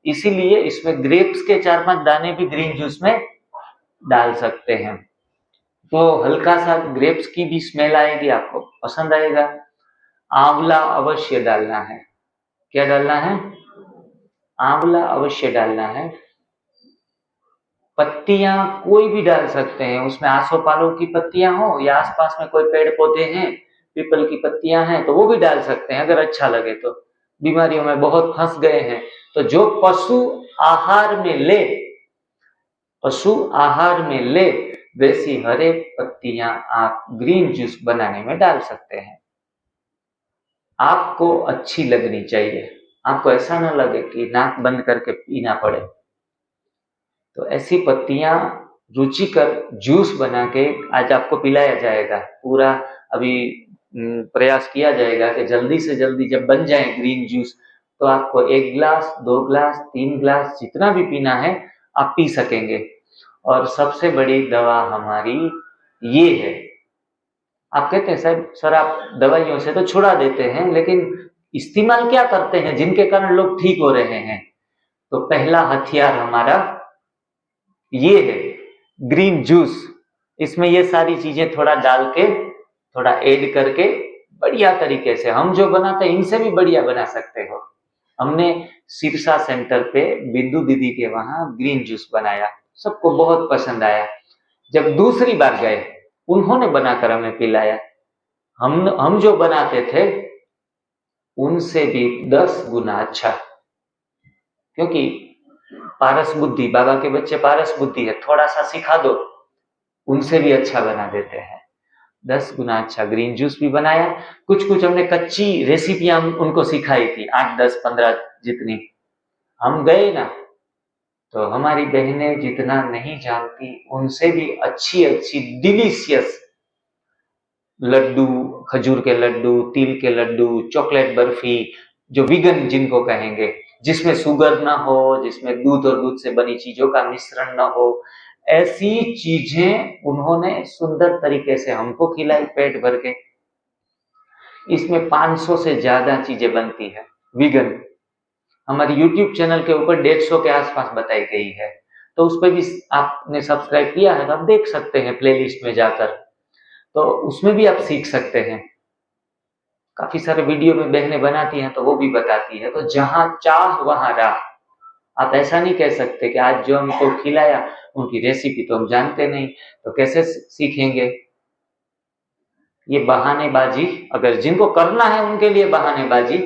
इसीलिए इसमें ग्रेप्स के 4-5 दाने भी ग्रीन जूस में डाल सकते हैं, तो हल्का सा ग्रेप्स की भी स्मेल आएगी, आपको पसंद आएगा। आंवला अवश्य डालना है। क्या डालना है? आंवला अवश्य डालना है। पत्तियां कोई भी डाल सकते हैं, उसमें आसोपालव की पत्तियां हो या आसपास में कोई पेड़ पौधे हैं, पीपल की पत्तियां हैं तो वो भी डाल सकते हैं अगर अच्छा लगे तो। बीमारियों में बहुत फंस गए हैं तो जो पशु आहार में ले, पशु आहार में ले, वैसी हरे पत्तियां आप ग्रीन जूस बनाने में डाल सकते हैं। आपको अच्छी लगनी चाहिए, आपको ऐसा ना लगे कि नाक बंद करके पीना पड़े। तो ऐसी पत्तियां रुचिकर जूस बना के आज आपको पिलाया जाएगा। पूरा अभी प्रयास किया जाएगा कि जल्दी से जल्दी जब बन जाए ग्रीन जूस तो आपको 1 ग्लास, 2 ग्लास, 3 ग्लास जितना भी पीना है आप पी सकेंगे। और सबसे बड़ी दवा हमारी ये है। आप कहते हैं साहब सर आप दवाइयों से तो छुड़ा देते हैं, लेकिन इस्तेमाल क्या करते हैं जिनके कारण लोग ठीक हो रहे हैं? तो पहला हथियार हमारा ये है, ग्रीन जूस। इसमें ये सारी चीजें थोड़ा डाल के, थोड़ा ऐड करके बढ़िया तरीके से हम जो बनाते हैं इनसे भी बढ़िया बना सकते हो। हमने सिरसा सेंटर पे बिंदु दीदी के वहां ग्रीन जूस बनाया, सबको बहुत पसंद आया। जब दूसरी बार गए उन्होंने बनाकर हमें पिलाया। हम जो बनाते थे उनसे भी 10 गुना अच्छा, क्योंकि पारस बुद्धि, बाबा के बच्चे पारस बुद्धि है, थोड़ा सा सिखा दो उनसे भी अच्छा बना देते हैं। 10 गुना अच्छा ग्रीन जूस भी बनाया। कुछ कुछ हमने कच्ची रेसिपियां उनको सिखाई थी, 8, 10, 15 जितनी। हम गए ना तो हमारी बहनें जितना नहीं जानती उनसे भी अच्छी अच्छी डिलीशियस लड्डू, खजूर के लड्डू, तिल के लड्डू, चॉकलेट बर्फी, जो विगन जिनको कहेंगे, जिसमें शुगर ना हो, जिसमें दूध और दूध से बनी चीजों का मिश्रण ना हो, ऐसी चीजें उन्होंने सुंदर तरीके से हमको खिलाई पेट भर के। इसमें 500 से ज्यादा चीजें बनती है विगन। हमारे YouTube चैनल के ऊपर 150 के आसपास बताई गई है, तो उस पर भी आपने सब्सक्राइब किया है तो आप देख सकते हैं प्लेलिस्ट में जाकर, तो उसमें भी आप सीख सकते हैं। काफी सारे वीडियो में बहनें बनाती हैं तो वो भी बताती है। तो जहां चाह वहां राह। आप ऐसा नहीं कह सकते कि आज जो हमको खिलाया उनकी रेसिपी तो हम जानते नहीं, तो कैसे सीखेंगे? ये बहानेबाजी, अगर जिनको करना है उनके लिए बहानेबाजी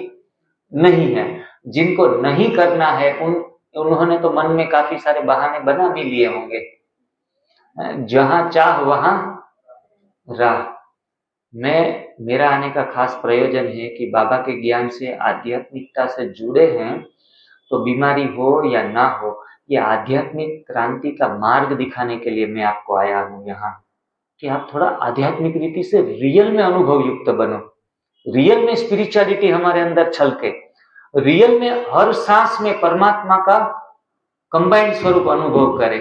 नहीं है। जिनको नहीं करना है उन्होंने तो मन में काफी सारे बहाने बना भी लिए होंगे। जहां चाह वहां राह। मेरा आने का खास प्रयोजन है कि बाबा के ज्ञान से, आध्यात्मिकता से जुड़े हैं, तो बीमारी हो या ना हो, ये आध्यात्मिक क्रांति का मार्ग दिखाने के लिए मैं आपको आया हूं यहाँ, कि आप थोड़ा आध्यात्मिक रीति से रियल में अनुभव युक्त बनो, रियल में स्पिरिचुअलिटी हमारे अंदर छलके, रियल में हर सांस में परमात्मा का कंबाइंड स्वरूप अनुभव करें।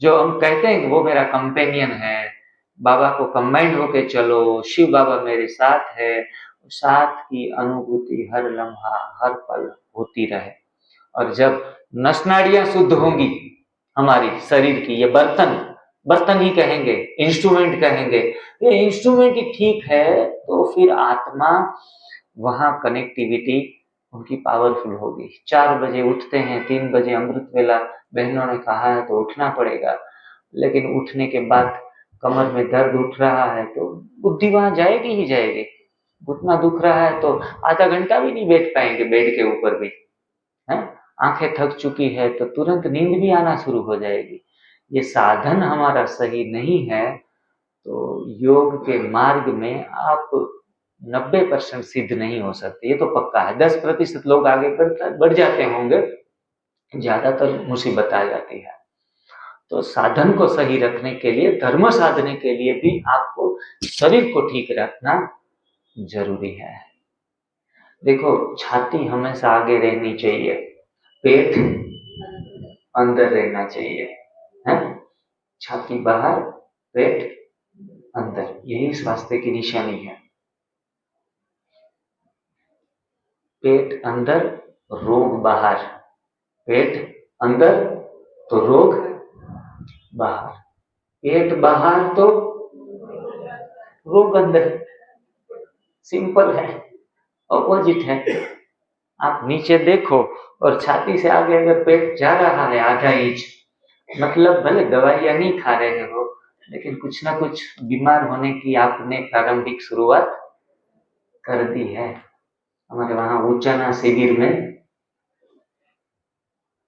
जो हम कहते हैं कि वो मेरा कंपेनियन है, बाबा को कंबाइंड होके चलो, शिव बाबा मेरे साथ है, साथ की अनुभूति हर लम्हा हर पल होती रहे। और जब नस नाड़ियां शुद्ध होंगी हमारी शरीर की, ये बर्तन ही कहेंगे, इंस्ट्रूमेंट कहेंगे, ये इंस्ट्रूमेंट ही ठीक है, तो फिर आत्मा वहां कनेक्टिविटी उनकी पावरफुल होगी। 4 बजे उठते हैं, 3 बजे अमृत वेला बहनों ने कहा है तो उठना पड़ेगा, लेकिन उठने के बाद कमर में दर्द उठ रहा है तो बुद्धि वहां जाएगी ही जाएगी। घुटना दुख रहा है तो आधा घंटा भी नहीं बैठ पाएंगे बेड के ऊपर भी, है? आंखें थक चुकी है तो तुरंत नींद भी आना शुरू हो जाएगी। ये साधन हमारा सही नहीं है तो योग के मार्ग में आप 90% सिद्ध नहीं हो सकते, ये तो पक्का है। 10% लोग आगे बढ़ जाते होंगे, ज्यादातर मुसीबत आ जाती है। तो साधन को सही रखने के लिए, धर्म साधने के लिए भी आपको शरीर को ठीक रखना जरूरी है। देखो, छाती हमेशा आगे रहनी चाहिए, पेट अंदर रहना चाहिए, है? छाती बाहर, पेट अंदर, यही स्वास्थ्य की निशानी है। पेट अंदर, रोग बाहर, पेट अंदर तो रोग बाहर, पेट बाहर तो रोग अंदर। सिंपल है, अपोजिट है। आप नीचे देखो और छाती से आगे अगर पेट जा रहा है आधा इंच, मतलब भले दवाइयां नहीं खा रहे हो, लेकिन कुछ ना कुछ बीमार होने की आपने प्रारंभिक शुरुआत कर दी है। हमारे वहां उचाना शिविर में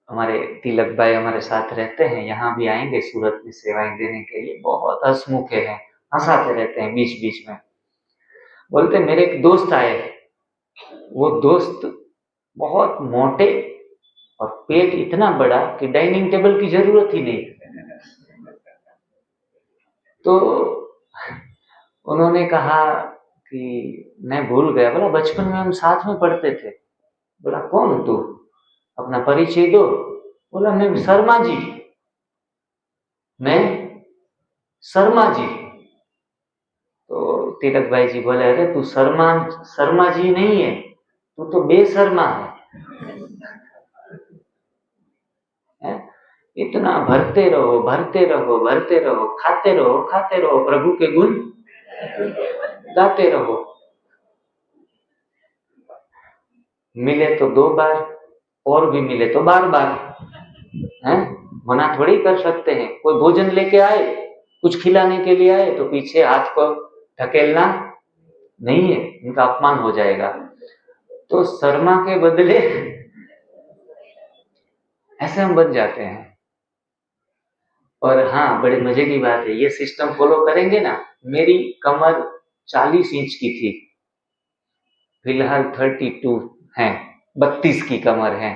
हमारे तिलक भाई हमारे साथ रहते हैं, यहाँ भी आएंगे सूरत में सेवाएं देने के लिए। बहुत हंसमुखे हैं, हंसाते रहते हैं बीच बीच में। बोलते मेरे एक दोस्त आए, वो दोस्त बहुत मोटे और पेट इतना बड़ा कि डाइनिंग टेबल की जरूरत ही नहीं। तो उन्होंने कहा कि मैं भूल गया। बोला बचपन में हम साथ में पढ़ते थे। बोला कौन तू, अपना परिचय दो। बोला मैं शर्मा जी, मैं शर्मा जी। तो तिलक भाई जी बोले अरे तू शर्मा जी नहीं है, तू तो बेशर्मा है। इतना भरते रहो, भरते रहो, भरते रहो, खाते रहो, प्रभु के गुण गाते रहो। मिले तो 2 बार, और भी मिले तो बार बार, हैं? मना थोड़ी कर सकते हैं। कोई भोजन लेके आए, कुछ खिलाने के लिए आए, तो पीछे हाथ को ढकेलना नहीं है, उनका अपमान हो जाएगा। तो शर्मा के बदले ऐसे हम बन जाते हैं। और हाँ, बड़े मजे की बात है, ये सिस्टम फॉलो करेंगे ना। मेरी कमर 40 इंच की थी, फिलहाल 32 है, 32 की कमर है।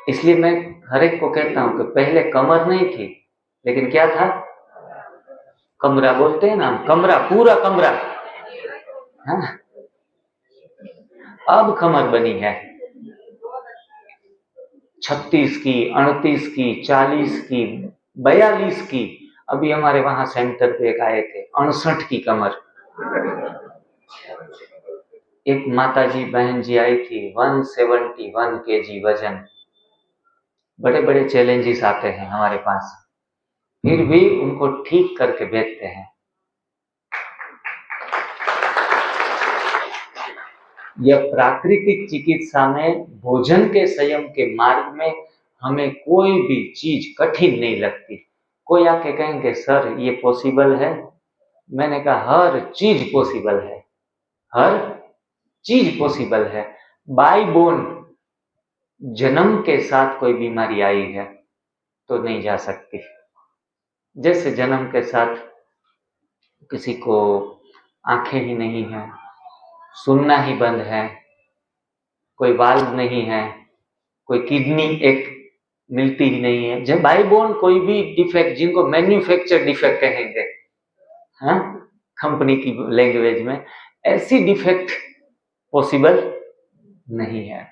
इसलिए मैं हर एक को कहता हूं कि पहले कमर नहीं थी, लेकिन क्या था, कमरा बोलते हैं ना, कमरा, पूरा कमरा, है ना? अब कमर बनी है 36 की, 38 की, 40 की, 42 की। अभी हमारे वहां सेंटर पे एक आए थे 68 की कमर। एक माताजी बहन जी आई थी 171 kg वजन। बड़े बड़े चैलेंजेस आते हैं हमारे पास, फिर भी उनको ठीक करके भेजते हैं। यह प्राकृतिक चिकित्सा में भोजन के संयम के मार्ग में हमें कोई भी चीज कठिन नहीं लगती। कोई आके कहेंगे सर ये पॉसिबल है, मैंने कहा हर चीज पॉसिबल है, हर चीज पॉसिबल है। बाय बोर्न, जन्म के साथ कोई बीमारी आई है तो नहीं जा सकती। जैसे जन्म के साथ किसी को आंखें ही नहीं है, सुनना ही बंद है, कोई वाल्व नहीं है, कोई किडनी एक मिलती ही नहीं है, जब बाय बोर्न कोई भी डिफेक्ट, जिनको मैन्युफैक्चर डिफेक्ट कहेंगे, हाँ, कंपनी की लैंग्वेज में, ऐसी डिफेक्ट पॉसिबल नहीं है।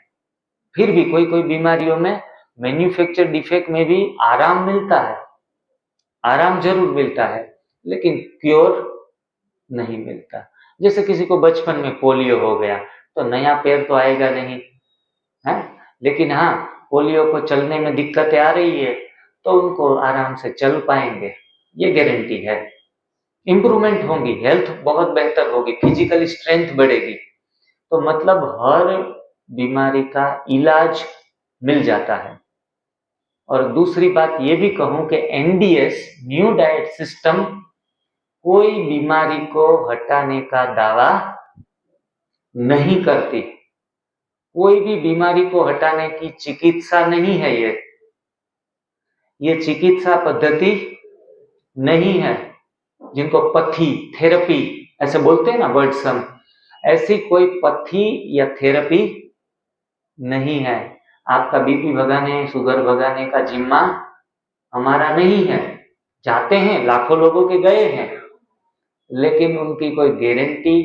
फिर भी कोई कोई बीमारियों में मैन्युफैक्चर डिफेक्ट में भी आराम मिलता है, आराम जरूर मिलता है, लेकिन क्योर नहीं मिलता। जैसे किसी को बचपन में पोलियो हो गया तो नया पैर तो आएगा नहीं है, लेकिन हाँ, पोलियो को चलने में दिक्कतें आ रही है तो उनको आराम से चल पाएंगे, ये गारंटी है। इंप्रूवमेंट होगी, हेल्थ बहुत बेहतर होगी, फिजिकल स्ट्रेंथ बढ़ेगी। तो मतलब हर बीमारी का इलाज मिल जाता है। और दूसरी बात ये भी कहूं कि एनडीएस, न्यू डाइट सिस्टम, कोई बीमारी को हटाने का दावा नहीं करती। कोई भी बीमारी को हटाने की चिकित्सा नहीं है ये चिकित्सा पद्धति नहीं है। जिनको पथी, थेरेपी ऐसे बोलते हैं ना वर्ड्स, हम ऐसी कोई पथी या थेरेपी नहीं है। आपका बीपी भगाने, शुगर भगाने का जिम्मा हमारा नहीं है। जाते हैं, लाखों लोगों के गए हैं, लेकिन उनकी कोई गारंटी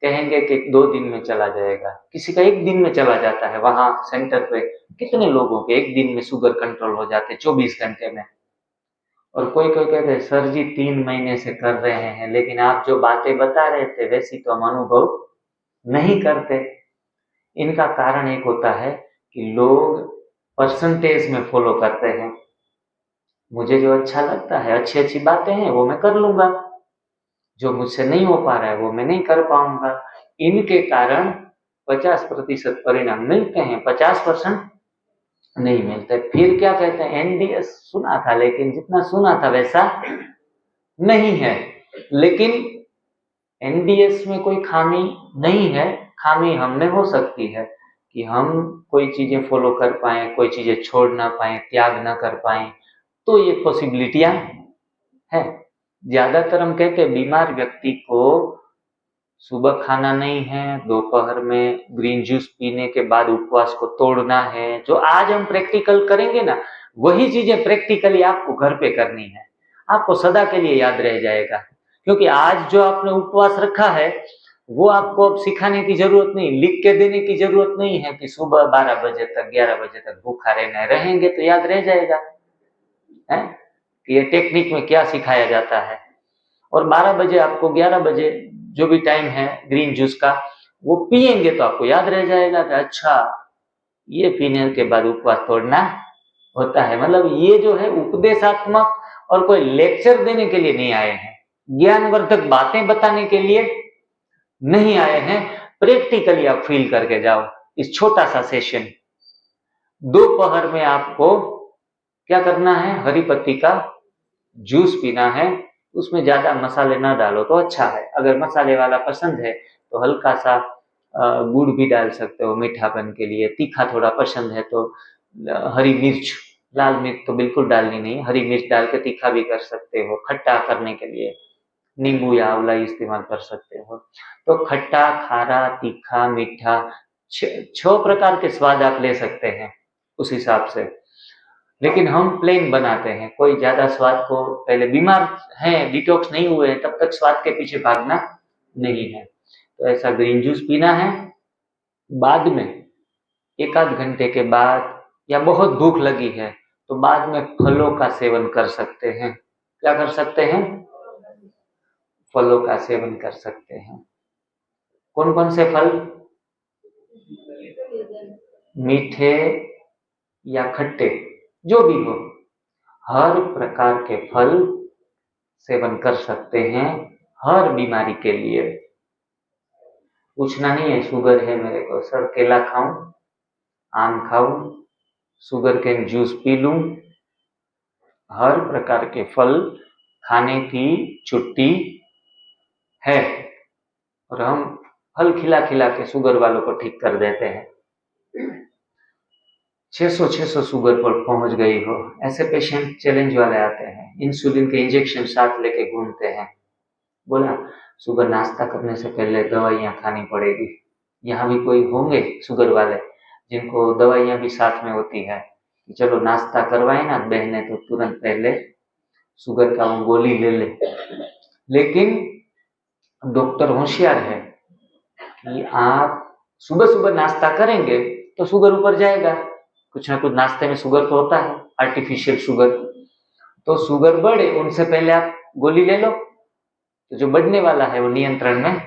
कहेंगे कि 2 दिन में चला जाएगा, किसी का 1 दिन में चला जाता है। वहां सेंटर पे कितने लोगों के 1 दिन में शुगर कंट्रोल हो जाते 24 घंटे में। और कोई कोई कहते हैं सर जी 3 महीने से कर रहे हैं, लेकिन आप जो बातें बता रहे थे वैसी तो हम अनुभव नहीं करते। इनका कारण एक होता है कि लोग परसेंटेज में फॉलो करते हैं। मुझे जो अच्छा लगता है, अच्छी अच्छी बातें हैं वो मैं कर लूंगा, जो मुझसे नहीं हो पा रहा है वो मैं नहीं कर पाऊंगा। इनके कारण 50% परिणाम मिलते हैं, 50% नहीं मिलते। फिर क्या कहते हैं, एनडीएस सुना था, लेकिन जितना सुना था वैसा नहीं है। लेकिन एनडीएस में कोई खामी नहीं है। खामी हमने हो सकती है कि हम कोई चीजें फॉलो कर पाए, कोई चीजें छोड़ ना पाए, त्याग ना कर पाए, तो ये पॉसिबिलिटियां है। ज्यादातर हम कहते हैं बीमार व्यक्ति को सुबह खाना नहीं है, दोपहर में ग्रीन जूस पीने के बाद उपवास को तोड़ना है। जो आज हम प्रैक्टिकल करेंगे ना, वही चीजें प्रैक्टिकली आपको घर पे करनी है। आपको सदा के लिए याद रह जाएगा, क्योंकि आज जो आपने उपवास रखा है वो आपको अब सिखाने की जरूरत नहीं, लिख के देने की जरूरत नहीं है कि सुबह 12 बजे तक 11 बजे तक भूखा रहना है। रहेंगे तो याद रह जाएगा है कि ये टेक्निक में क्या सिखाया जाता है। और 12 बजे आपको 11 बजे जो भी टाइम है ग्रीन जूस का, वो पिएंगे तो आपको याद रह जाएगा कि अच्छा ये पीने के बाद उपवास तोड़ना होता है। मतलब ये जो है उपदेशात्मक और कोई लेक्चर देने के लिए नहीं आए हैं, ज्ञानवर्धक बातें बताने के लिए नहीं आए हैं। प्रैक्टिकली आप फील करके जाओ। इस छोटा सा सेशन दोपहर में आपको क्या करना है, हरी पत्ती का जूस पीना है। उसमें ज्यादा मसाले ना डालो तो अच्छा है। अगर मसाले वाला पसंद है तो हल्का सा गुड़ भी डाल सकते हो मीठापन के लिए। तीखा थोड़ा पसंद है तो हरी मिर्च, लाल मिर्च तो बिल्कुल डालनी नहीं, हरी मिर्च डाल के तीखा भी कर सकते हो। खट्टा करने के लिए नींबू या आंवला इस्तेमाल कर सकते हो। तो खट्टा, खारा, तीखा, मीठा, 6 प्रकार के स्वाद आप ले सकते हैं उस हिसाब से। लेकिन हम प्लेन बनाते हैं, कोई ज्यादा स्वाद को, पहले बीमार हैं, डिटॉक्स नहीं हुए तब तक स्वाद के पीछे भागना नहीं है। तो ऐसा ग्रीन जूस पीना है। बाद में 1 आध घंटे के बाद या बहुत भूख लगी है तो बाद में फलों का सेवन कर सकते हैं। क्या कर सकते हैं, फलों का सेवन कर सकते हैं। कौन कौन से फल, मीठे या खट्टे, जो भी हो, हर प्रकार के फल सेवन कर सकते हैं हर बीमारी के लिए। पूछना नहीं है शुगर है मेरे को, सर केला खाऊं, आम खाऊं, शुगर केन जूस पी लूं। हर प्रकार के फल खाने की छुट्टी है। और हम फल खिला खिला के शुगर वालों को ठीक कर देते हैं। 600 शुगर पर पहुंच गई हो ऐसे पेशेंट चैलेंज वाले आते हैं, इंसुलिन के इंजेक्शन साथ लेके घूमते हैं। बोला सुबह नाश्ता करने से पहले दवाइयाँ खानी पड़ेगी। यहाँ भी कोई होंगे शुगर वाले जिनको दवाइयाँ भी साथ में होती है कि चलो नाश्ता करवाए ना बहने तो तुरंत पहले शुगर का वो गोली ले ले। लेकिन डॉक्टर होशियार है कि आप सुबह सुबह नाश्ता करेंगे तो शुगर ऊपर जाएगा। कुछ ना कुछ नाश्ते में शुगर तो होता है, आर्टिफिशियल शुगर। तो शुगर बढ़े उनसे पहले आप गोली ले लो, तो जो बढ़ने वाला है वो नियंत्रण में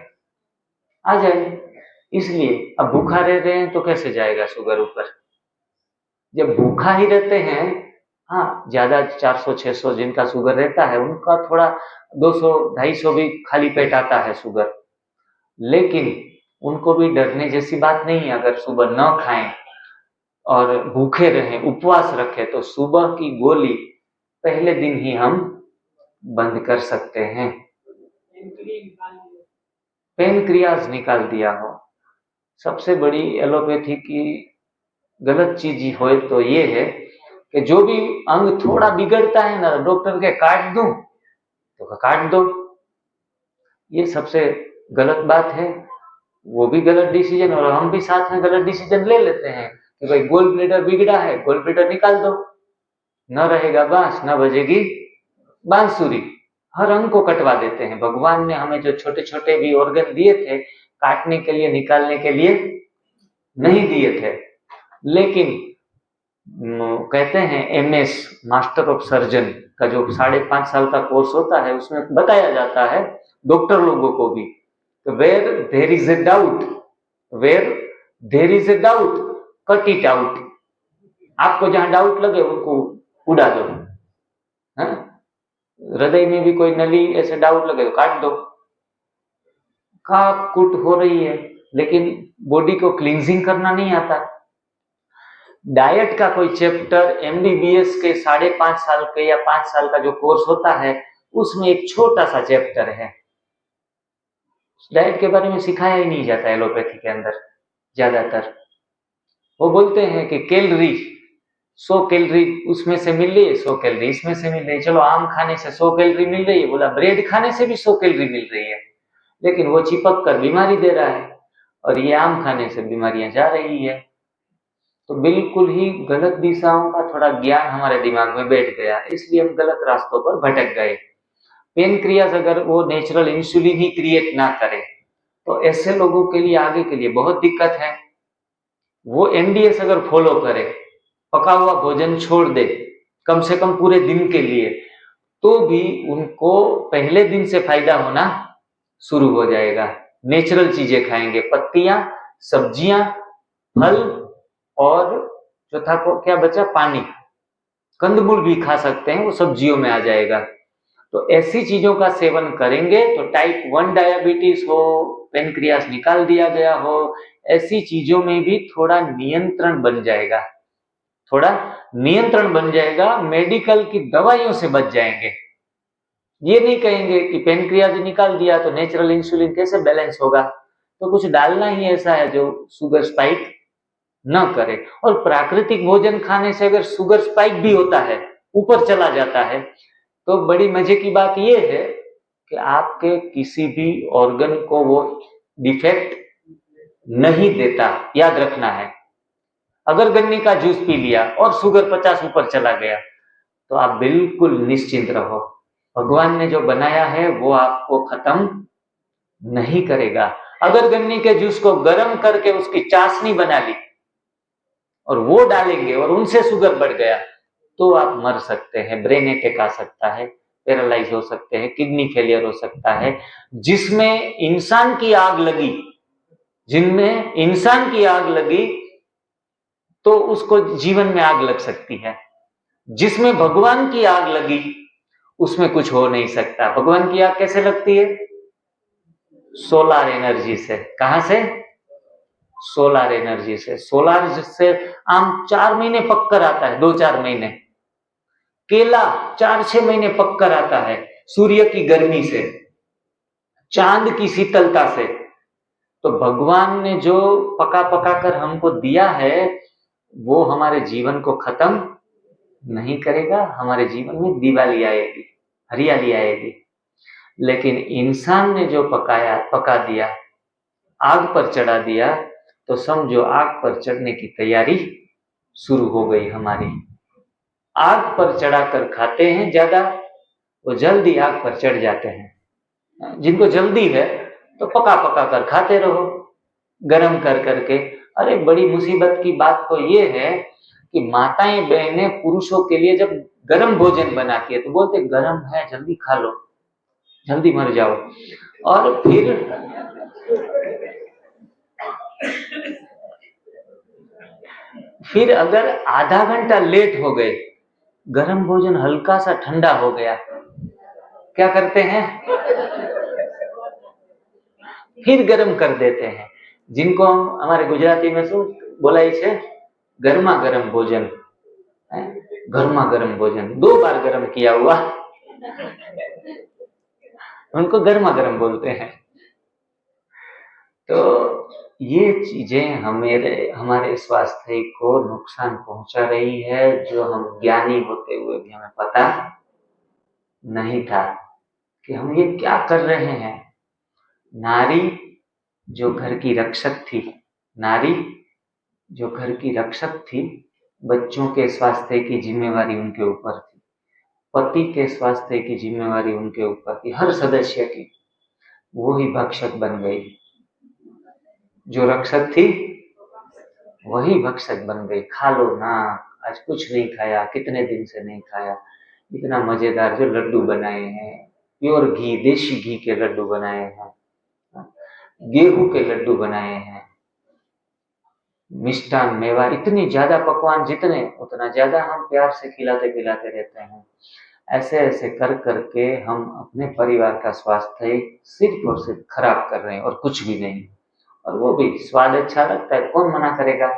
आ जाए। इसलिए अब भूखा रह रहे हैं तो कैसे जाएगा शुगर ऊपर। जब भूखा ही रहते हैं, हाँ ज्यादा 400-600 जिनका शुगर रहता है उनका थोड़ा 200-250 भी खाली पेट आता है शुगर। लेकिन उनको भी डरने जैसी बात नहीं है। अगर सुबह न खाएं और भूखे रहें, उपवास रखें, तो सुबह की गोली पहले दिन ही हम बंद कर सकते हैं। पेनक्रियाज निकाल दिया हो। सबसे बड़ी एलोपैथी की गलत चीज हो तो ये है कि जो भी अंग थोड़ा बिगड़ता है ना, डॉक्टर के काट दूं तो काट दो। ये सबसे गलत बात है। वो भी गलत डिसीजन और हम भी साथ में गलत डिसीजन ले लेते हैं कि भाई गोल ब्लेडर बिगड़ा है, गोल ब्लेडर निकाल दो, न रहेगा बांस न बजेगी बांसुरी। हर अंग को कटवा देते हैं। भगवान ने हमें जो छोटे छोटे भी ऑर्गन दिए थे काटने के लिए, निकालने के लिए नहीं दिए थे। लेकिन कहते हैं एमएस, मास्टर ऑफ सर्जन का जो 5.5 साल का कोर्स होता है, उसमें बताया जाता है डॉक्टर लोगों को भी, तो where there is a doubt, where there is a doubt, cut it out. आपको जहां डाउट लगे उनको उड़ा दो। हृदय में भी कोई नली ऐसे डाउट लगे तो काट दो। काट कुट हो रही है, लेकिन बॉडी को क्लींजिंग करना नहीं आता। डाइट का कोई चैप्टर एमबीबीएस के 5.5 साल के या 5 साल का जो कोर्स होता है, उसमें एक छोटा सा चैप्टर है। डाइट के बारे में सिखाया ही नहीं जाता एलोपैथी के अंदर ज्यादातर। वो बोलते हैं कि कैलोरी 100 कैलोरी उसमें से मिल रही है, 100 कैलोरी इसमें से मिल रही है। चलो आम खाने से 100 कैलोरी मिल रही है, बोला ब्रेड खाने से भी 100 कैलोरी मिल रही है, लेकिन वो चिपक कर बीमारी दे रहा है, और ये आम खाने से बीमारियां जा रही है। तो बिल्कुल ही गलत दिशाओं का थोड़ा ज्ञान हमारे दिमाग में बैठ गया, इसलिए हम गलत रास्तों पर भटक गए। पेनक्रियाज अगर वो नेचुरल इंसुलिन ही क्रिएट ना करे, तो ऐसे लोगों के लिए आगे के लिए बहुत दिक्कत है। वो एनडीएस अगर फॉलो करे, पका हुआ भोजन छोड़ दे कम से कम पूरे दिन के लिए, तो भी उनको पहले दिन से फायदा होना शुरू हो जाएगा। नेचुरल चीजें खाएंगे, पत्तियां, सब्जियां, फल, और चौथा को क्या बचा, पानी। कंदमूल भी खा सकते हैं, वो सब्जियों में आ जाएगा। तो ऐसी चीजों का सेवन करेंगे तो टाइप 1 डायबिटीज हो, पेनक्रियास निकाल दिया गया हो, ऐसी चीजों में भी थोड़ा नियंत्रण बन जाएगा, थोड़ा नियंत्रण बन जाएगा। मेडिकल की दवाइयों से बच जाएंगे। ये नहीं कहेंगे कि पेनक्रियाज निकाल दिया तो नेचुरल इंसुलिन कैसे बैलेंस होगा, तो कुछ डालना ही ऐसा है जो शुगर स्पाइक न करे। और प्राकृतिक भोजन खाने से अगर शुगर स्पाइक भी होता है, ऊपर चला जाता है, तो बड़ी मजे की बात यह है कि आपके किसी भी ऑर्गन को वो डिफेक्ट नहीं देता, याद रखना है। अगर गन्ने का जूस पी लिया और शुगर 50 ऊपर चला गया, तो आप बिल्कुल निश्चिंत रहो, भगवान ने जो बनाया है वो आपको खत्म नहीं करेगा। अगर गन्ने के जूस को गर्म करके उसकी चाशनी बना ली और वो डालेंगे और उनसे शुगर बढ़ गया, तो आप मर सकते हैं, ब्रेन अटैक आ सकता है, पैरालाइज हो सकते हैं, किडनी फेलियर हो सकता है। जिसमें इंसान की आग लगी, जिनमें इंसान की आग लगी, तो उसको जीवन में आग लग सकती है। जिसमें भगवान की आग लगी, उसमें कुछ हो नहीं सकता। भगवान की आग कैसे लगती है? सोलार एनर्जी से। कहां से? सोलार एनर्जी से। सोलार से आम 4 महीने पक कर आता है, 2-4 महीने। केला 4-6 महीने पक कर आता है, सूर्य की गर्मी से, चांद की शीतलता से। तो भगवान ने जो पका पका कर हमको दिया है, वो हमारे जीवन को खत्म नहीं करेगा। हमारे जीवन में दिवाली आएगी, हरियाली आएगी। लेकिन इंसान ने जो पका दिया, आग पर चढ़ा दिया, तो समझो आग पर चढ़ने की तैयारी शुरू हो गई हमारी। आग पर चढ़ाकर खाते हैं ज्यादा, वो जल्दी आग पर चढ़ जाते हैं। जिनको जल्दी है तो पका पका कर खाते रहो, गरम कर करके। अरे बड़ी मुसीबत की बात तो ये है कि माताएं बहनें पुरुषों के लिए जब गरम भोजन बनाती है तो बोलते गरम है, जल्दी खा लो, जल्दी मर जाओ। और फिर अगर आधा घंटा लेट हो गए, गरम भोजन हल्का सा ठंडा हो गया, क्या करते हैं? फिर गरम कर देते हैं। जिनको हम हमारे गुजराती में શું બોલાય છે, गर्मा गर्म भोजन, गर्मा गर्म भोजन 2 बार गर्म किया हुआ, उनको गर्मा गर्म बोलते हैं। तो ये चीजें हमारे स्वास्थ्य को नुकसान पहुंचा रही है, जो हम ज्ञानी होते हुए भी हमें पता नहीं था कि हम ये क्या कर रहे हैं। नारी जो घर की रक्षक थी, नारी जो घर की रक्षक थी, बच्चों के स्वास्थ्य की जिम्मेवारी उनके ऊपर थी, पति के स्वास्थ्य की जिम्मेवारी उनके ऊपर थी, हर सदस्य की। वो ही भक्षक बन गई। जो रक्षक थी वही भक्षक बन गई। खा लो ना, आज कुछ नहीं खाया, कितने दिन से नहीं खाया, इतना मजेदार जो लड्डू बनाए हैं, प्योर घी, देशी घी के लड्डू बनाए हैं, गेहूं के लड्डू बनाए हैं, मिष्ठान मेवा, इतनी ज्यादा पकवान, जितने उतना ज्यादा हम प्यार से खिलाते पिलाते रहते हैं। ऐसे ऐसे कर करके हम अपने परिवार का स्वास्थ्य सिर्फ और सिर्फ खराब कर रहे हैं और कुछ भी नहीं। और वो भी स्वाद अच्छा लगता है, कौन मना करेगा।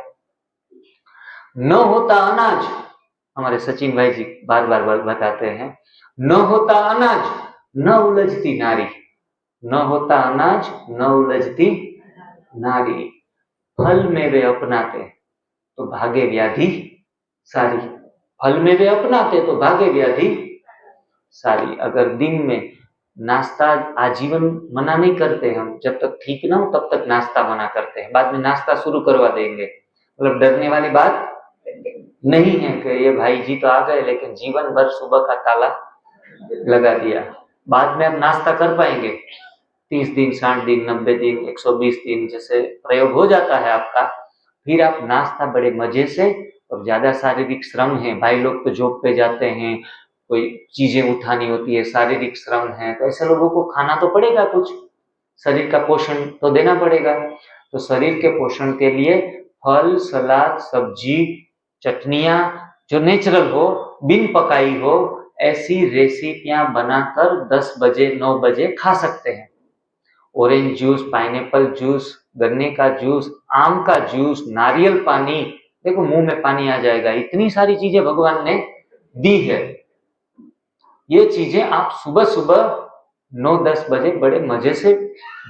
न होता अनाज, हमारे सचिन भाई जी बार बार बताते हैं, न होता अनाज न उलझती नारी, न होता अनाज न उलझती नारी, फल में वे अपनाते तो भागे व्याधि सारी, फल में वे अपनाते तो भागे व्याधि सारी। अगर दिन में नाश्ता आजीवन मना नहीं करते हम, जब तक ठीक ना हो तब तक नाश्ता मना करते हैं, बाद में नाश्ता शुरू करवा देंगे। मतलब डरने वाली बात नहीं है कि ये भाई जी तो आ गए लेकिन जीवन भर सुबह का ताला लगा दिया। बाद में अब नाश्ता कर पाएंगे, 30 दिन, 60 दिन, 90 दिन, 120 दिन जैसे प्रयोग हो जाता है आपका, फिर आप नाश्ता बड़े मजे से, और ज्यादा शारीरिक श्रम है, भाई लोग तो जॉब पे जाते हैं, कोई चीजें उठानी होती है, शारीरिक श्रम है, तो ऐसे लोगों को खाना तो पड़ेगा, कुछ शरीर का पोषण तो देना पड़ेगा। तो शरीर के पोषण के लिए फल, सलाद, सब्जी, चटनियां जो नेचुरल हो, बिन पकाई हो, ऐसी रेसिपियां बनाकर 10 बजे 9 बजे खा सकते हैं। ऑरेंज जूस, पाइनएप्पल जूस, गन्ने का जूस, आम का जूस, नारियल पानी, देखो मुंह में पानी आ जाएगा, इतनी सारी चीजें भगवान ने दी है। ये चीजें आप सुबह सुबह 9-10 बजे बड़े मजे से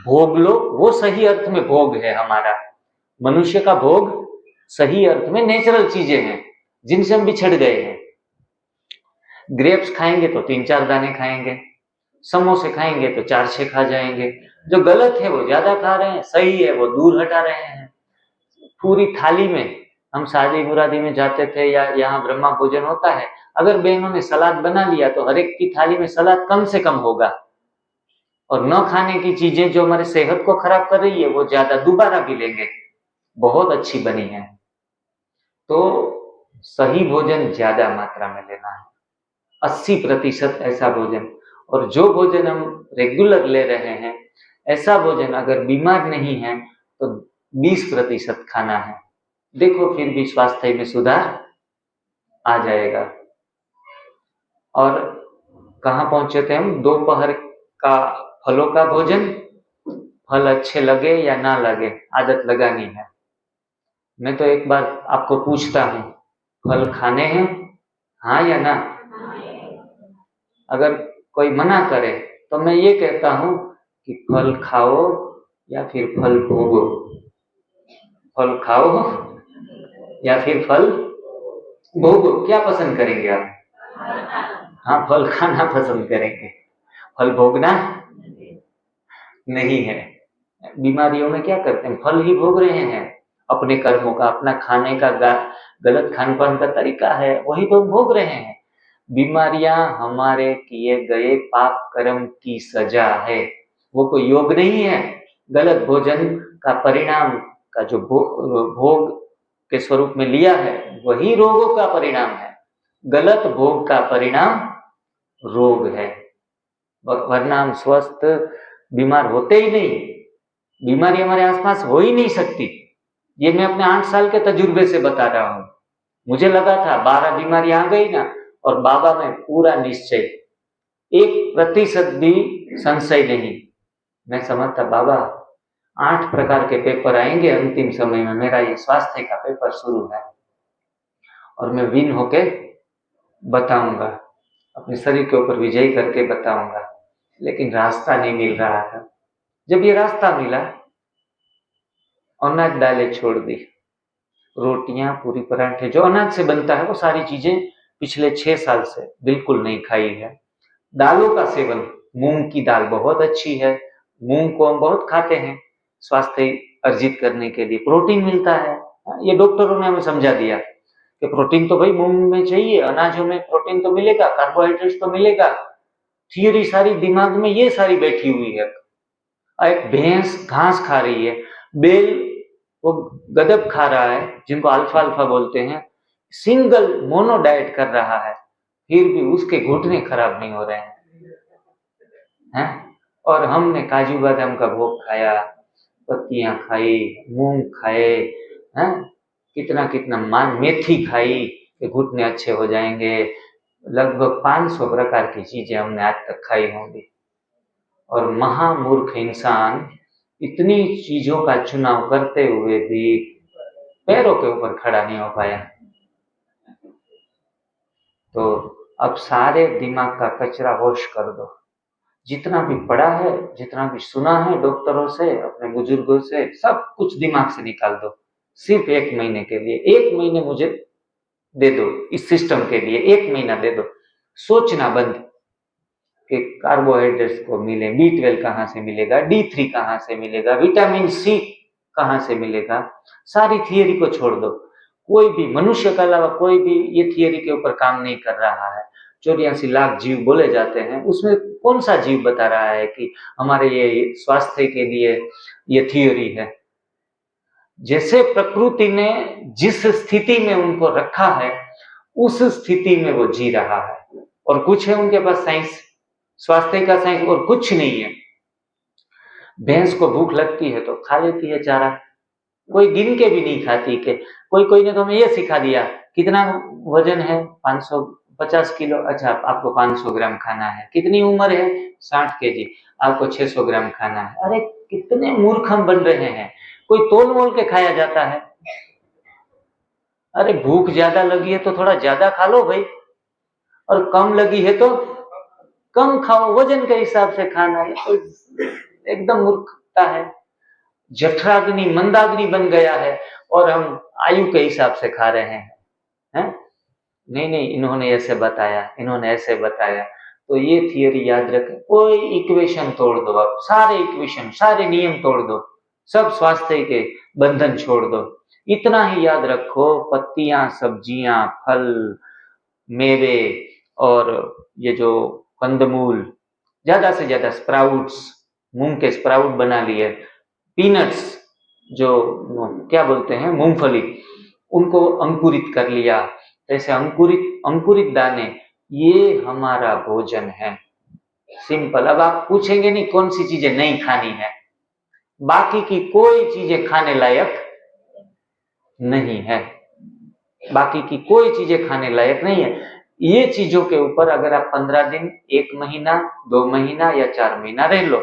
भोग लो। वो सही अर्थ में भोग है हमारा, मनुष्य का भोग सही अर्थ में नेचुरल चीजें हैं जिनसे हम बिछड़ गए हैं। ग्रेप्स खाएंगे तो 3-4 दाने खाएंगे, समोसे खाएंगे तो 4-6 खा जाएंगे, जो गलत है वो ज्यादा खा रहे हैं, सही है वो दूर हटा रहे हैं। पूरी थाली में, हम शादी मुरादी में जाते थे या यहाँ ब्रह्मा भोजन होता है, अगर बहनों ने सलाद बना लिया तो हर एक की थाली में सलाद कम से कम होगा, और न खाने की चीजें जो हमारे सेहत को खराब कर रही है वो ज्यादा दोबारा भी लेंगे, बहुत अच्छी बनी है। तो सही भोजन ज्यादा मात्रा में लेना है, 80% ऐसा भोजन, और जो भोजन हम रेगुलर ले रहे हैं ऐसा भोजन अगर बीमार नहीं है तो 20% खाना है। देखो फिर भी स्वास्थ्य में सुधार आ जाएगा। और कहाँ पहुंचे थे हम, दोपहर का फलों का भोजन, फल अच्छे लगे या ना लगे आदत लगानी है। मैं तो एक बार आपको पूछता हूं, फल खाने हैं, हाँ या ना? अगर कोई मना करे तो मैं ये कहता हूं कि फल खाओ या फिर फल भोगो, फल खाओ या फिर फल भोगो, क्या पसंद करेंगे आप? हाँ, फल खाना पसंद करेंगे, फल भोगना नहीं है। बीमारियों में क्या करते हैं, फल ही भोग रहे हैं, अपने कर्मों का, अपना खाने का गलत खान पान का तरीका है, वही तो भोग रहे हैं। बीमारियां हमारे किए गए पाप कर्म की सजा है, वो कोई योग नहीं है। गलत भोजन का परिणाम का जो भोग के स्वरूप में लिया है वही रोगों का परिणाम है, गलत भोग का परिणाम रोग है, वरना हम स्वस्थ बीमार होते ही नहीं, बीमारी हमारे आसपास हो ही नहीं सकती। ये मैं अपने 8 साल के तजुर्बे से बता रहा हूं। मुझे लगा था 12 बीमारी आ गई ना, और बाबा में पूरा निश्चय, 1% भी संशय नहीं। मैं समझता बाबा 8 प्रकार के पेपर आएंगे अंतिम समय में, मेरा ये स्वास्थ्य का पेपर शुरू है और मैं विन होके बताऊंगा, अपने शरीर के ऊपर विजय करके बताऊंगा। लेकिन रास्ता नहीं मिल रहा था। जब ये रास्ता मिला, अनाज दालें छोड़ दी, रोटियां, पूरी, पराठे, जो अनाज से बनता है वो सारी चीजें पिछले 6 साल से बिल्कुल नहीं खाई है। दालों का सेवन, मूंग की दाल बहुत अच्छी है, मूंग को हम बहुत खाते हैं स्वास्थ्य अर्जित करने के लिए, प्रोटीन मिलता है। ये डॉक्टरों ने हमें समझा दिया कि प्रोटीन तो भाई मूंग में चाहिए, अनाजों में प्रोटीन तो मिलेगा, कार्बोहाइड्रेट तो मिलेगा। थियरी सारी दिमाग में ये सारी बैठी हुई है। एक भैंस घास खा रही है, बेल वो गदब खा रहा है, जिनको अल्फा अल्फा बोलते हैं, सिंगल मोनो डाइट कर रहा है, फिर भी उसके घुटने खराब नहीं हो रहे हैं। और हमने काजू बादाम का भोग खाया, पत्तियां खाई, मूंग खाए, हैं, कितना कितना मेथी खाई कि घुटने अच्छे हो जाएंगे। लगभग 500 प्रकार की चीजें हमने आज तक खाई होंगी। और महामूर्ख इंसान इतनी चीजों का चुनाव करते हुए भी पैरों के ऊपर खड़ा नहीं हो पाया। तो अब सारे दिमाग का कचरा वॉश कर दो, जितना भी पढ़ा है, जितना भी सुना है डॉक्टरों से, अपने बुजुर्गों से, सब कुछ दिमाग से निकाल दो। सिर्फ 1 महीने के लिए, 1 महीने मुझे दे दो, इस सिस्टम के लिए 1 महीना दे दो। सोचना बंद कि कार्बोहाइड्रेट्स को मिले, B12 कहाँ से मिलेगा, D3 कहाँ से मिलेगा, विटामिन सी कहाँ से मिलेगा, सारी थियरी को छोड़ दो। कोई भी मनुष्य के अलावा कोई भी ये थियरी के ऊपर काम नहीं कर रहा है। 84 लाख जीव बोले जाते हैं, उसमें कौन सा जीव बता रहा है कि हमारे ये स्वास्थ्य के लिए ये थियरी है। जैसे प्रकृति ने जिस स्थिति में उनको रखा है, उस स्थिति में वो जी रहा है। और कुछ है उनके पास साइंस, स्वास्थ्य का साइंस, और कुछ नहीं है। भैंस को भूख लगती है तो खा लेती है चारा, कोई गिन के भी नहीं खाती। के कोई ने तो हमें ये सिखा दिया, कितना वजन है, 550 किलो, अच्छा आपको 500 ग्राम खाना है। कितनी उम्र है, 60 केजी, आपको 600 ग्राम खाना है। अरे कितने मूर्ख हम बन रहे हैं। कोई तोल मोल के खाया जाता है। अरे भूख ज्यादा लगी है तो थोड़ा ज्यादा खा लो भाई, और कम लगी है तो कम खाओ, वजन के हिसाब से खाना है। तो एकदम मूर्खता है। जठराग्नि मंदाग्नि बन गया है और हम आयु के हिसाब से खा रहे हैं। नहीं, इन्होंने ऐसे बताया, इन्होंने ऐसे बताया। तो ये थियरी याद रखें। कोई इक्वेशन तोड़ दो, आप सारे इक्वेशन, सारे नियम तोड़ दो, सब स्वास्थ्य के बंधन छोड़ दो। इतना ही याद रखो, पत्तियां, सब्जियां, फल, मेवे और ये जो कंदमूल, ज्यादा से ज्यादा स्प्राउट्स, मूंग के स्प्राउट बना लिए, पीनट्स जो क्या बोलते हैं मूंगफली, उनको अंकुरित कर लिया। ऐसे अंकुरित दाने, ये हमारा भोजन है। सिंपल। अब आप पूछेंगे नहीं कौन सी चीजें नहीं खानी है, बाकी की कोई चीजें खाने लायक नहीं है, बाकी की कोई चीजें खाने लायक नहीं है। ये चीजों के ऊपर अगर आप 15 दिन, 1 महीना, 2 महीना या 4 महीना रह लो,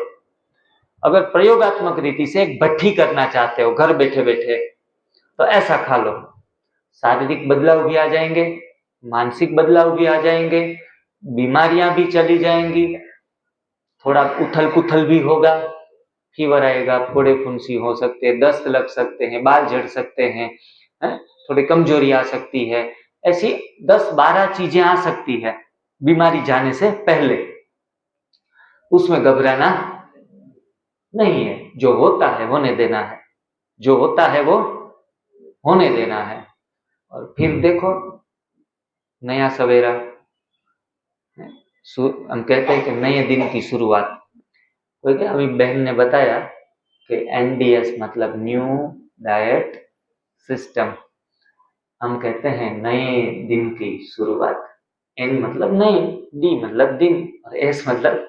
अगर प्रयोगात्मक रीति से एक भट्ठी करना चाहते हो घर बैठे बैठे, तो ऐसा खा लो। शारीरिक बदलाव भी आ जाएंगे, मानसिक बदलाव भी आ जाएंगे, बीमारियां भी चली जाएंगी, थोड़ा उथल पुथल भी होगा, फीवर आएगा, फोड़े फुंसी हो सकते हैं, दस्त लग सकते हैं, बाल झड़ सकते हैं, थोड़ी कमजोरी आ सकती है। ऐसी 10-12 चीजें आ सकती है बीमारी जाने से पहले। उसमें घबराना नहीं है। जो होता है होने देना है, जो होता है वो होने देना है। और फिर देखो नया सवेरा, हम कहते हैं कि नए दिन की शुरुआत। तो क्या अभी बहन ने बताया कि NDS मतलब न्यू डाइट सिस्टम। हम कहते हैं नए दिन की शुरुआत। N मतलब नए, D मतलब दिन और S मतलब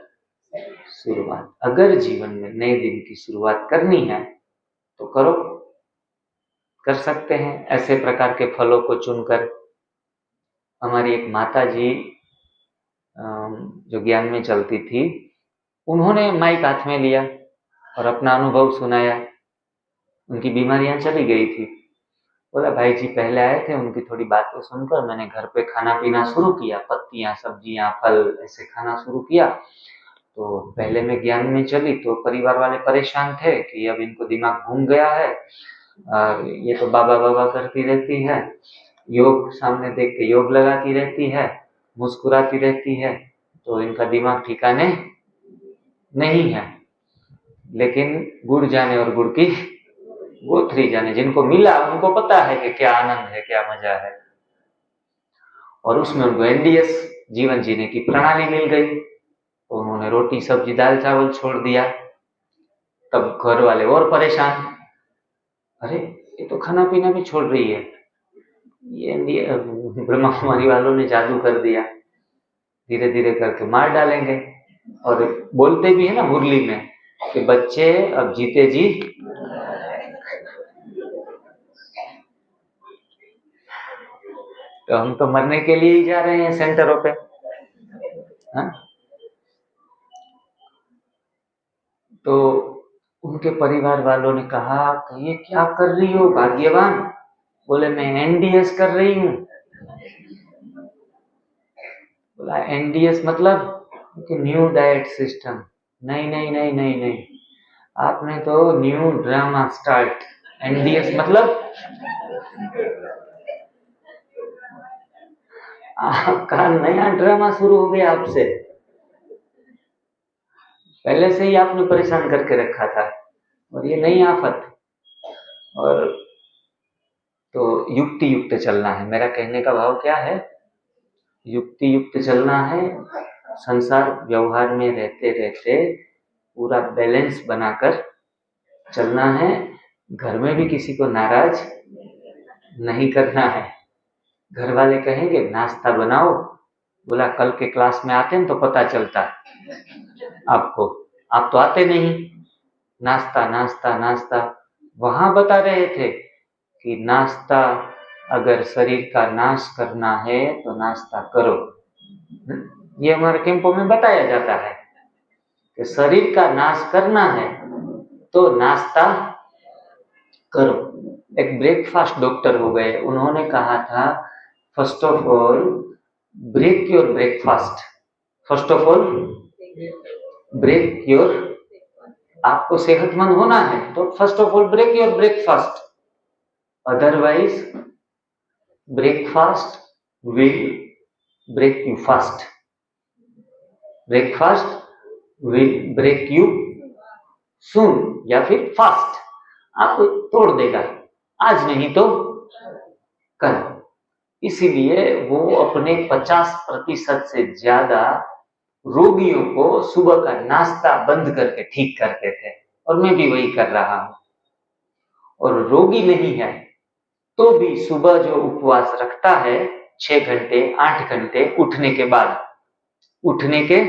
शुरुआत। अगर जीवन में नए दिन की शुरुआत करनी है तो करो, कर सकते हैं ऐसे प्रकार के फलों को चुनकर। हमारी एक माता जी जो ज्ञान में चलती थी, उन्होंने माइक हाथ में लिया और अपना अनुभव सुनाया। उनकी बीमारियां चली गई थी। बोला भाई जी पहले आए थे, उनकी थोड़ी बातें सुनकर मैंने घर पे खाना पीना शुरू किया, पत्तियां, सब्जियां, फल ऐसे खाना शुरू किया। तो पहले मैं ज्ञान में चली तो परिवार वाले परेशान थे कि अब इनको दिमाग घूम गया है, और ये तो बाबा बाबा करती रहती है, योग सामने देख के योग लगाती रहती है, मुस्कुराती रहती है, तो इनका दिमाग ठिकाने नहीं है। लेकिन गुड़ जाने और गुड़ की गोथरी जाने, जिनको मिला उनको पता है कि क्या आनंद है, क्या मजा है। और उसमें उनको NDS जीवन जीने की प्रणाली मिल गई, तो उन्होंने रोटी सब्जी दाल चावल छोड़ दिया। तब घर वाले और परेशान, अरे ये तो खाना पीना भी छोड़ रही है, ये ब्रह्मा कुमारी वालों ने जादू कर दिया, धीरे धीरे करके मार डालेंगे। और बोलते भी है ना मुरली में कि बच्चे अब जीते जी, तो हम तो मरने के लिए ही जा रहे हैं सेंटरों पे। हाँ? तो उनके परिवार वालों ने कहा कि ये क्या कर रही हो भाग्यवान? बोले मैं एनडीएस कर रही हूँ। बोला एनडीएस मतलब कि न्यू डाइट सिस्टम। नहीं नहीं नहीं नहीं नहीं, आपने तो न्यू ड्रामा स्टार्ट। एनडीएस मतलब आपका नया ड्रामा शुरू हो गया आपसे, पहले से ही आपने परेशान करके रखा था और ये नई आफत। और तो युक्ति युक्त चलना है, मेरा कहने का भाव क्या है, युक्ति युक्त चलना है। संसार व्यवहार में रहते रहते पूरा बैलेंस बनाकर चलना है। घर में भी किसी को नाराज नहीं करना है। घर वाले कहेंगे नाश्ता बनाओ, बोला कल के क्लास में आते हैं तो पता चलता आपको, आप तो आते नहीं। नाश्ता नाश्ता नाश्ता, वहां बता रहे थे कि नाश्ता अगर शरीर का नाश करना है तो नाश्ता करो। ये हमारे कैंपों में बताया जाता है कि शरीर का नाश करना है तो नाश्ता करो। एक ब्रेकफास्ट डॉक्टर हो गए, उन्होंने कहा था first of all break your breakfast, first of all break your, आपको सेहतमंद होना है तो first of all break your breakfast, otherwise breakfast will break you fast, breakfast will break you soon, या फिर फास्ट, आपको तोड़ देगा, आज नहीं तो कल। इसीलिए वो अपने 50% से ज्यादा रोगियों को सुबह का नाश्ता बंद करके ठीक करते थे, और मैं भी वही कर रहा हूं। और रोगी नहीं है तो भी सुबह जो उपवास रखता है 6 घंटे 8 घंटे उठने के बाद, उठने के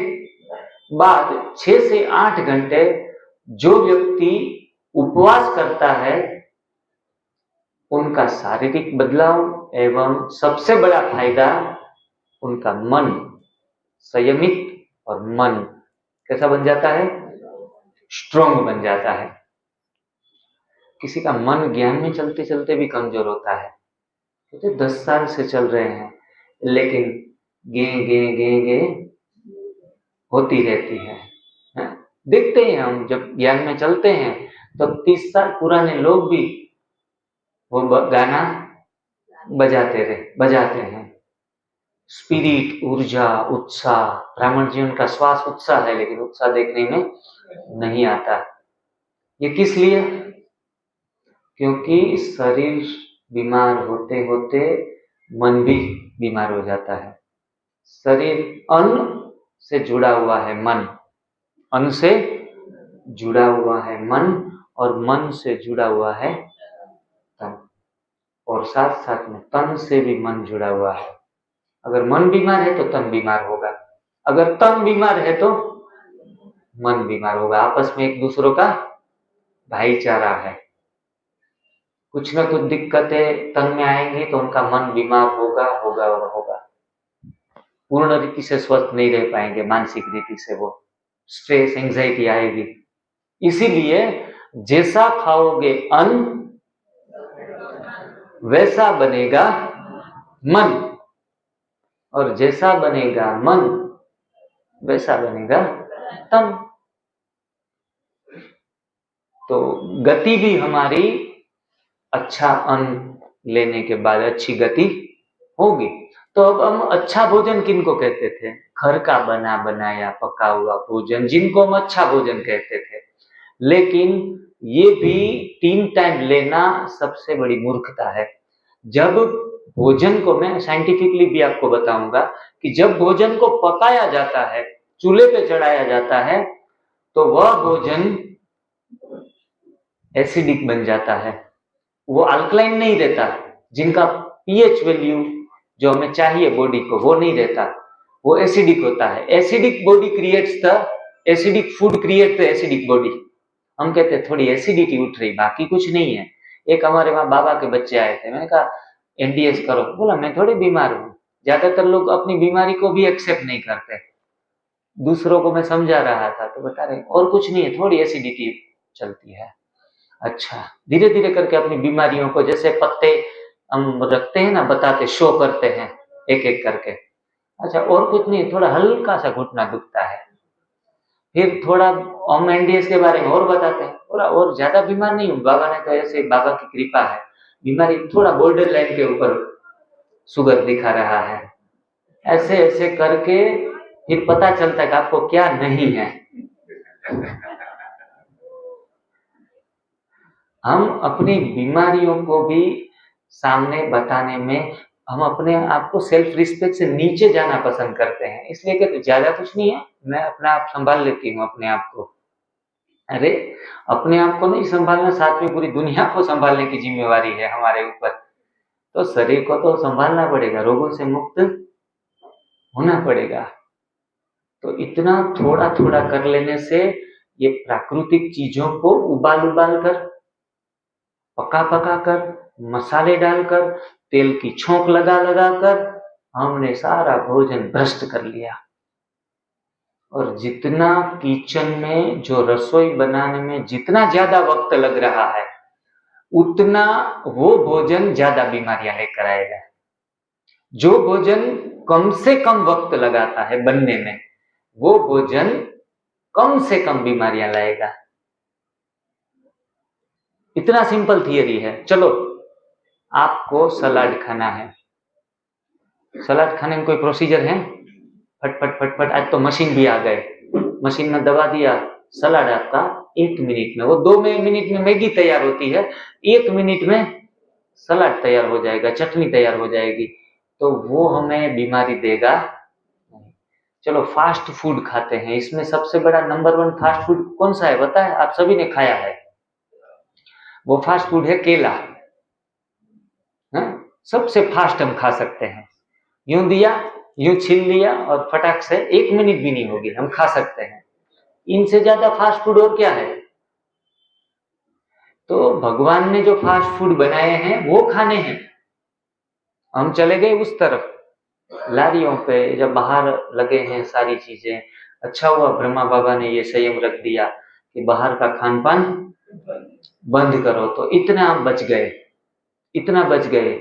बाद 6 से 8 घंटे जो व्यक्ति उपवास करता है उनका शारीरिक बदलाव एवं सबसे बड़ा फायदा उनका मन संयमित और मन कैसा बन जाता है, स्ट्रांग बन जाता है। किसी का मन ज्ञान में चलते चलते भी कमजोर होता है, तो 10 साल से चल रहे हैं लेकिन गे गे गे गे होती रहती है। देखते हैं हम जब ज्ञान में चलते हैं तो 30 साल पुराने लोग भी वो गाना बजाते हैं। स्पिरिट, ऊर्जा, उत्साह, ब्राह्मण जीवन का श्वास उत्साह है लेकिन उत्साह देखने में नहीं आता। ये किस लिए? क्योंकि शरीर बीमार होते होते मन भी बीमार हो जाता है। शरीर अन्न से जुड़ा हुआ है, मन अन्न से जुड़ा हुआ है मन, और मन से जुड़ा हुआ है तन, और साथ साथ में तन से भी मन जुड़ा हुआ है। अगर मन बीमार है तो तन बीमार होगा, अगर तन बीमार है तो मन बीमार होगा। आपस में एक दूसरों का भाईचारा है। कुछ ना कुछ दिक्कतें तन में आएंगी तो उनका मन बीमार होगा होगा और होगा, पूर्ण रीति से स्वस्थ नहीं रह पाएंगे, मानसिक रीति से वो स्ट्रेस एंजाइटी आएगी। इसीलिए जैसा खाओगे अन्न वैसा बनेगा मन, और जैसा बनेगा मन वैसा बनेगा तन। तो गति भी हमारी अच्छा अन्न लेने के बाद अच्छी गति होगी। तो अब हम अच्छा भोजन किनको कहते थे? घर का बना बनाया पका हुआ भोजन, जिनको हम अच्छा भोजन कहते थे। लेकिन ये भी 3 टाइम लेना सबसे बड़ी मूर्खता है। जब भोजन को, मैं साइंटिफिकली भी आपको बताऊंगा कि जब भोजन को पकाया जाता है, चूल्हे पे चढ़ाया जाता है, तो वह भोजन एसिडिक बन जाता है, वो अल्कलाइन नहीं रहता, जिनका पीएच वैल्यू जो हमें चाहिए बॉडी को वो नहीं रहता, वो एसिडिक होता है। Acidic body creates the acidic food create the acidic body. हम कहते हैं थोड़ी एसिडिटी उठ रही, बाकी कुछ नहीं है। एक हमारे वहां बाबा के बच्चे आए थे, मैंने कहा एनडीएस करो, बोला मैं थोड़ी बीमार हूँ। ज्यादातर लोग अपनी बीमारी को भी एक्सेप्ट नहीं करते। दूसरों को मैं समझा रहा था तो बता रहे और कुछ नहीं है, थोड़ी एसिडिटी चलती है। अच्छा, धीरे धीरे करके अपनी बीमारियों को, जैसे पत्ते हम रखते हैं ना, बताते शो करते हैं एक एक करके। अच्छा, और कुछ नहीं, थोड़ा हल्का सा घुटना दुखता है, फिर थोड़ा हम एनडीएस के बारे में और बताते हैं, और ज्यादा बीमार नहीं हूँ, बाबा ने तो ऐसे, बाबा की कृपा है, बीमारी थोड़ा बॉर्डर लाइन के ऊपर शुगर दिखा रहा है। ऐसे ऐसे करके फिर पता चलता है कि आपको क्या नहीं है। हम अपनी बीमारियों को भी सामने बताने में हम अपने आप को सेल्फ रिस्पेक्ट से नीचे जाना पसंद करते हैं, इसलिए कि ज्यादा कुछ नहीं है, मैं अपना आप संभाल लेती हूँ अपने आप को। अरे अपने आप को नहीं संभालना, साथ में पूरी दुनिया को संभालने की जिम्मेवारी है हमारे ऊपर। तो शरीर को तो संभालना पड़ेगा, रोगों से मुक्त होना पड़ेगा। तो इतना थोड़ा थोड़ा कर लेने से ये प्राकृतिक चीजों को उबाल उबाल कर, पका पका कर, मसाले डालकर, तेल की छोंक लगा लगा कर हमने सारा भोजन भ्रष्ट कर लिया। और जितना किचन में जो रसोई बनाने में जितना ज्यादा वक्त लग रहा है, उतना वो भोजन ज्यादा बीमारियां लेकर आएगा। जो भोजन कम से कम वक्त लगाता है बनने में, वो भोजन कम से कम बीमारियां लाएगा। इतना सिंपल थियरी है। चलो, आपको सलाद खाना है, सलाद खाने में कोई प्रोसीजर है? फटफट फटफट, आज तो मशीन भी आ गए, मशीन में दबा दिया, सलाद आपका 1 मिनट में, वो 2 मिनट में मैगी तैयार होती है, 1 मिनट में सलाद तैयार हो जाएगा, चटनी तैयार हो जाएगी। तो वो हमें बीमारी देगा नहीं। चलो, फास्ट फूड खाते हैं, इसमें सबसे बड़ा नंबर 1 फास्ट फूड कौन सा है पता है? आप सभी ने खाया है, वो फास्ट फूड है केला। सबसे फास्ट हम खा सकते हैं, यूं दिया, यूं छील लिया और फटाक से 1 मिनट भी नहीं होगी, हम खा सकते हैं। इनसे ज्यादा फास्ट फूड और क्या है? तो भगवान ने जो फास्ट फूड बनाए हैं वो खाने हैं। हम चले गए उस तरफ, लारियों पे जब बाहर लगे हैं सारी चीजें, अच्छा हुआ ब्रह्मा बाबा ने ये संयम रख दिया कि बाहर का खान पान बंद करो, तो इतना हम बच गए, इतना बच गए,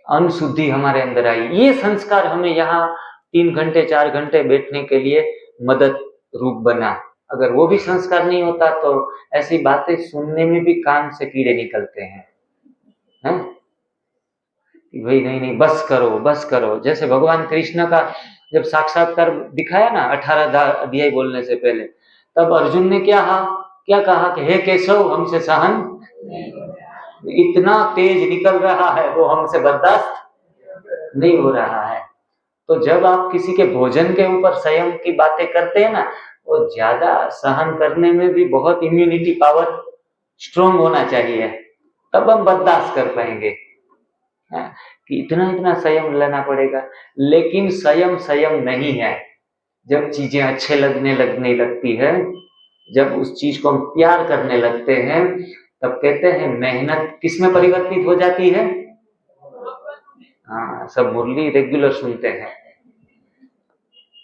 अनशुद्धि हमारे अंदर आई। ये संस्कार हमें यहाँ 3 घंटे 4 घंटे बैठने के लिए मदद रूप बना। अगर वो भी संस्कार नहीं होता तो ऐसी बातें सुनने में भी कान से कीड़े निकलते हैं, हैं? भाई नहीं नहीं, बस करो बस करो। जैसे भगवान कृष्ण का जब साक्षात्कार दिखाया ना 18 अध्याय बोलने से पहले, तब अर्जुन ने क्या कहा कि हे केशव, हमसे सहन, इतना तेज निकल रहा है वो हमसे बर्दाश्त नहीं हो रहा है। तो जब आप किसी के भोजन के ऊपर संयम की बातें करते हैं ना, वो ज्यादा सहन करने में भी बहुत इम्यूनिटी पावर स्ट्रोंग होना चाहिए, तब हम बर्दाश्त कर पाएंगे कि इतना संयम लेना पड़ेगा। लेकिन संयम नहीं है। जब चीजें अच्छे लगने लगती है, जब उस चीज को हम प्यार करने लगते हैं, तब कहते हैं मेहनत किस में परिवर्तित हो जाती है? हाँ, सब मुरली रेगुलर सुनते हैं,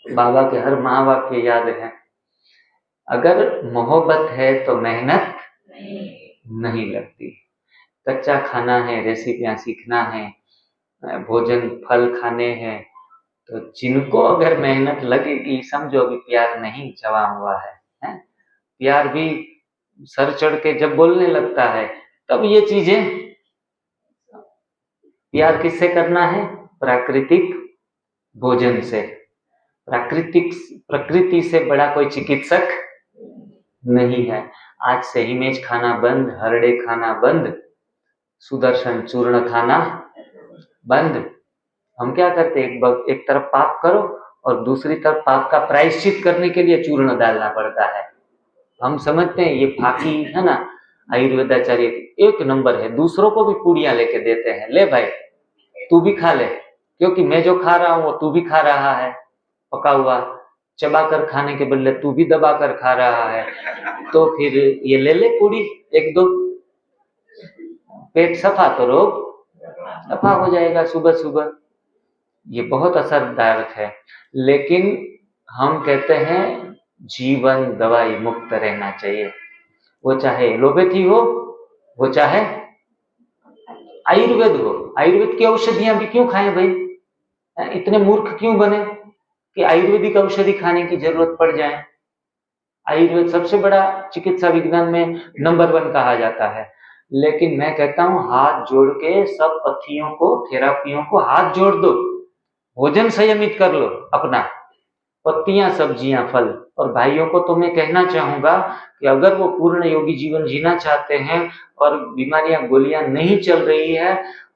बाबा के हर महावाक्य याद है। अगर मोहब्बत है तो मेहनत नहीं लगती। कच्चा खाना है, रेसिपियां सीखना है, भोजन फल खाने हैं, तो जिनको अगर मेहनत लगेगी, समझो अभी प्यार नहीं जवा हुआ है? प्यार भी सर चढ़ के जब बोलने लगता है, तब ये चीजें, प्यार किससे करना है? प्राकृतिक भोजन से। प्रकृति से बड़ा कोई चिकित्सक नहीं है। आज से हिमेज खाना बंद, हरड़े खाना बंद, सुदर्शन चूर्ण खाना बंद। हम क्या करते हैं, एक तरफ पाप करो और दूसरी तरफ पाप का प्रायश्चित करने के लिए चूर्ण डालना पड़ता है। हम समझते हैं ये फाकी है ना, आयुर्वेदाचार्य एक नंबर है, दूसरों को भी पूड़ियां लेके देते हैं, ले भाई तू भी खा ले, क्योंकि मैं जो खा रहा हूं वो तू भी खा रहा है, पका हुआ चबाकर खाने के बदले तू भी दबाकर खा रहा है, तो फिर ये ले ले पूड़ी एक दो, पेट सफा तो रोग सफा हो जाएगा सुबह सुबह। ये बहुत असरदायक है, लेकिन हम कहते हैं जीवन दवाई मुक्त रहना चाहिए, वो चाहे एलोपैथी हो, वो चाहे आयुर्वेद हो। आयुर्वेद की औषधियां भी क्यों खाएं भाई? इतने मूर्ख क्यों बने कि आयुर्वेदिक औषधि खाने की जरूरत पड़ जाए? आयुर्वेद सबसे बड़ा चिकित्सा विज्ञान में नंबर 1 कहा जाता है, लेकिन मैं कहता हूं हाथ जोड़ के सब पत्थियों को, थेरापियों को हाथ जोड़ दो, भोजन संयमित कर लो अपना, पत्तियां सब्जियां फल। और भाइयों को तो मैं कहना चाहूंगा कि अगर वो पूर्ण योगी जीवन जीना चाहते हैं और बीमारियां गोलियां नहीं चल रही है,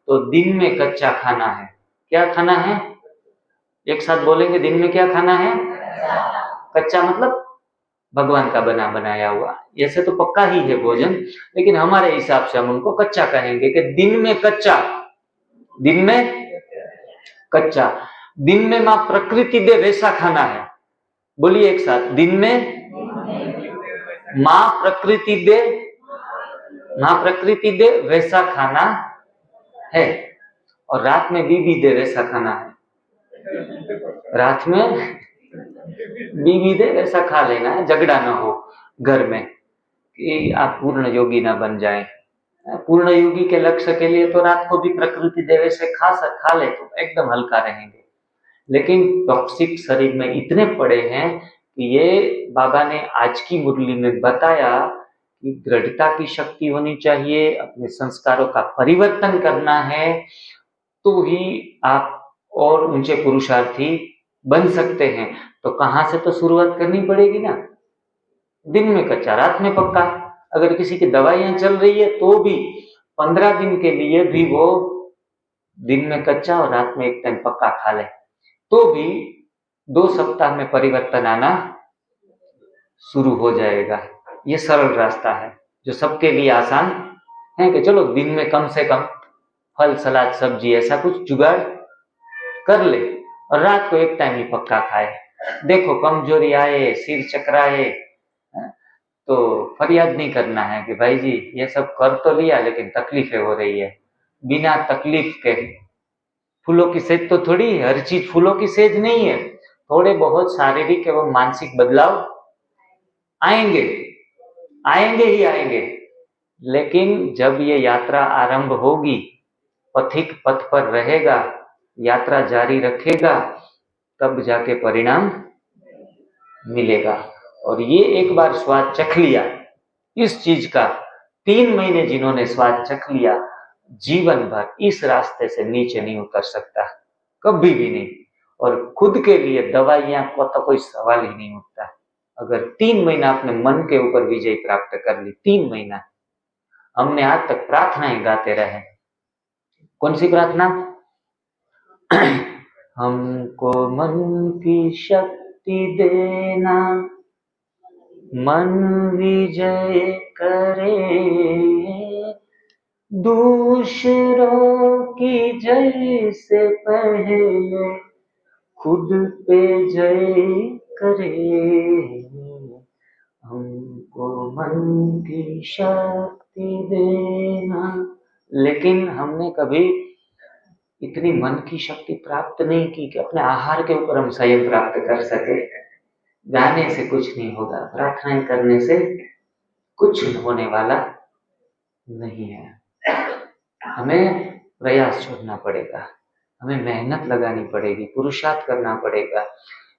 तो दिन में कच्चा खाना है। क्या खाना है? एक साथ बोलेंगे, दिन में क्या खाना है? कच्चा मतलब भगवान का बना बनाया हुआ। ऐसे तो पक्का ही है भोजन, लेकिन हमारे हिसाब से हम उनको कच्चा कहेंगे कि दिन में कच्चा, दिन में कच्चा, दिन में मां प्रकृति दे वैसा खाना है। बोलिए एक साथ, दिन में मां प्रकृति दे, मां प्रकृति दे वैसा खाना है, और रात में बीबी दे वैसा खाना है। रात में बीबी दे वैसा खा लेना है, झगड़ा ना हो घर में कि आप पूर्ण योगी ना बन जाएं। पूर्ण योगी के लक्ष्य के लिए तो रात को भी प्रकृति देवे से खा ले तो एकदम हल्का रहेंगे। लेकिन टॉक्सिक शरीर में इतने पड़े हैं कि ये बाबा ने आज की मुरली में बताया कि दृढ़ता की शक्ति होनी चाहिए, अपने संस्कारों का परिवर्तन करना है, तो ही आप और ऊंचे पुरुषार्थी बन सकते हैं। तो कहां से तो शुरुआत करनी पड़ेगी ना, दिन में कच्चा रात में पक्का। अगर किसी की दवाइयां चल रही है तो भी 15 दिन के लिए भी वो दिन में कच्चा और रात में एक टाइम पक्का खा ले, तो भी 2 सप्ताह में परिवर्तन आना शुरू हो जाएगा। ये सरल रास्ता है जो सबके लिए आसान है कि चलो दिन में कम से कम फल सलाद सब्जी ऐसा कुछ जुगाड़ कर ले और रात को एक टाइम ही पक्का खाए। देखो कमजोरी आए, सिर चकराए, तो फरियाद नहीं करना है कि भाई जी ये सब कर तो लिया लेकिन तकलीफें हो रही है। बिना तकलीफ के फूलों की सेज तो थोड़ी है, हर चीज फूलों की सेज नहीं है। थोड़े बहुत शारीरिक एवं मानसिक बदलाव आएंगे, आएंगे ही आएंगे, लेकिन जब ये यात्रा आरंभ होगी, पथिक पथ पर रहेगा, यात्रा जारी रखेगा, तब जाके परिणाम मिलेगा। और ये एक बार स्वाद चख लिया इस चीज का, 3 महीने जिन्होंने स्वाद चख लिया, जीवन भर इस रास्ते से नीचे नहीं उतर सकता, कभी भी नहीं। और खुद के लिए दवाइयां को तो कोई सवाल ही नहीं उठता। अगर 3 महीना अपने मन के ऊपर विजय प्राप्त कर ली, 3 महीना, हमने आज तक प्रार्थनाएं गाते रहे। कौन सी प्रार्थना? हमको मन की शक्ति देना, मन विजय करे, दूसरों की जय से पहले खुद पे जय करे। हमको मन की शक्ति देना। लेकिन हमने कभी इतनी मन की शक्ति प्राप्त नहीं की कि अपने आहार के ऊपर हम संयम प्राप्त कर सके। गाने से कुछ नहीं होगा, प्रार्थनाएं करने से कुछ होने वाला नहीं है। हमें प्रयास छोड़ना पड़ेगा, हमें मेहनत लगानी पड़ेगी, पुरुषार्थ करना पड़ेगा।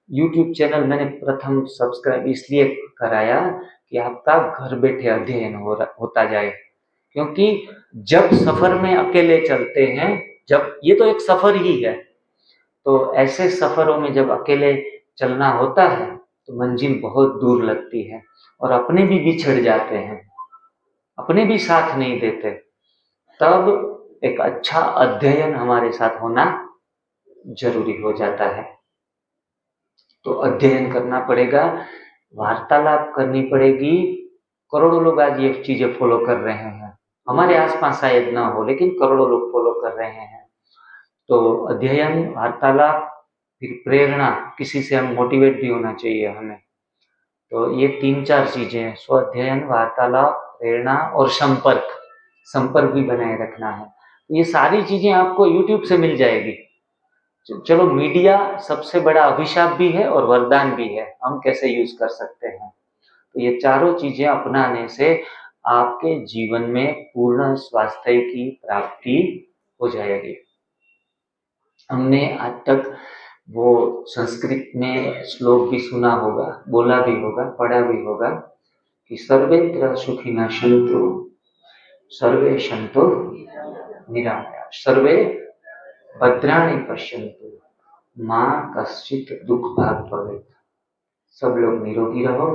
YouTube चैनल मैंने प्रथम सब्सक्राइब इसलिए कराया कि आपका घर बैठे अध्ययन होता जाए, क्योंकि जब सफर में अकेले चलते हैं, जब ये तो एक सफर ही है, तो ऐसे सफरों में जब अकेले चलना होता है तो मंजिल बहुत दूर लगती है और अपने भी बिछड़ जाते हैं, अपने भी साथ नहीं देते। तब एक अच्छा अध्ययन हमारे साथ होना जरूरी हो जाता है। तो अध्ययन करना पड़ेगा, वार्तालाप करनी पड़ेगी, करोड़ों लोग आज ये चीजें फॉलो कर रहे हैं। हमारे आसपास शायद ना हो, लेकिन करोड़ों लोग फॉलो कर रहे हैं। तो अध्ययन, वार्तालाप, फिर प्रेरणा, किसी से हम मोटिवेट भी होना चाहिए हमें। तो ये 3-4 चीजें हैं, स्व अध्ययन, वार्तालाप, प्रेरणा और संपर्क। संपर्क भी बनाए रखना है। ये सारी चीजें आपको यूट्यूब से मिल जाएगी। चलो, मीडिया सबसे बड़ा अभिशाप भी है और वरदान भी है, हम कैसे यूज कर सकते हैं। तो ये चारों चीजें अपनाने से आपके जीवन में पूर्ण स्वास्थ्य की प्राप्ति हो जाएगी। हमने आज तक वो संस्कृत में श्लोक भी सुना होगा, बोला भी होगा, पढ़ा भी होगा कि सर्वेत्र सुखिनः सन्तु सर्वे सन्तु निरामयाः, सर्वे भद्राणि पश्यन्तु मां कश्चित् दुख भाग भवेत्। सब लोग निरोगी रहो,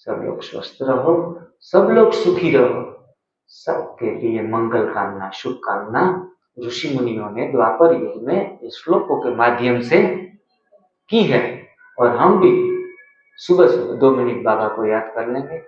सब लोग स्वस्थ रहो, सब लोग सुखी रहो। सबके लिए मंगल कामना, शुभकामना ऋषि मुनियों ने द्वापर युग में इस श्लोकों के माध्यम से की है। और हम भी सुबह सुबह 2 मिनट बाबा को याद कर लेंगे,